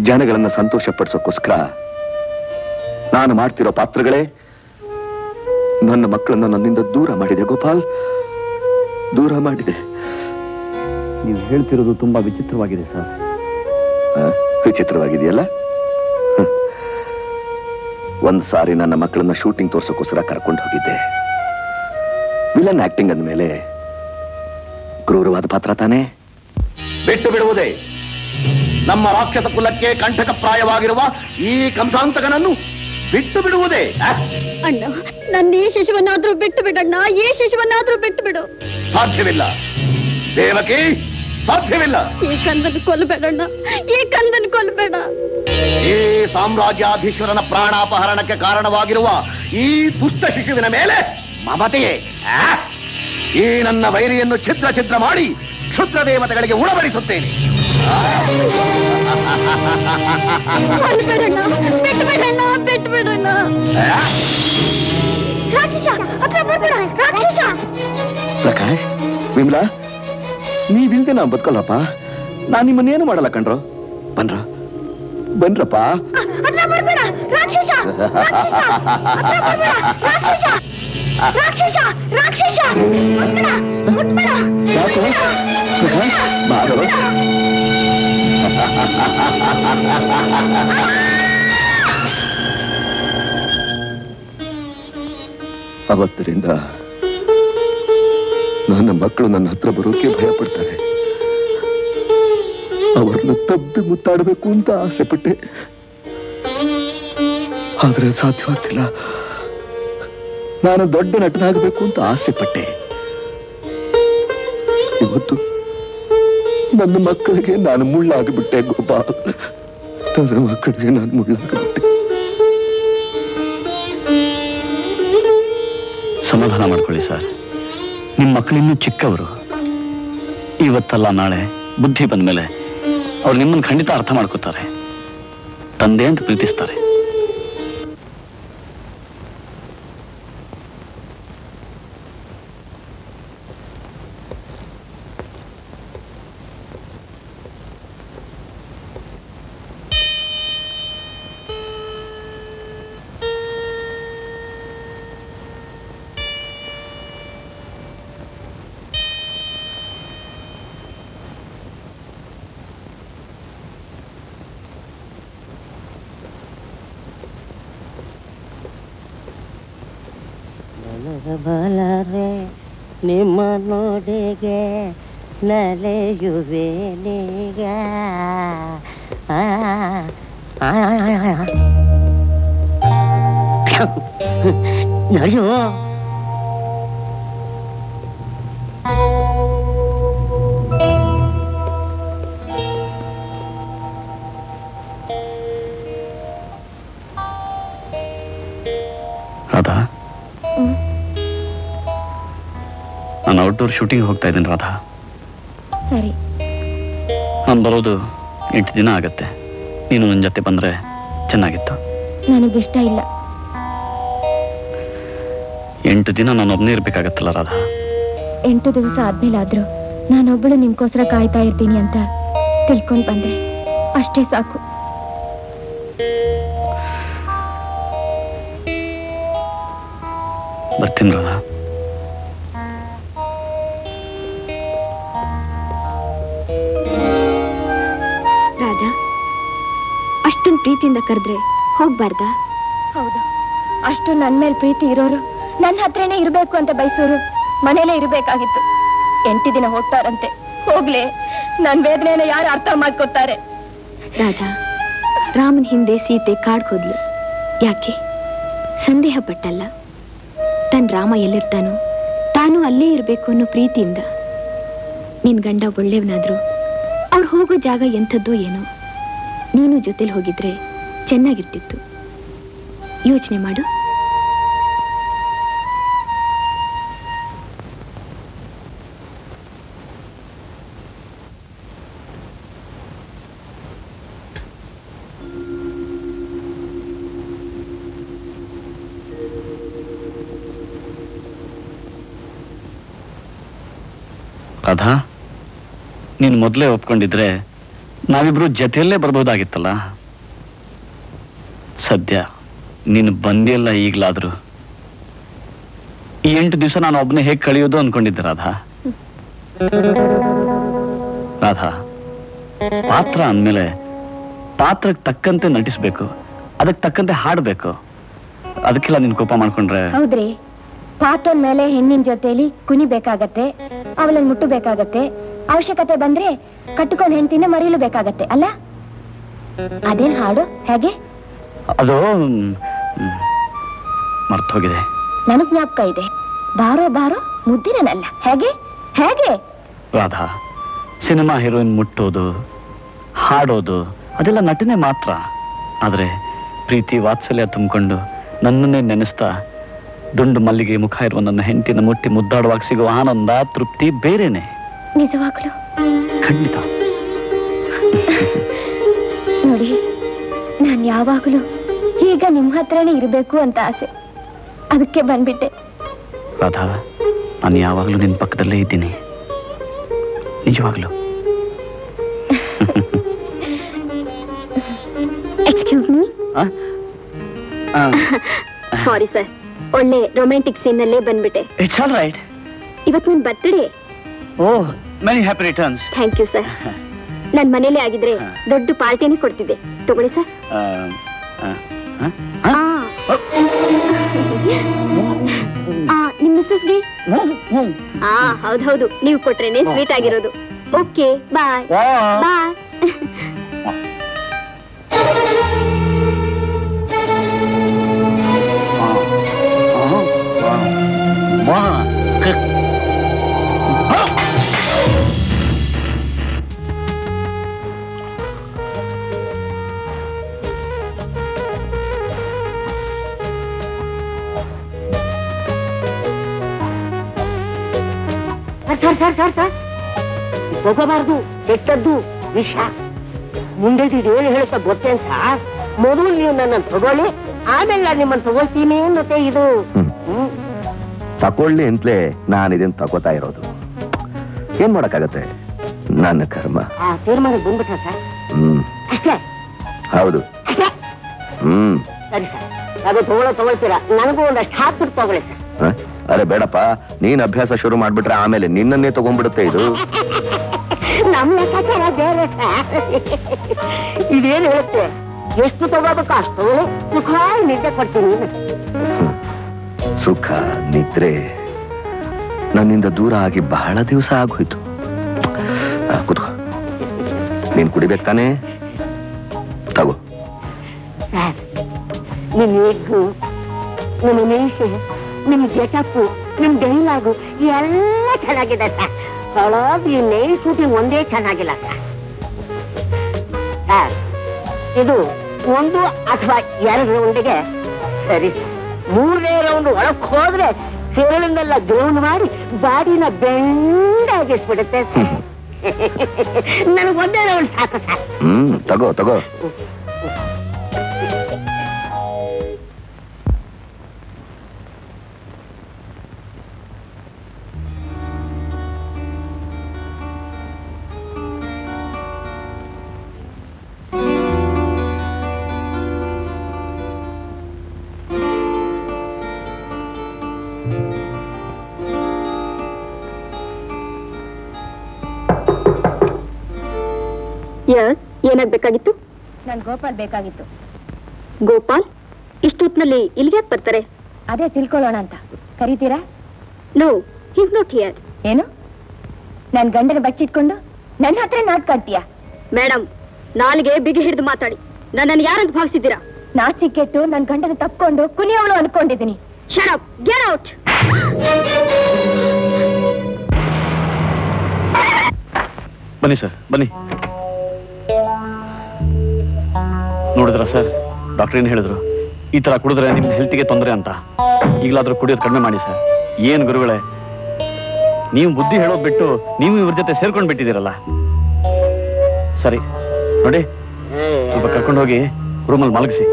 ಜನಗಳನ್ನ ಸಂತೋಷ ಪಡಿಸೋಕ್ಕೋಸ್ಕರ ನಾನು ಮಾಡ್ತಿರೋ ಪಾತ್ರಗಳೇ ನನ್ನ ಮಕ್ಕಳನ್ನ ನನ್ನಿಂದ ದೂರ ಮಾಡಿದೆ ಗೋಪಾಲ್, ದೂರ ಮಾಡಿದೆ. ನೀವು ಹೇಳ್ತಿರೋದು ತುಂಬಾ ವಿಚಿತ್ರವಾಗಿದೆ ಸರ್. ವಿಚಿತ್ರವಾಗಿದೆಯಲ್ಲ? ಒಂದ್ ಸಾರಿ ನನ್ನ ಮಕ್ಕಳನ್ನ ಶೂಟಿಂಗ್ ತೋರ್ಸೋಕ್ಕೋಸ್ಕರ ಕರ್ಕೊಂಡು ಹೋಗಿದ್ದೆ. ವಿಲನ್ ಆಕ್ಟಿಂಗ್ ಅಂದ್ಮೇಲೆ ಕ್ರೂರವಾದ ಪಾತ್ರ ತಾನೇ. ಬಿಟ್ಟು ಬಿಡುವುದೇ ನಮ್ಮ ರಾಕ್ಷಸ ಕುಲಕ್ಕೆ ಕಂಠಕಪ್ರಾಯವಾಗಿರುವ ಈ ಕಂಸಾಂತಕನನ್ನು ಬಿಟ್ಟು ಬಿಡುವುದೇ? ಅಣ್ಣ, ನನ್ನ ಈ ಶಿಶುವನ್ನಾದ್ರೂ ಬಿಟ್ಟು ಬಿಡಣ್ಣ, ಈ ಶಿಶುವನ್ನಾದ್ರೂ ಬಿಟ್ಟು ಬಿಡು. ಸಾಧ್ಯವಿಲ್ಲ ದೇವಕಿ, ಸಾಧ್ಯವಿಲ್ಲ. ಈ ಕಂದನ್ ಕೊಲ್ಲಬೇಡಣ್ಣ, ಈ ಕಂದನ್ ಕೊಲ್ಲಬೇಡ. ಈ ಸಾಮ್ರಾಜ್ಯಾಧೀಶ್ವರನ ಪ್ರಾಣಾಪಹರಣಕ್ಕೆ ಕಾರಣವಾಗಿರುವ ಈ ದುಷ್ಟ ಶಿಶುವಿನ ಮೇಲೆ ಮಮತೆಯೇ? ಈ ನನ್ನ ವೈರಿಯನ್ನು ಛಿದ್ರ ಛಿದ್ರ ಮಾಡಿ ಕ್ಷುದ್ರ ದೇವತೆಗಳಿಗೆ ಉಣಬಡಿಸುತ್ತೇನೆ. ಕೊಲ್ಲಬೇಡಣ್ಣ, ಬಿಟ್ಟು ಬಿಡಣ್ಣ, ಬಿಟ್ಟು ಬಿಡಣ್ಣ. ರಾಕ್ಷಸ ಹತ್ರ ಬರ್ಬೇಡ, ರಾಕ್ಷಸ. ಪ್ರಕಾಶ್, ವಿಮಲಾ, ನೀವಿಲ್ದೆ ನಾವು ಬದುಕಲ್ಲಪ್ಪ. ನಾನು ನಿಮ್ಮನ್ನೇನು ಮಾಡಲ್ಲ ಕಣ್ರೋ. ಬನ್ರಪ್ಪ. ಹತ್ರ ಬರ್ಬೇಡ, ರಾಕ್ಷಸ, ರಾಕ್ಷಸ, ಹತ್ರ ಬರ್ಬೇಡ, ರಾಕ್ಷಸ, ರಾಕ್ಷಸ, ರಾಕ್ಷಸ, ಮುಟ್ಬೇಡ, ಮುಟ್ಬೇಡ. ಬಾರೋ. ಅವತ್ತರಿಂದ ನನ್ನ ಮಕ್ಕಳು ನನ್ನ ಹತ್ರ ಬರೋಕೆ ಭಯ ಪಡ್ತಾರೆ. ಅವ್ರನ್ನ ತಬ್ಬಿ ಮುತ್ತಾಡಬೇಕು ಅಂತ ಆಸೆ ಪಟ್ಟೆ, ಆದ್ರೆ ಸಾಧ್ಯವಾಗ್ತಿಲ್ಲ. ನಾನು ದೊಡ್ಡ ನಟನಾಗಬೇಕು ಅಂತ ಆಸೆ ಪಟ್ಟೆ. ಇವತ್ತು ನನ್ನ ಮಕ್ಕಳಿಗೆ ನಾನು ಮುಳ್ಳಾಗಿಬಿಟ್ಟೆ ಗೋಪಾಲ್. ನನ್ನ ಮಕ್ಕಳಿಗೆ ನಾನು ಮುಳ್ಳಾಗಿಬಿಟ್ಟೆ. ಸಮಾಧಾನ ಮಾಡ್ಕೊಳ್ಳಿ ಸರ್. ನಿಮ್ಮ ಮಕ್ಕಳಿನ್ನೂ ಚಿಕ್ಕವರು. ಇವತ್ತಲ್ಲ ನಾಳೆ ಬುದ್ಧಿ ಬಂದ ಮೇಲೆ ಅವ್ರು ನಿಮ್ಮನ್ನು ಖಂಡಿತ ಅರ್ಥ ಮಾಡ್ಕೋತಾರೆ, ತಂದೆ ಅಂತ ಪ್ರೀತಿಸ್ತಾರೆ. ಬಲರೆ ನಿಮ್ಮ ನೋಡಿಗೆ ನಲೆಯುವೇನೀಗ. ನಡೆಯೋ ರಾಧಾ, ನಾನು ಔಟ್ಡೋರ್ ಶೂಟಿಂಗ್ ಹೋಗ್ತಾ ಇದ್ದೀನಿ ರಾಧಾ. ಸರಿ. ನಾನು ಬರೋದು 8 ದಿನ ಆಗತ್ತೆ. ನೀನು ನನ್ನ ಜೊತೆ ಬಂದ್ರೆ ಚೆನ್ನಾಗಿತ್ತು. ನನಗಿಷ್ಟ ಇಲ್ಲ. 8 ದಿನ ನಾನು ಒಬ್ಬನೇ ಇರ್ಬೇಕಾಗತ್ತಲ್ಲ ರಾಧಾ. 8 ದಿವಸ ಆದ್ಮೇಲಾದ್ರೂ ನಾನೊಬ್ಬಳು ನಿಮ್ಗೋಸ್ಕರ ಕಾಯ್ತಾ ಇರ್ತೀನಿ ಅಂತ ತಿಳ್ಕೊಂಡ್ ಬಂದೆ, ಅಷ್ಟೇ ಸಾಕು. ಬರ್ತೀನಿ ರಾಧಾ. ರಾಧಾ, ಅಷ್ಟೊಂದು ಪ್ರೀತಿಯಿಂದ ಕರೆದ್ರೆ ಹೋಗ್ಬಾರ್ದಾ? ಹೌದು, ಅಷ್ಟು ನನ್ ಮೇಲೆ ಪ್ರೀತಿ ಇರೋರು ನನ್ನ ಹತ್ರನೇ ಇರ್ಬೇಕು ಅಂತ ಬಯಸೋರು ಮನೇಲೇ ಇರ್ಬೇಕಾಗಿತ್ತು. 8 ದಿನ ಹೋಗ್ತಾರಂತೆ. ಹೋಗ್ಲಿ, ನನ್ ವೇದನೆನ ಯಾರು ಅರ್ಥ ಮಾಡ್ಕೊತಾರೆ? ರಾಧಾ, ರಾಮನ್ ಹಿಂದೆ ಸೀತೆ ಕಾಡ್ ಹೋದ್ಲು. ಯಾಕೆ? ಸಂದೇಹ ಪಟ್ಟಲ್ಲ. ತನ್ ರಾಮ ಎಲ್ಲಿರ್ತಾನೋ ತಾನು ಅಲ್ಲೇ ಇರ್ಬೇಕು ಅನ್ನೋ ಪ್ರೀತಿಯಿಂದ. ನಿನ್ ಗಂಡ ಒಳ್ಳೆಯವನಾದ್ರು ಅವ್ರು ಹೋಗೋ ಜಾಗ ಎಂಥದ್ದೋ ಏನೋ. ನೀನು ಜೊತೆಲಿ ಹೋಗಿದ್ರೆ ಚೆನ್ನಾಗಿರ್ತಿತ್ತು. ಯೋಚನೆ ಮಾಡು. ರಾಧಾ, ನೀನು ಮೊದಲೇ ಒಪ್ಕೊಂಡಿದ್ರೆ ನಾವಿಬ್ರು ಜೊತೆಯಲ್ಲೇ ಬರ್ಬೋದಾಗಿತ್ತಲ್ಲ. ಸದ್ಯ ನೀನು ಬಂದಿಲ್ಲ. ಈಗ್ಲಾದ್ರು ಈ 8 ದಿವಸ ನಾನು ಒಬ್ಬನೇ ಹೇಗೆ ಕಳೆಯೋದು ಅನ್ಕೊಂಡಿದ್ದೆ ರಾಧಾ. ರಾಧಾ, ಪಾತ್ರ ಅಂದ್ಮೇಲೆ ಪಾತ್ರಕ್ಕೆ ತಕ್ಕಂತೆ ನಟಿಸ್ಬೇಕು, ಅದಕ್ಕೆ ತಕ್ಕಂತೆ ಹಾಡ್ಬೇಕು. ಅದಕ್ಕೆಲ್ಲ ನೀನು ಕೋಪ ಮಾಡ್ಕೊಂಡ್ರೆ. ಹೌದ್ರಿ, ಪಾತ್ರನ ಮೇಲೆ ಹೆಣ್ಣಿನ ಜೊತೆಲಿ ಕುಣಿಬೇಕಾಗತ್ತೆ, ಅವಳನ್ನು ಮುಟ್ಟಬೇಕಾಗತ್ತೆ, ಅವಶ್ಯಕತೆ ಬಂದ್ರೆ ಕಟ್ಟುಕೊಂಡ್ ಹೆಂಡತಿನ ಮರೀಲು ಬೇಕಾಗತ್ತೆ ಅಲ್ಲ? ಅದೇನ್ ಹಾಡು ಹೇಗೆ? ಅದು ಮರ್ತೋಗಿದೆ. ನನಗ್ ಜ್ಞಾಪಕ ಇದೆ. ಬಾರೋ ಬಾರೋ ಮುದ್ದಿನಲ್ಲ. ಹೇಗೆ ಹೇಗೆ? ರಾಧಾ, ಸಿನಿಮಾ ಹೀರೋಯಿನ್ ಮುಟ್ಟೋದು, ಹಾಡೋದು ಅದೆಲ್ಲ ನಟನೆ ಮಾತ್ರ. ಆದ್ರೆ ಪ್ರೀತಿ ವಾತ್ಸಲ್ಯ ತುಂಬಿಕೊಂಡು ನನ್ನನ್ನೇ ನೆನೆಸ್ತಾ ದುಂಡು ಮಲ್ಲಿಗೆ ಮುಖ ಇರುವ ನನ್ನ ಹೆಂಡತಿನ ಮುಟ್ಟಿ ಮುದ್ದಾಡುವಾಗ ಸಿಗುವ ಆನಂದ, ತೃಪ್ತಿ ಬೇರೆನೆ. ನಿಜವಾಗ್ಲು? ಖಂಡಿತ. ನೋಡಿ, ನಾನ್ ಯಾವಾಗ್ಲೂ ಈಗ ನಿಮ್ ಹತ್ರನೇ ಇರ್ಬೇಕು ಅಂತ ಆಸೆ. ಅದಕ್ಕೆ ಬಂದ್ಬಿಟ್ಟೆ. ರಾಧಾ, ನಾನು ಯಾವಾಗ್ಲೂ ನಿನ್ ಪಕ್ಕದಲ್ಲೇ ಇದ್ದೀನಿ, ನಿಜವಾಗ್ಲು. Excuse me. ಸಾರಿ ಸರ್, ಒಳ್ಳೆ ರೊಮ್ಯಾಂಟಿಕ್ ಸೀನ್ ನಲ್ಲೇ ಬಂದ್ಬಿಟ್ಟೆ. It's all right. ಇವತ್ತು ನಿನ್ birthday. Oh, many happy returns. Thank you sir. ನನ್ ಮನೇಲೆ ಆಗಿದ್ರೆ ದೊಡ್ಡ ಪಾರ್ಟಿನೇ ಕೊಡ್ತಿದ್ದೆ. ತಗೊಳ್ಳಿ ಸರ್. ನಿಮ್ ಮಿಸ್ಸಸ್ಗೆ? ಹೌದೌದು, ನೀವು ಕೊಟ್ರೇನೆ ಸ್ವೀಟ್ ಆಗಿರೋದು. ಓಕೆ, ಬಾಯ್ ಬಾಯ್. ಸರ್ ತಗೋಬಾರ್ದು, ಕೆಟ್ಟದ್ದು, ವಿಷ. ಮುಂದೆ ಏನು ಹೇಳ್ತಾ ಗೊತ್ತೇನ್ ಸರ್? ಮೊದಲು ನೀವು ನನ್ನ ತಗೊಳ್ಳಿ, ಆಮೇಲೆ ನಾನು ನಿಮ್ಮನ್ನು ತಗೊಳ್ತೀನಿ ಮತ್ತೆ ಇದು ತಕೊಳ್ಳಿ ಅಂತಲೇ ನಾನು ಇದನ್ನ ತಗೋತಾ ಇರೋದು. ಏನ್ ಮಾಡಕ್ಕಾಗತ್ತೆ, ನನ್ನ ಕರ್ಮ. ತೀರ್ಮಾನ ಬಂದ್ಬಿಟ್ರ ಸರ್? ಅಷ್ಟೇ. ಹೌದು. ಸರಿ ಸರ್, ಅದು ತಗೊಳ್ತೀರಾ? ನನಗೂ ಒಂದಷ್ಟು ಹಾಕ್ಬಿಟ್ಟು ತಗೊಳ್ಳಿ ಸರ್. ಅರೆ ಬೇಡಪ್ಪ, ನೀನ್ ಅಭ್ಯಾಸ ಶುರು ಮಾಡ್ಬಿಟ್ರೆ ಆಮೇಲೆ ನಿನ್ನನ್ನೇ ತಗೊಂಡ್ಬಿಡುತ್ತೆ ಇದು. ನಮ್ಮ ಲೆಕ್ಕಾಚಾರ ಬೇರೆ ಸರ್. ಇದೇನು ಹೇಳುತ್ತೆ, ಎಷ್ಟು ತಗೋಬೇಕು ಅಷ್ಟು ತಗೊಳ್ಳಿ, ಸುಖ ನಿದ್ದೆ ಕೊಡ್ತೀನಿ. ಸುಖ ನಿದ್ರೆ ನನ್ನಿಂದ ದೂರ ಆಗಿ ಬಹಳ ದಿವಸ ಆಗೋಯ್ತು. ಕೂತ್ಕೋ, ನೀನ್ ಕುಡಿಬೇಕು ತಾನೇ? ತಗೋ. ನಿಮ್ ಎಗ್ಗು, ನಿಮ್ಮ ಮೀಸೆ, ನಿಮ್ ಗೆಟಪ್ಪು, ನಿಮ್ ಡೈಲಾಗು ಎಲ್ಲ ಚೆನ್ನಾಗಿದೆ ಸರ್. ಈ ನೈಲ್ ಶೂಟಿಂಗ್ ಒಂದೇ ಚೆನ್ನಾಗಿಲ್ಲ ಸರ್. ಇದು 1 ಅಥವಾ 2 ರೌಂಡಿಗೆ ಸರಿ. 3ನೇ ರೌಂಡ್ ಒಳಕ್ ಹೋದ್ರೆ ಸೇರಳನ್ನೆಲ್ಲ ಗ್ರೌಂಡ್ ಮಾಡಿ ಬಾಡಿನ ಬೆಂಡಾಗಿಸ್ಬಿಡುತ್ತೆ. ನನಗೆ ಒಂದೇ ರೌಂಡ್ ಸಾಕು ಸರ್. ತಗೋ ತಗೋ. ಏನಾಗ್ಬೇಕಾಗಿತ್ತು? ನನ್ ಗೋಪಾಲ್ ಬೇಕಾಗಿತ್ತು. ಗೋಪಾಲ್ ಇಷ್ಟೊತ್ನಲ್ಲಿ ಇಲ್ಲಿಗೆ ಬರ್ತಾರೆ? ಅದೇ ತಿಳ್ಕೊಳ್ಳೋಣ ಅಂತ. ಕರೀತೀರಾ? No, he's not here. ಏನು? ನನ್ ಗಂಡನ ಬಚ್ಚಿಟ್ಕೊಂಡು ನನ್ನ ಹತ್ರ ನಾಟ್ಕಾಡ್ತೀಯಾ? ಮೇಡಮ್, ನಾಲ್ಗೆ ಬಿಗಿ ಹಿಡಿದು ಮಾತಾಡಿ. ನನ್ನನ್ನು ಯಾರಂತ ಭಾವಿಸಿದ್ದೀರಾ? ನಾಚಿಕೆಟ್ಟು ನನ್ ಗಂಡನ ತಪ್ಕೊಂಡು ಕುನಿಯವಳು ಅನ್ಕೊಂಡಿದ್ದೀನಿ. Shut up, get out. ಬನ್ನಿ ಸರ್, ಬನ್ನಿ. ನೋಡಿದ್ರ ಸರ್, ಡಾಕ್ಟರ್ ಏನ್ ಹೇಳಿದ್ರು? ಈ ತರ ಕುಡಿದ್ರೆ ನಿಮ್ ಹೆಲ್ತ್ಗೆ ತೊಂದರೆ ಅಂತ. ಈಗಲಾದ್ರೂ ಕುಡಿಯೋದು ಕಡಿಮೆ ಮಾಡಿ ಸರ್. ಏನ್ ಗುರುಗಳೇ, ನೀವು ಬುದ್ಧಿ ಹೇಳೋದ್ ಬಿಟ್ಟು ನೀವು ಇವ್ರ ಜೊತೆ ಸೇರ್ಕೊಂಡ್ ಬಿಟ್ಟಿದ್ದೀರಲ್ಲ. ಸರಿ ನೋಡಿ, ಸ್ವಲ್ಪ ಕರ್ಕೊಂಡು ಹೋಗಿ ರೂಮಲ್ಲಿ ಮಲಗಿಸಿ.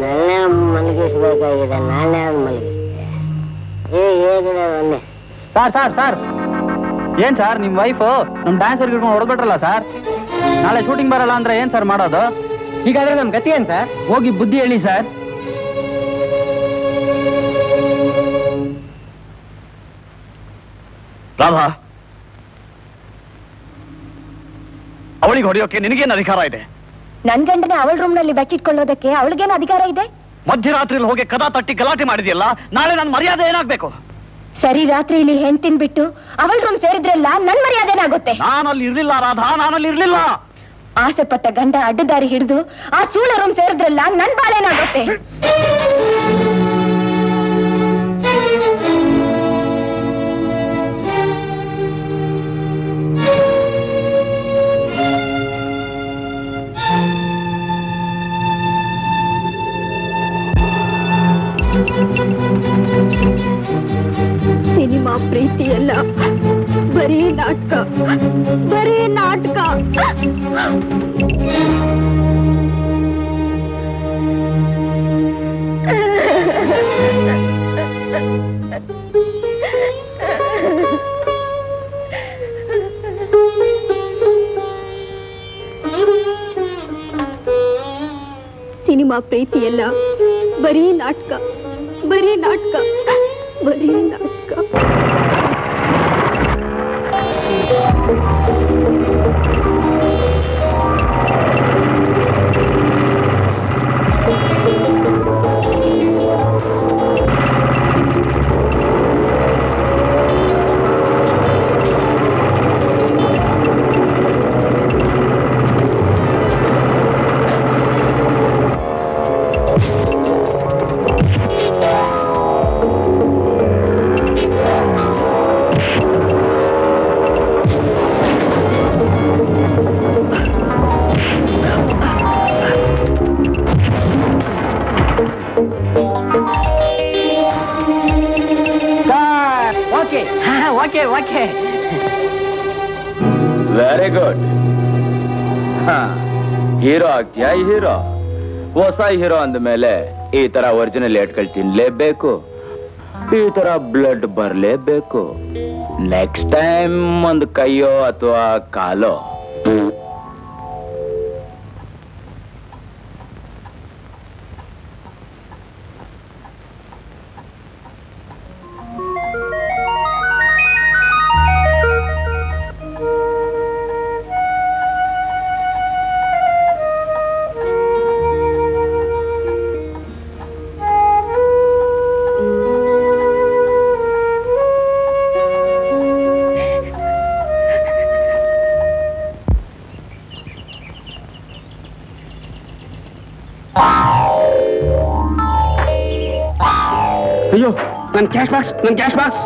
ನನ್ನೇ ಮಲಗಿಸ್ಬೇಕಾಗಿದೆ, ನಾನೇ ಮಲಗಿಸ್ತೆ. ಸರ್ ಏನ್ ಸರ್ ನಿಮ್ ವೈಫ್ ನಮ್ ಡ್ಯಾನ್ಸರ್ ಹಿಡ್ಕೊಂಡು ಹೊಡೆದ್ಬಿಟ್ರಲ್ಲ ಸರ್. ನಾಳೆ ಶೂಟಿಂಗ್ ಬರಲ್ಲ ಅಂದ್ರೆ ಏನ್ ಸರ್ ಮಾಡೋದು? ಹೀಗಾದ್ರೆ ನಮ್ ಗತಿ ಏನ್ ಸರ್? ಹೋಗಿ ಬುದ್ಧಿ ಹೇಳಿ ಸರ್. ರಾಧಾ, ಅವಳಿಗೆ ಹೊಡೆಯೋಕೆ ನಿನಗೇನು ಅಧಿಕಾರ ಇದೆ? ನನ್ ಗಂಡನ ಅವಳ ರೂಮ್ ನಲ್ಲಿ ಬಚ್ಚಿಟ್ಕೊಳ್ಳೋದಕ್ಕೆ ಅವಳಿಗೇನು ಅಧಿಕಾರ ಇದೆ? ಮಧ್ಯರಾತ್ರಿಯಲ್ಲಿ ಹೋಗಿ ಕದಾ ತಟ್ಟಿ ಗಲಾಟೆ ಮಾಡಿದ್ಯಲ್ಲ, ನಾಳೆ ನನ್ನ ಮರ್ಯಾದೆ ಏನಾಗ್ಬೇಕು? ಸರಿ, ರಾತ್ರಿ ಇಲ್ಲಿ ಹೆಣ್ತಿನ್ ಬಿಟ್ಟು ಅವಳ ರೂಮ್ ಸೇರಿದ್ರಲ್ಲ, ನನ್ ಮರ್ಯಾದೆ ಏನಾಗುತ್ತೆ? ನಾನಲ್ಲಿ ಇರ್ಲಿಲ್ಲ ರಾಧಾ, ನಾನಲ್ಲಿ ಇರ್ಲಿಲ್ಲ. ಆಸೆ ಪಟ್ಟ ಗಂಡ ಅಡ್ಡದಾರಿ ಹಿಡಿದು ಆ ಸೂಳ ರೂಮ್ ಸೇರಿದ್ರಲ್ಲ, ನನ್ ಬಾಳೇನಾಗುತ್ತೆ? ಸಿನಿಮಾ ಪ್ರೀತಿ ಎಲ್ಲ ಬರೀ ನಾಟಕ, ಬರೀ ನಾಟಕ. ಸಿನಿಮಾ ಪ್ರೀತಿ ಎಲ್ಲ ಬರೀ ನಾಟಕ, ಬರೀ ನಾಟಕ, ಬರೀ ನಾಟಕ. Very good. ಹೀರೋ ಆಗ್ತೀಯಾ? ಹೀರೋ, ಹೊಸ ಹೀರೋ ಅಂದ ಮೇಲೆ ಈ ತರ ಒರಿಜಿನಲ್ ಏಟ್ಗಳು ತಿನ್ಲೇಬೇಕು, ಈ ತರ ಬ್ಲಡ್ ಬರ್ಲೇಬೇಕು. ನೆಕ್ಸ್ಟ್ ಟೈಮ್ ಒಂದು ಕೈಯೋ ಅಥವಾ ಕಾಲೋ. ಅಯ್ಯೋ, ನನ್ನ ಕ್ಯಾಶ್ ಬಾಕ್ಸ್, ನನ್ನ ಕ್ಯಾಶ್ ಬಾಕ್ಸ್.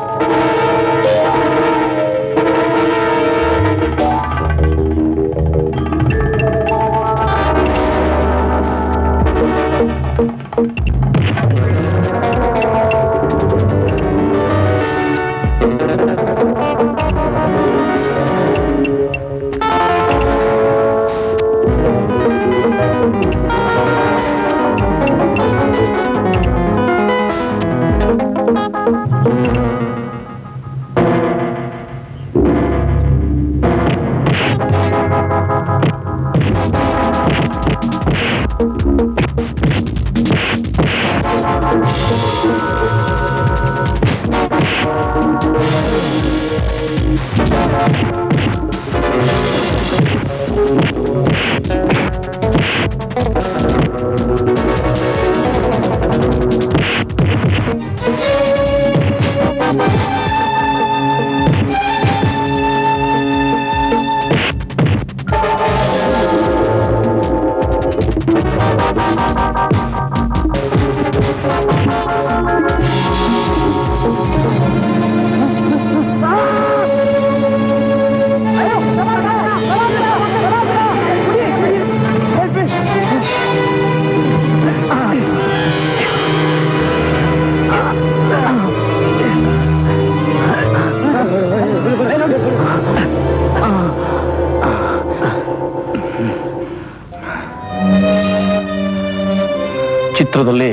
ಚಿತ್ರದಲ್ಲಿ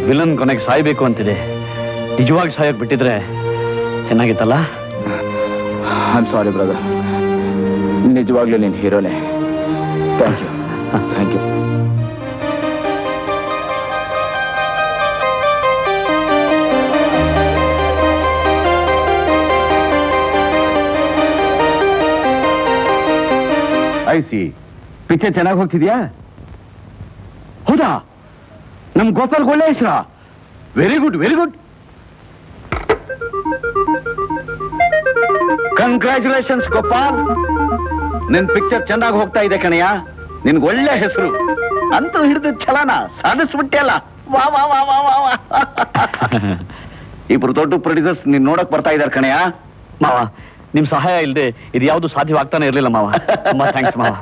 ವಿಲನ್ ಕೊನೆಗೆ ಸಾಯ್ಬೇಕು ಅಂತಿದೆ. ನಿಜವಾಗಿ ಸಾಯಕ್ ಬಿಟ್ಟಿದ್ರೆ ಚೆನ್ನಾಗಿತ್ತಲ್ಲ. ಐ ಆಮ್ ಸಾರಿ ಬ್ರದರ್, ನಿಜವಾಗ್ಲೂ ನೀನು ಹೀರೋನೇ. Thank you, thank you. I see picture ಚೆನ್ನಾಗಿ ಹೋಗ್ತಿದ್ಯಾ? ಹೌದಾ? ನಮ್ ಗೋಪಾಲ್ ಒಳ್ಳೆ ಹೆಸರಾ? Very good, very good. Congratulations Gopal, ನಿನ್ ಪಿಕ್ಚರ್ ಚೆನ್ನಾಗಿ ಹೋಗ್ತಾ ಇದೆ ಕಣಯ್ಯ. ನಿನ್ಗೆ ಒಳ್ಳೆ ಹೆಸರು ಅಂತೂ ಹಿಡಿದ ಛಲನ ಸಾಧಿಸ್ಬಿಟ್ಟೆಲ್ಲ. ವಾ ವಾ ವಾ ವಾ ವಾ ವಾ. ಇಬ್ರು ದೊಡ್ಡ ಪ್ರೊಡ್ಯೂಸರ್ಸ್ ನೀನ್ ನೋಡಕ್ ಬರ್ತಾ ಇದಾರೆ ಕಣಯ್ಯ. ಮಾವ, ನಿಮ್ ಸಹಾಯ ಇಲ್ಲದೆ ಇದು ಯಾವುದು ಸಾಧ್ಯವಾಗ್ತಾನೆ ಇರ್ಲಿಲ್ಲ ಮಾವ. ತುಂಬಾ ಥ್ಯಾಂಕ್ಸ್ ಮಾವ.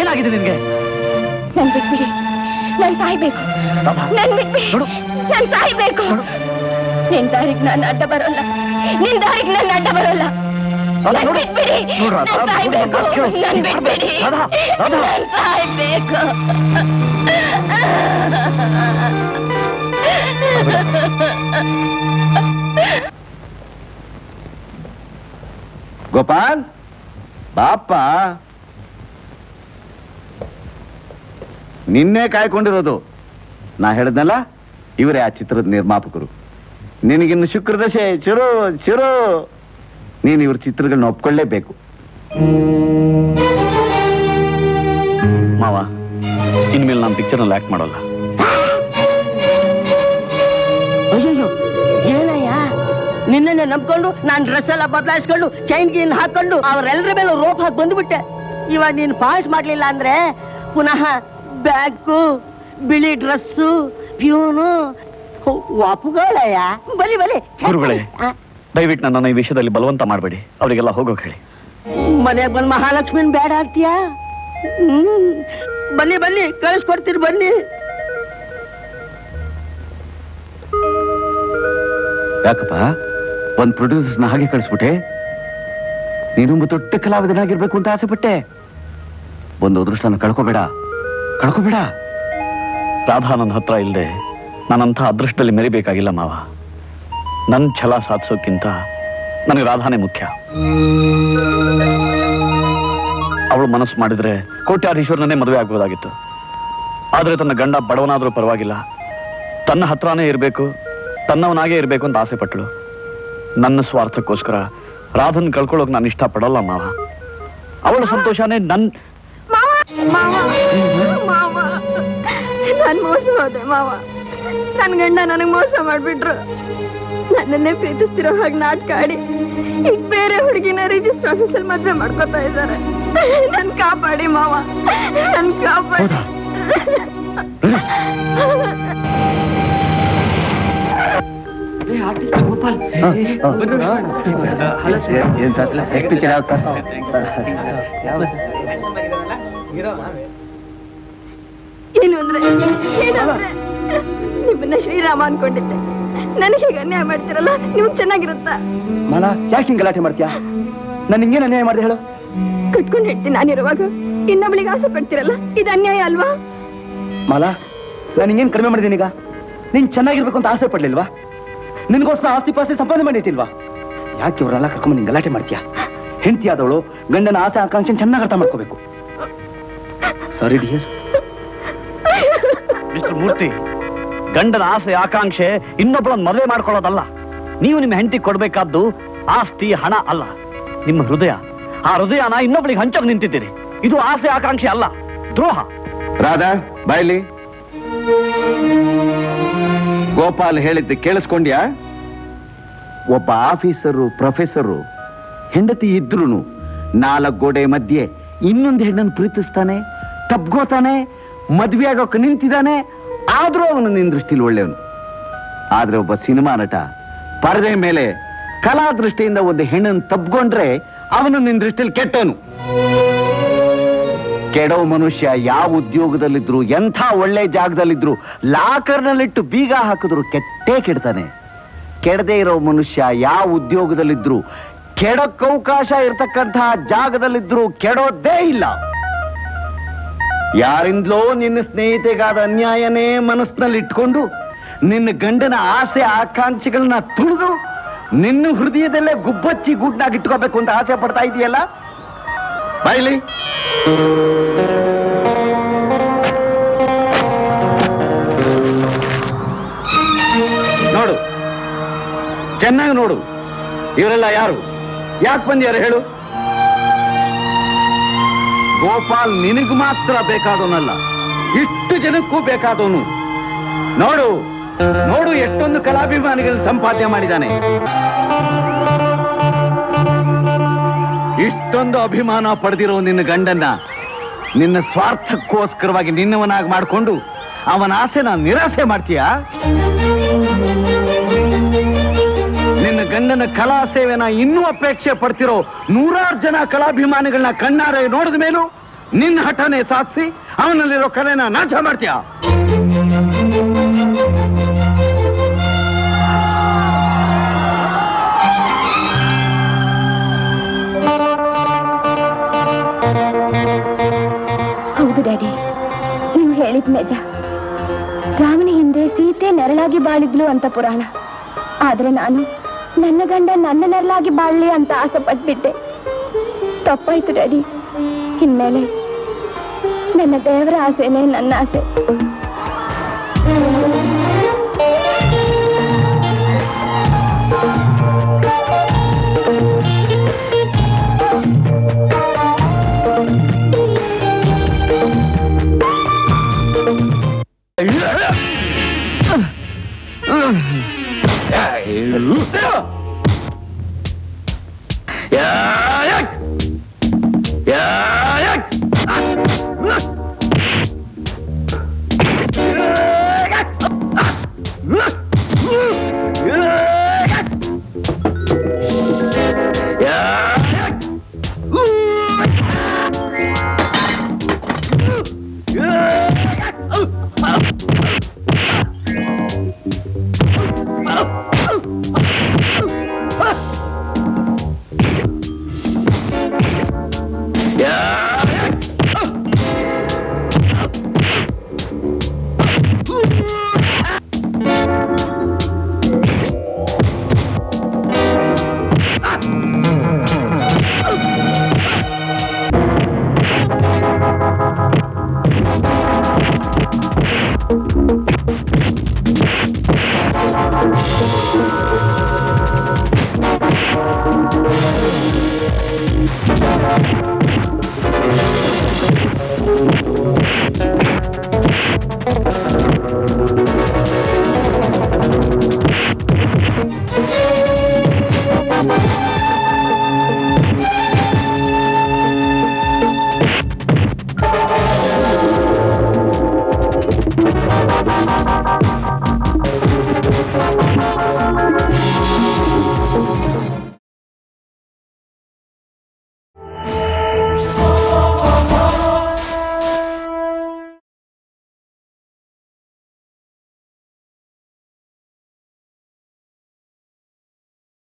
ಏನಾಗಿದೆ ನಿನ್ಗೆ? ನನ್ ಬಿಟ್ಬಿಡಿ, ನನ್ ಸಾಯ್ಬೇಕು, ನನ್ ಬಿಟ್ಬಿಡಿ, ನನ್ ಸಾಯ್ಬೇಕು. ನಿನ್ ದಾರಿಗೆ ನಾನು ಅಡ್ಡ ಬರೋಲ್ಲ, ನಿನ್ ದಾರಿಗೆ ನಾನು ಅಡ್ಡ ಬರೋಲ್ಲ. ನನ್ ಬಿಟ್ಬಿಡಿ, ನನ್ ಸಾಯ್ಬೇಕು, ನನ್ ಬಿಟ್ಬಿಡಿ, ನನ್ ಸಾಯ್ಬೇಕು. ಗೋಪಾಲ್ ಬಾಪ, ನಿನ್ನೆ ಕಾಯ್ಕೊಂಡಿರೋದು. ನಾ ಹೇಳಿದ್ನಲ್ಲ, ಇವರೇ ಆ ಚಿತ್ರದ ನಿರ್ಮಾಪಕರು. ನಿನಗಿನ್ನು ಶುಕ್ರದಶೆ ಚಿರು ಚಿರು. ನೀನು ಇವ್ರ ಚಿತ್ರಗಳನ್ನ ಒಪ್ಕೊಳ್ಳೇಬೇಕು. ಮಾವ, ಇನ್ಮೇಲೆ ನಾನು ಪಿಕ್ಚರ್ನಲ್ಲಿ ಆಕ್ಟ್ ಮಾಡೋಲ್ಲ. ಅಯ್ಯೋ, ಏನಯ್ಯ, ನಿನ್ನೆ ನಂಬ್ಕೊಂಡು ನಾನ್ ಡ್ರೆಸ್ ಎಲ್ಲ ಬದಲಾಯಿಸ್ಕೊಂಡು ಚೈನ್ ಗೀನ್ ಹಾಕೊಂಡು ಅವರೆಲ್ಲರ ಮೇಲೆ ರೋಪ್ ಹಾಕಿ ಬಂದ್ಬಿಟ್ಟೆ. ಇವಾಗ ನೀನ್ ಪಾಯಿಂಟ್ ಮಾಡ್ಲಿಲ್ಲ ಅಂದ್ರೆ ಪುನಃ ಬ್ಯಾಗು, ಬಿಳಿ ಡ್ರೆಸ್ಸು, ಪ್ಯೂನು ವಾಪುಗಳಯ್ಯ. ಬಲಿ ಬಲಿ ಗುರುಗಳೇ, ದಯವಿಟ್ಟು ನನ್ನನ್ನು ಈ ವಿಷಯದಲ್ಲಿ ಬಲವಂತ ಮಾಡಬೇಡಿ. ಅವರಿಗೆಲ್ಲ ಹೋಗೋಕೆ ಹೇಳಿ. ಮನೆಗೆ ಬಂದು ಮಹಾಲಕ್ಷ್ಮಿನ್ ಬೇಡ ಅಂತೀಯಾ? ಬನ್ನಿ ಬನ್ನಿ, ಕಳಿಸ್ಕೊಡ್ತೀರಿ ಬನ್ನಿ. ಯಾಕಪ್ಪ ಒಂದ್ ಪ್ರೊಡ್ಯೂಸರ್ಸ್ನ ಹಾಗೆ ಕಳಿಸ್ಬಿಟ್ಟೆ? ನೀನೊಬ್ಬ ದೊಡ್ಡ ಕಲಾವಿದನಾಗಿರ್ಬೇಕು ಅಂತ ಆಸೆ ಪಟ್ಟೆ. ಒಂದು ಅದೃಷ್ಟನ ಕಳ್ಕೋಬೇಡ, ಕಳ್ಕೋಬೇಡ. ರಾಧಾ ನನ್ನ ಹತ್ರ ಇಲ್ಲದೆ ನಾನಂಥ ಅದೃಷ್ಟದಲ್ಲಿ ಮೆರಿಬೇಕಾಗಿಲ್ಲ ಮಾವ. ನನ್ನ ಛಲ ಸಾಧಿಸೋಕ್ಕಿಂತ ನನಗೆ ರಾಧಾನೇ ಮುಖ್ಯ. ಅವಳು ಮನಸ್ಸು ಮಾಡಿದ್ರೆ ಕೋಟ್ಯಾಧೀಶ್ವರನೇ ಮದುವೆ ಆಗ್ಬೋದಾಗಿತ್ತು. ಆದ್ರೆ ತನ್ನ ಗಂಡ ಬಡವನಾದ್ರೂ ಪರವಾಗಿಲ್ಲ, ತನ್ನ ಹತ್ರನೇ ಇರಬೇಕು, ತನ್ನವನಾಗೇ ಇರಬೇಕು ಅಂತ ಆಸೆ ಪಟ್ಟಳು. ನನ್ನ ಸ್ವಾರ್ಥಕ್ಕೋಸ್ಕರ ರಾಧನ್ ಕಳ್ಕೊಳ್ಳೋಕೆ ನಾನು ಇಷ್ಟಪಡಲ್ಲ ಮಾವ. ಅವಳ ಸಂತೋಷನೇ ನನ್ನ. ನಾನು ಮೋಸ ಹೋದೆ ಮಾವ. ನನ್ ಗಂಡ ನನಗ್ ಮೋಸ ಮಾಡ್ಬಿಟ್ರು. ನನ್ನನ್ನೇ ಪ್ರೀತಿಸ್ತಿರೋ ಹಾಗೆ ನಾಟಕ ಆಡಿ ಈಗ ಬೇರೆ ಹುಡುಗಿನ ರಿಜಿಸ್ಟರ್ ಆಫೀಸಲ್ಲಿ ಮದ್ವೆ ಮಾಡ್ಕೊತಾ ಇದ್ದಾರೆ. ನನ್ ಕಾಪಾಡಿ ಮಾವ, ನನ್ ಕಾಪಾಡಿ. ಆರ್ಟಿಸ್ಟ್ ಗೋಪಾಲ್ ಏನ್ ಸರ್ ಎಷ್ಟು ಪಿಕ್ಚರ್ ಯಾವ್ದು ಸರ್? ಏನು ಅಂದ್ರೆ ನಿಮ್ಮನ್ನ ಶ್ರೀರಾಮ ಅನ್ಕೊಂಡಿದ್ದೆ. ನನಗೆ ಹೀಗೆ ಅನ್ಯಾಯ ಮಾಡ್ತಿರಲ್ಲ, ನೀವು ಚೆನ್ನಾಗಿರುತ್ತಾ? ಮಾಲಾ, ಯಾಕೆ ಹಿಂಗ್ ಗಲಾಟೆ ಮಾಡ್ತೀಯಾ? ನಾನು ಹಿಂಗೇನು ಅನ್ಯಾಯ ಮಾಡಿದೆ ಹೇಳು? ಕಟ್ಕೊಂಡು ಹೇಳ್ತೀನಿ ನಾನಿರುವಾಗ ಇನ್ನೊಬ್ಳಿಗೆ ಆಸೆ ಪಡ್ತಿರಲ್ಲ, ಇದು ಅನ್ಯಾಯ ಅಲ್ವಾ? ಮಾಲಾ, ನಾನು ಹಿಂಗೇನು ಕಡಿಮೆ ಮಾಡಿದ್ದೀನಿ ಈಗ? ನೀನ್ ಚೆನ್ನಾಗಿರ್ಬೇಕು ಅಂತ ಆಸೆ ಪಡ್ಲಿಲ್ವಾ? ನಿನ್ಗೋಸ್ಕರ ಆಸ್ತಿ ಪಾಸ್ತಿ ಸಂಪಾದನೆ ಮಾಡಿಟ್ಟಿಲ್ವಾ? ಯಾಕೆ ಇವರೆಲ್ಲ ಕರ್ಕೊಂಡ್ ನಿನ್ ಗಲಾಟೆ ಮಾಡ್ತೀಯಾ? ಹೆಂಡತಿ ಆದವಳು ಗಂಡನ ಆಸೆ ಆಕಾಂಕ್ಷೆ ಚೆನ್ನಾಗಿ ಅರ್ಥ ಮಾಡ್ಕೋಬೇಕು. Sorry dear. ಮಿಸ್ಟರ್ ಮೂರ್ತಿ, ಗಂಡನ ಆಸೆ ಆಕಾಂಕ್ಷೆ ಇನ್ನೊಬ್ಬಳನ್ನ ಮದುವೆ ಮಾಡ್ಕೊಳ್ಳೋದಲ್ಲ. ನೀವು ನಿಮ್ಮ ಹೆಂಡತಿ ಕೊಡ್ಬೇಕಾದ್ದು ಆಸ್ತಿ ಹಣ ಅಲ್ಲ, ನಿಮ್ಮ ಹೃದಯ. ಆ ಹೃದಯನ ಇನ್ನೊಬ್ಬಳಿಗೆ ಹಂಚೋಕ್ ನಿಂತಿದ್ದೀರಿ. ಇದು ಆಸೆ ಆಕಾಂಕ್ಷೆ ಅಲ್ಲ, ದ್ರೋಹ. ರಾಧಾ, ಬಾಯ್ಲಿ. ಗೋಪಾಲ್ ಹೇಳಿದ್ದು ಕೇಳಿಸ್ಕೊಂಡ್ಯಾ? ಒಬ್ಬ ಆಫೀಸರು ಪ್ರೊಫೆಸರು ಹೆಂಡತಿ ಇದ್ರೂನು 4 ಗೋಡೆ ಮಧ್ಯೆ ಇನ್ನೊಂದು ಹೆಣ್ಣನ್ನು ಪ್ರೀತಿಸ್ತಾನೆ, ತಬ್ಗೋತಾನೆ, ಮದ್ವೆ ಆಗೋಕೆ ನಿಂತಿದ್ದಾನೆ. ಆದ್ರೂ ಅವನು ನಿನ್ನ ದೃಷ್ಟಿಲಿ ಒಳ್ಳೆಯವನು. ಆದ್ರೆ ಒಬ್ಬ ಸಿನಿಮಾ ನಟ ಪರದೆ ಮೇಲೆ ಕಲಾ ದೃಷ್ಟಿಯಿಂದ ಒಂದು ಹೆಣ್ಣನ್ನು ತಬ್ಕೊಂಡ್ರೆ ಅವನು ನಿನ್ನ ದೃಷ್ಟಿಲಿ ಕೆಟ್ಟವನು. ಕೆಡೋ ಮನುಷ್ಯ ಯಾವ ಉದ್ಯೋಗದಲ್ಲಿದ್ರು, ಎಂಥ ಒಳ್ಳೆ ಜಾಗದಲ್ಲಿದ್ರು, ಲಾಕರ್ನಲ್ಲಿಟ್ಟು ಬೀಗ ಹಾಕಿದ್ರು ಕೆಟ್ಟೇ ಕೆಡ್ತಾನೆ. ಕೆಡದೆ ಇರೋ ಮನುಷ್ಯ ಯಾವ ಉದ್ಯೋಗದಲ್ಲಿದ್ರು, ಕೆಡಕ್ಕವಕಾಶ ಇರ್ತಕ್ಕಂತಹ ಜಾಗದಲ್ಲಿದ್ರು ಕೆಡೋದೇ ಇಲ್ಲ. ಯಾರಿಂದಲೋ ನಿನ್ನ ಸ್ನೇಹಿತೆಗಾದ ಅನ್ಯಾಯನೇ ಮನಸ್ಸಿನಲ್ಲಿ ಇಟ್ಕೊಂಡು ನಿನ್ನ ಗಂಡನ ಆಸೆ ಆಕಾಂಕ್ಷೆಗಳನ್ನ ತುಳಿದು ನಿನ್ನ ಹೃದಯದಲ್ಲೇ ಗುಬ್ಬಚ್ಚಿ ಗೂಡ್ನಾಗಿ ಇಟ್ಕೋಬೇಕು ಅಂತ ಆಸೆ ಪಡ್ತಾ ಇದೆಯಲ್ಲ, ಬಾಯ್ಲಿ. ನೋಡು, ಚೆನ್ನಾಗಿ ನೋಡು. ಇವರೆಲ್ಲ ಯಾರು? ಯಾಕೆ ಬಂದ್ಯಾರು ಹೇಳು? ಗೋಪಾಲ್ ನಿನಗ್ ಮಾತ್ರ ಬೇಕಾದವನಲ್ಲ, ಇಷ್ಟು ಜನಕ್ಕೂ ಬೇಕಾದವನು. ನೋಡು ನೋಡು, ಎಷ್ಟೊಂದು ಕಲಾಭಿಮಾನಿಗಳನ್ನು ಸಂಪಾದನೆ ಮಾಡಿದ್ದಾನೆ. ಇಷ್ಟೊಂದು ಅಭಿಮಾನ ಪಡೆದಿರೋ ನಿನ್ನ ಗಂಡನ್ನ ನಿನ್ನ ಸ್ವಾರ್ಥಕ್ಕೋಸ್ಕರವಾಗಿ ನಿನ್ನವನಾಗಿ ಮಾಡಿಕೊಂಡು ಅವನ ಆಸೆನ ನಿರಾಸೆ ಮಾಡ್ತೀಯಾ? ನಿನ್ನ ಗಂಡನ ಕಲಾ ಸೇವೆನ ಇನ್ನೂ ಅಪೇಕ್ಷೆ ಪಡ್ತಿರೋ 100 ಜನ ಕಲಾಭಿಮಾನಿಗಳನ್ನ ಕಣ್ಣಾರೆ ನೋಡಿದ ಮೇಲೂ ನಿನ್ನ ಹಠನೆ ಸಾಧಿಸಿ ಅವನಲ್ಲಿರೋ ಕಲೆನ ನಾಶ ಮಾಡ್ತೀಯ. ಹೌದು ಡ್ಯಾಡಿ, ನೀವು ಹೇಳಿದ್ ನಿಜ. ರಾಮನ ಹಿಂದೆ ಸೀತೆ ನೆರಳಾಗಿ ಬಾಳಿದ್ಲು ಅಂತ ಪುರಾಣ. ಆದ್ರೆ ನಾನು ನನ್ನ ಗಂಡ ನನ್ನ ನೆರಳಾಗಿ ಬಾಳ್ಲಿ ಅಂತ ಆಸೆ ಪಟ್ಬಿದ್ದೆ. ತಪ್ಪಾಯ್ತು ಡ್ಯಾಡಿ. ಇನ್ಮೇಲೆ ನನ್ನ ದೇವರ ಆಸೆನೇ ನನ್ನ ಆಸೆ.